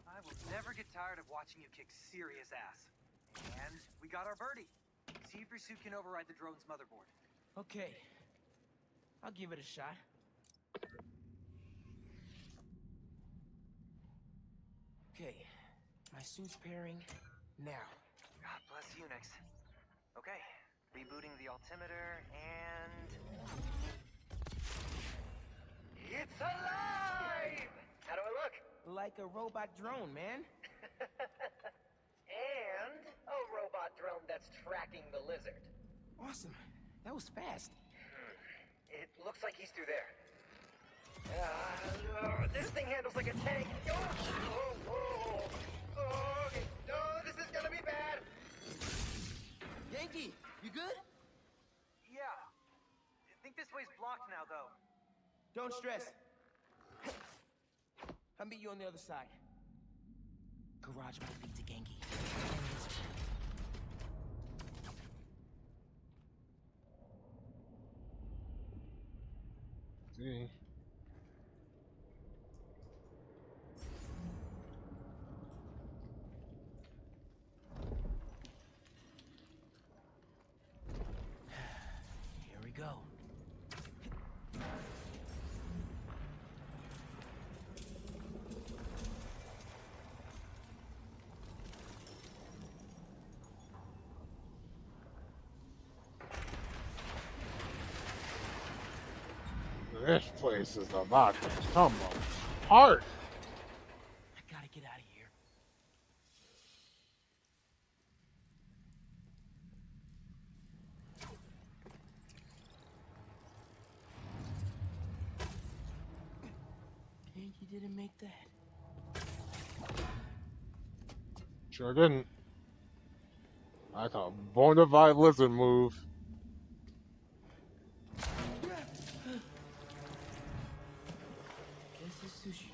I will never get tired of watching you kick serious ass. And we got our birdie. See if your suit can override the drone's motherboard. Okay. I'll give it a shot. Okay. My suit's pairing now. God bless Unix. Okay. Rebooting the altimeter and... It's alive! How do I look? Like a robot drone, man. And a robot drone that's tracking the lizard. Awesome. That was fast. It looks like he's through there. This thing handles like a tank. Okay. No, this is gonna be bad. Yankee, you good? Yeah. I think this way's blocked now, though. Don't stress. I'll meet you on the other side. Garage might lead to Genki. See. Here we go. This place is about to come apart. I gotta get out of here. Yankee didn't make that. Sure didn't. That's a bona fide lizard move. This is sushi.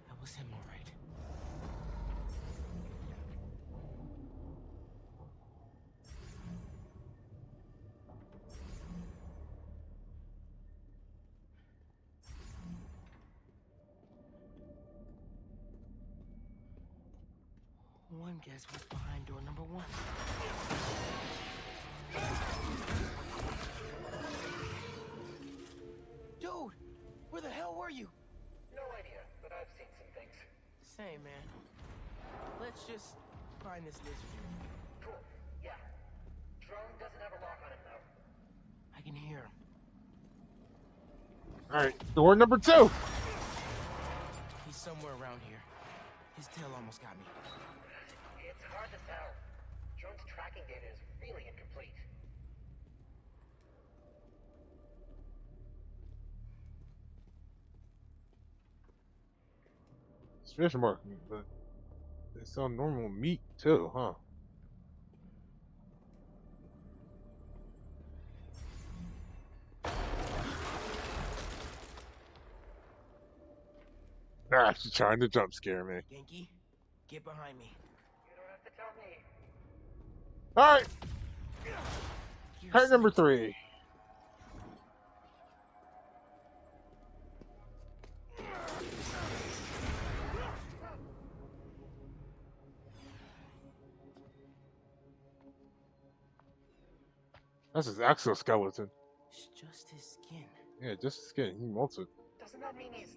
That was him, all right. One guess was behind door number one. Dude, where the hell were you? No idea, but I've seen some things. Same, man. Let's just find this lizard. Cool. Yeah. Drone doesn't have a lock on him, though. I can hear him. Alright, door number 2. He's somewhere around here. His tail almost got me. It's hard to tell. Drone's tracking data is really incomplete. It's fish market, but they sell normal meat too, huh? Ah, she's trying to jump scare me. Genki, get behind me. You don't have to tell me. Alright! Card number 3. This is exoskeleton. It's just his skin. Yeah, just skin. He wants it. Doesn't that mean he's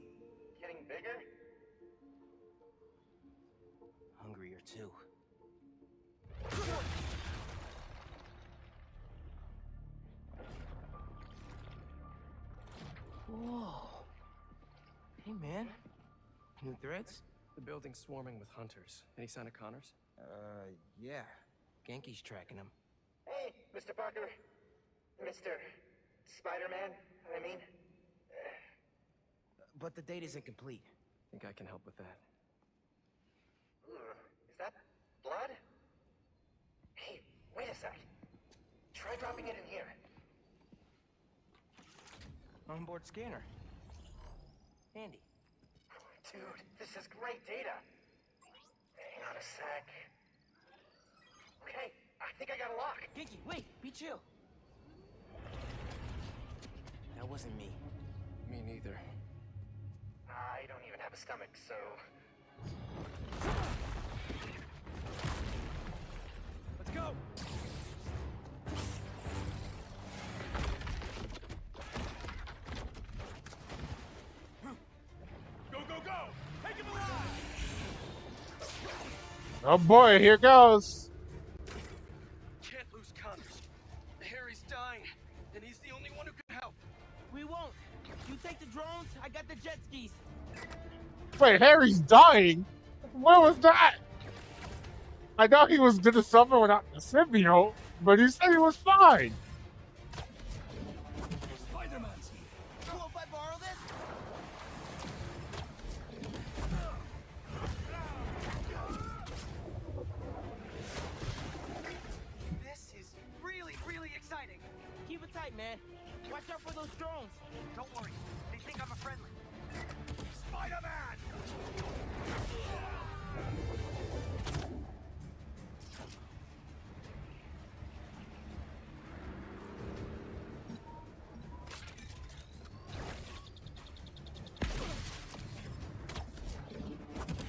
getting bigger? Hungrier too. Whoa. Hey, man. New threads? The building's swarming with hunters. Any sign of Connors? Yeah. Genki's tracking him. Hey, Mr. Parker. Mr. Spider-Man, I mean. But the date isn't complete. Think I can help with that. Is that blood? Hey, wait a sec. Try dropping it in here. Onboard scanner. Handy. Dude, this is great data. Hang on a sec. Okay, I think I got a lock. Genki, wait, be chill. That wasn't me. Me neither. I don't even have a stomach, so... Let's go! Go, go, go! Take him alive! Oh boy, here goes. Can't lose Connors. Harry's dying, and he's the only one who can help. We won't. You take the drones, I got the jet skis. Wait, Harry's dying? What was that? I know he was gonna suffer without the symbiote, but he said he was fine. Spider-Man's here. Cool if I borrow this? This is really, really exciting. Keep it tight, man. Watch out for those drones. Don't worry, they think I'm a friendly. Spider-Man!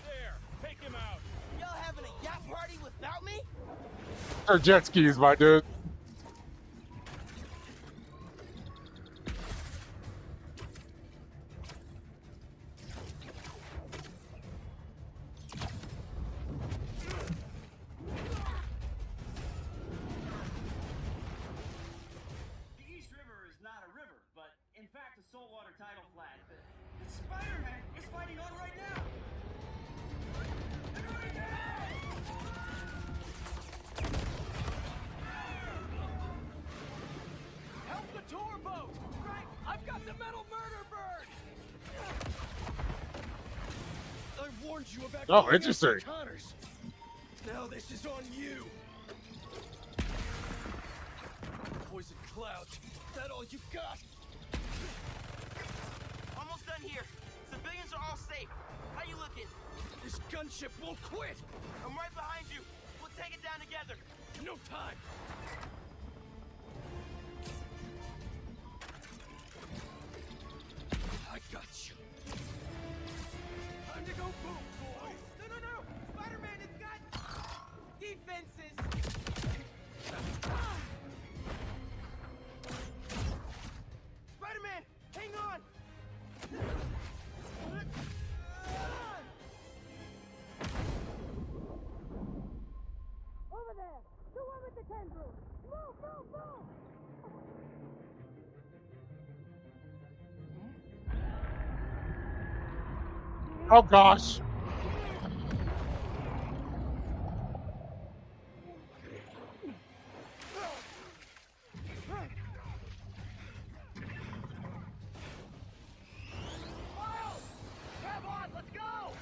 There, take him out. Y'all having a yacht party without me? Or jet skis, my dude. The East River is not a river, but in fact a saltwater tidal flat. Spider-Man is fighting on right now! Help the tour boat! Right! I've got the metal murder bird! I warned you about Oh, going interesting. after Connors. Now this is on you. Poison cloud. Is that all you got? Almost done here. Civilians are all safe. How you looking? This gunship won't quit! I'm right behind you. We'll take it down together. No time! I got you. Time to go boom, boys! No! Spider-Man has got defenses. Spider-Man, hang on. Over there! The one with the tendrils! Move! Oh gosh. Miles! Grab on, let's go!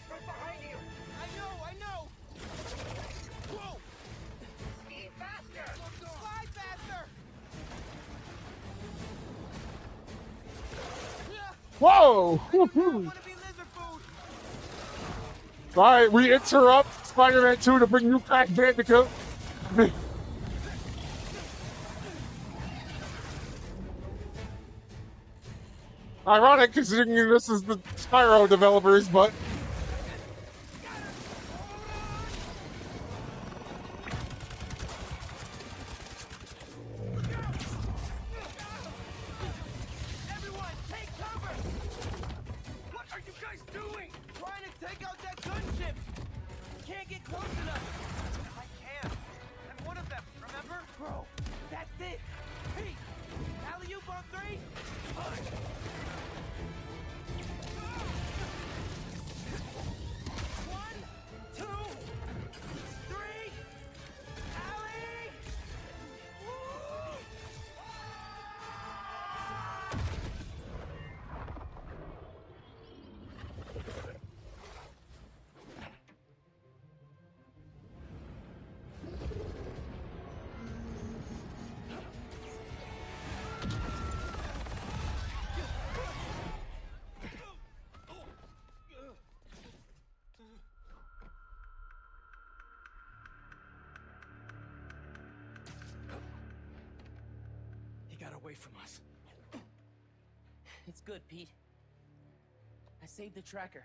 Right behind you! I know! Whoa! Speed faster! Fly faster! Whoa! Alright, we interrupt Spider-Man 2 to bring you Crash Bandicoot. Ironic considering this is the Spyro developers, but get close enough. I can't. I'm one of them, remember? Bro, that's it. Pete, alley-oop on 3. One, two, three. Alley. Woo! He got away from us. It's good, Pete. I saved the tracker.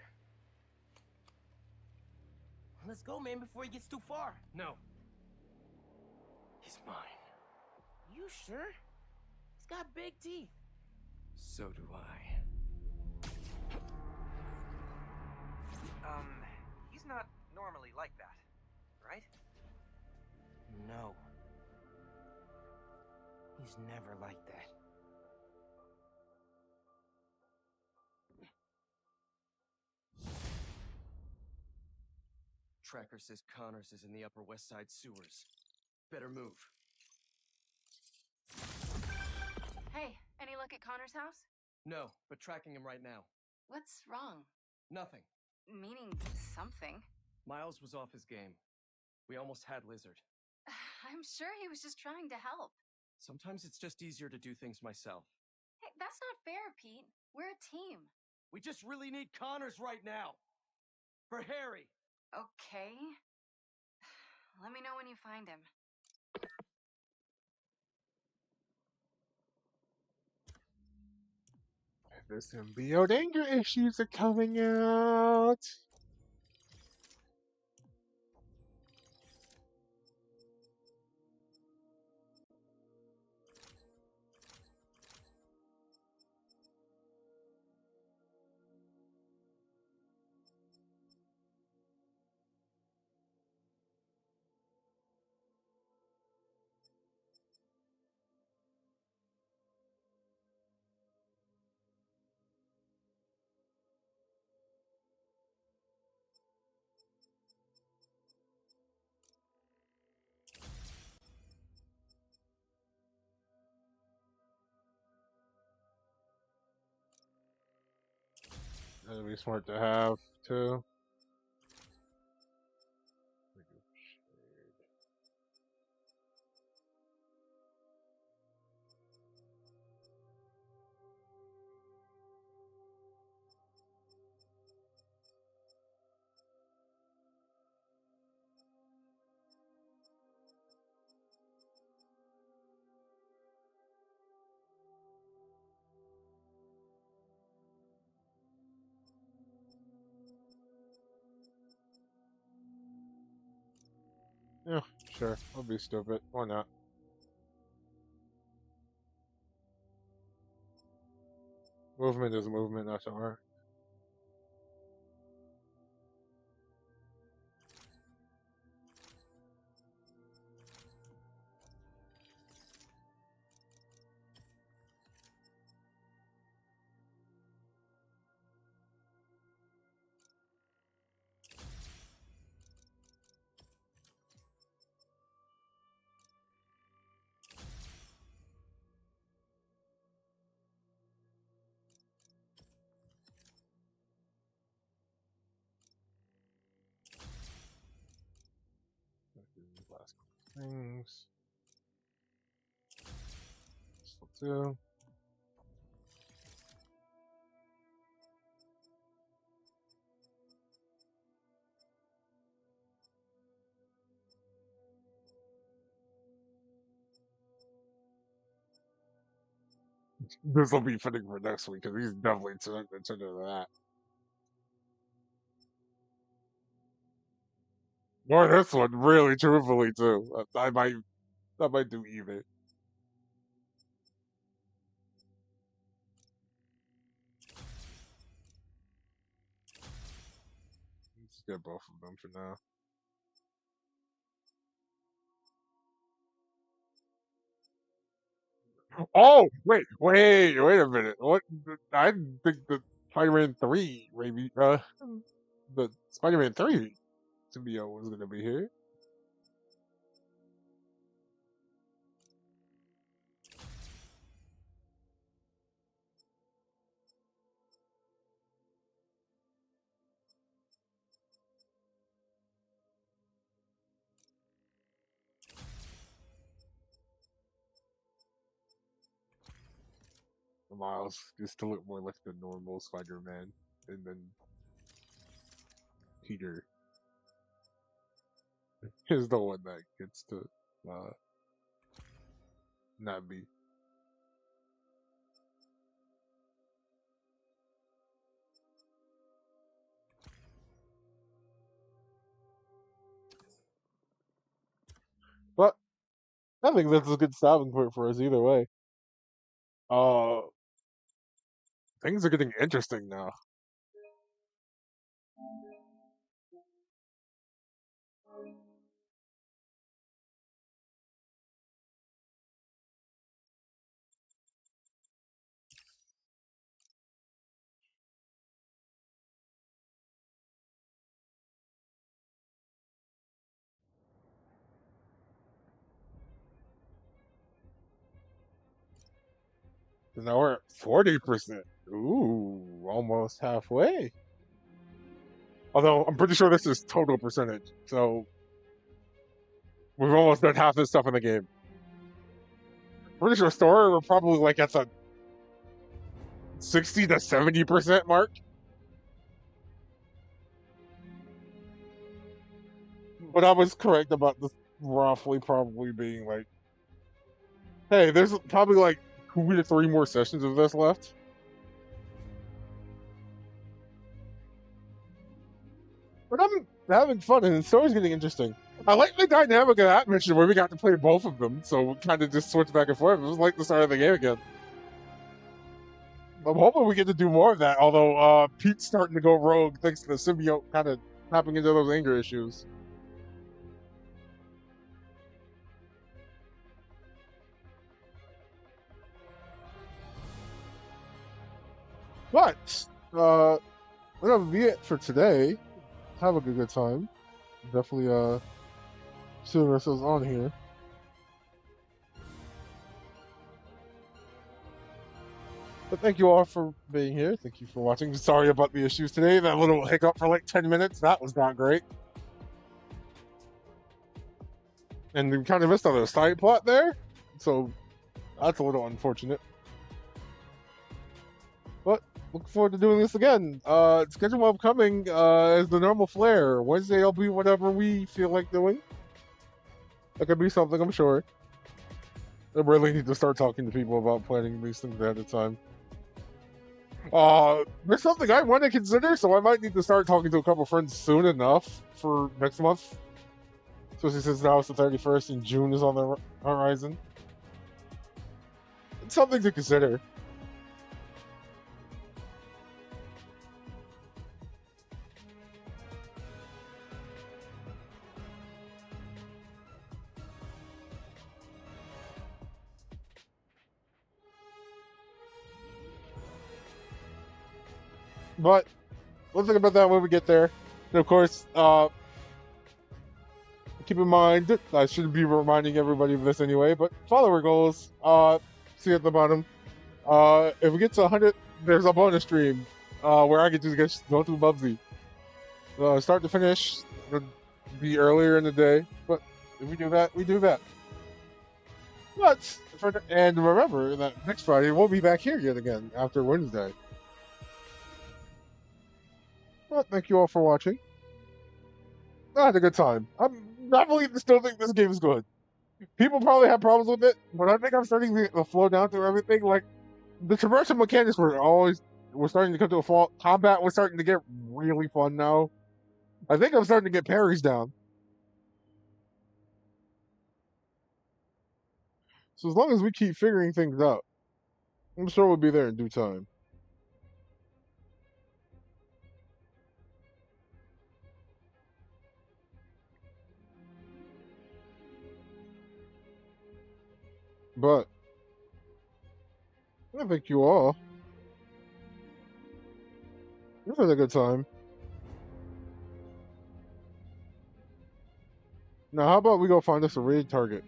Let's go, man, before he gets too far. No. He's mine. You sure? He's got big teeth. So do I. He's not normally like that, right? No. He's never like that. Tracker says Connors is in the Upper West Side sewers. Better move. Hey, any look at Connor's house? No, but tracking him right now. What's wrong? Nothing. Meaning something. Miles was off his game. We almost had Lizard. I'm sure he was just trying to help. Sometimes it's just easier to do things myself. Hey, that's not fair, Pete. We're a team. We just really need Connors right now. For Harry. Okay. Let me know when you find him. The symbiote anger issues are coming out. That'd be smart to have too. Yeah, sure. I'll be stupid. Why not? Movement is movement, that's alright. Last couple things. Still two. This will be fitting for next week because he's definitely turned into that. Or this one, really, truthfully, too. I might do even. Let's get both of them for now. Oh, wait a minute. What? I think the Spider-Man 3, maybe, the Spider-Man 3 symbiote was going to be here. Miles just to look more like the normal Spider-Man, and then Peter is the one that gets to uh, not be. But I think that's a good stopping point for us either way. Uh, things are getting interesting now. So now we're at 40%. Ooh, almost halfway. Although I'm pretty sure this is total percentage, so we've almost done half this stuff in the game. Pretty sure story we're probably like at the 60 to 70% mark. But I was correct about this roughly probably being like, hey, there's probably like 2 to 3 more sessions of this left. But I'm having fun and the story's getting interesting. I like the dynamic of that mission where we got to play both of them, so we kind of just switch back and forth. It was like the start of the game again. I'm hoping we get to do more of that, although Pete's starting to go rogue thanks to the symbiote kind of tapping into those anger issues. But that'll be it for today. Have a good time. Definitely seeing ourselves on here. But thank you all for being here. Thank you for watching. Sorry about the issues today. That little hiccup for like 10 minutes. That was not great. And we kind of missed on the side plot there. So that's a little unfortunate. But looking forward to doing this again. Schedule upcoming is the normal flair. Wednesday will be whatever we feel like doing. That could be something, I'm sure. I really need to start talking to people about planning these things ahead of time. There's something I want to consider, so I might need to start talking to a couple friends soon enough for next month. Especially since now it's the 31st and June is on the horizon. It's something to consider. But we'll think about that when we get there. And of course, keep in mind, I should be reminding everybody of this anyway, but follower goals, see at the bottom. If we get to 100, there's a bonus stream where I get to go through Bubsy. Start to finish, it'll be earlier in the day, but if we do that, we do that. And remember that next Friday we'll be back here yet again after Wednesday. But thank you all for watching. I had a good time. I believe still think this game is good. People probably have problems with it, but I think I'm starting to flow down through everything. Like the traversal mechanics we're starting to come to a fault. Combat was starting to get really fun now. I think I'm starting to get parries down. So as long as we keep figuring things out, I'm sure we'll be there in due time. But I thank you all. This was a good time. Now, how about we go find us a raid target?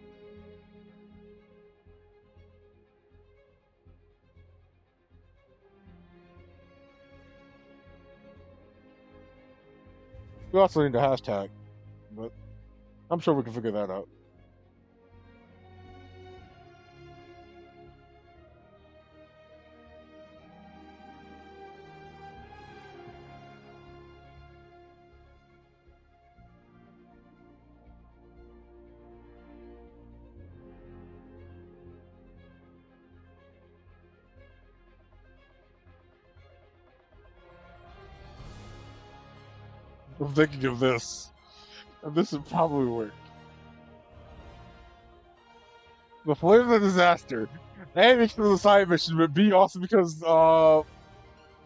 We also need a hashtag, but I'm sure we can figure that out. I'm thinking of this. And this would probably work. The Flame of the Disaster. A, because of the side mission, but B, also because,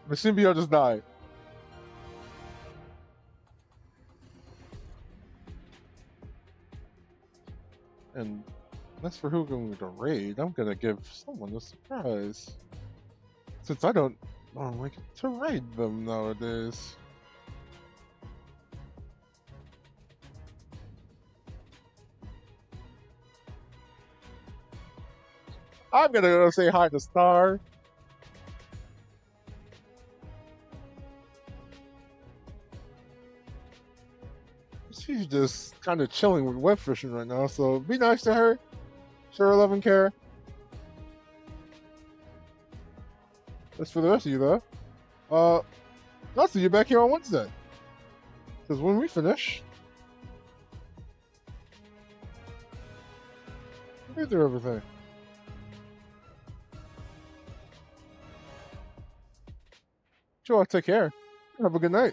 Machine BO just died. And that's for who I'm going to raid. I'm going to give someone a surprise. Since I don't like to raid them nowadays. I'm gonna go say hi to Star. She's just kind of chilling with web fishing right now, so be nice to her. Show her love and care. That's for the rest of you, though. I'll see you back here on Wednesday. Because when we finish, we'll get through everything. Sure, take care. Have a good night.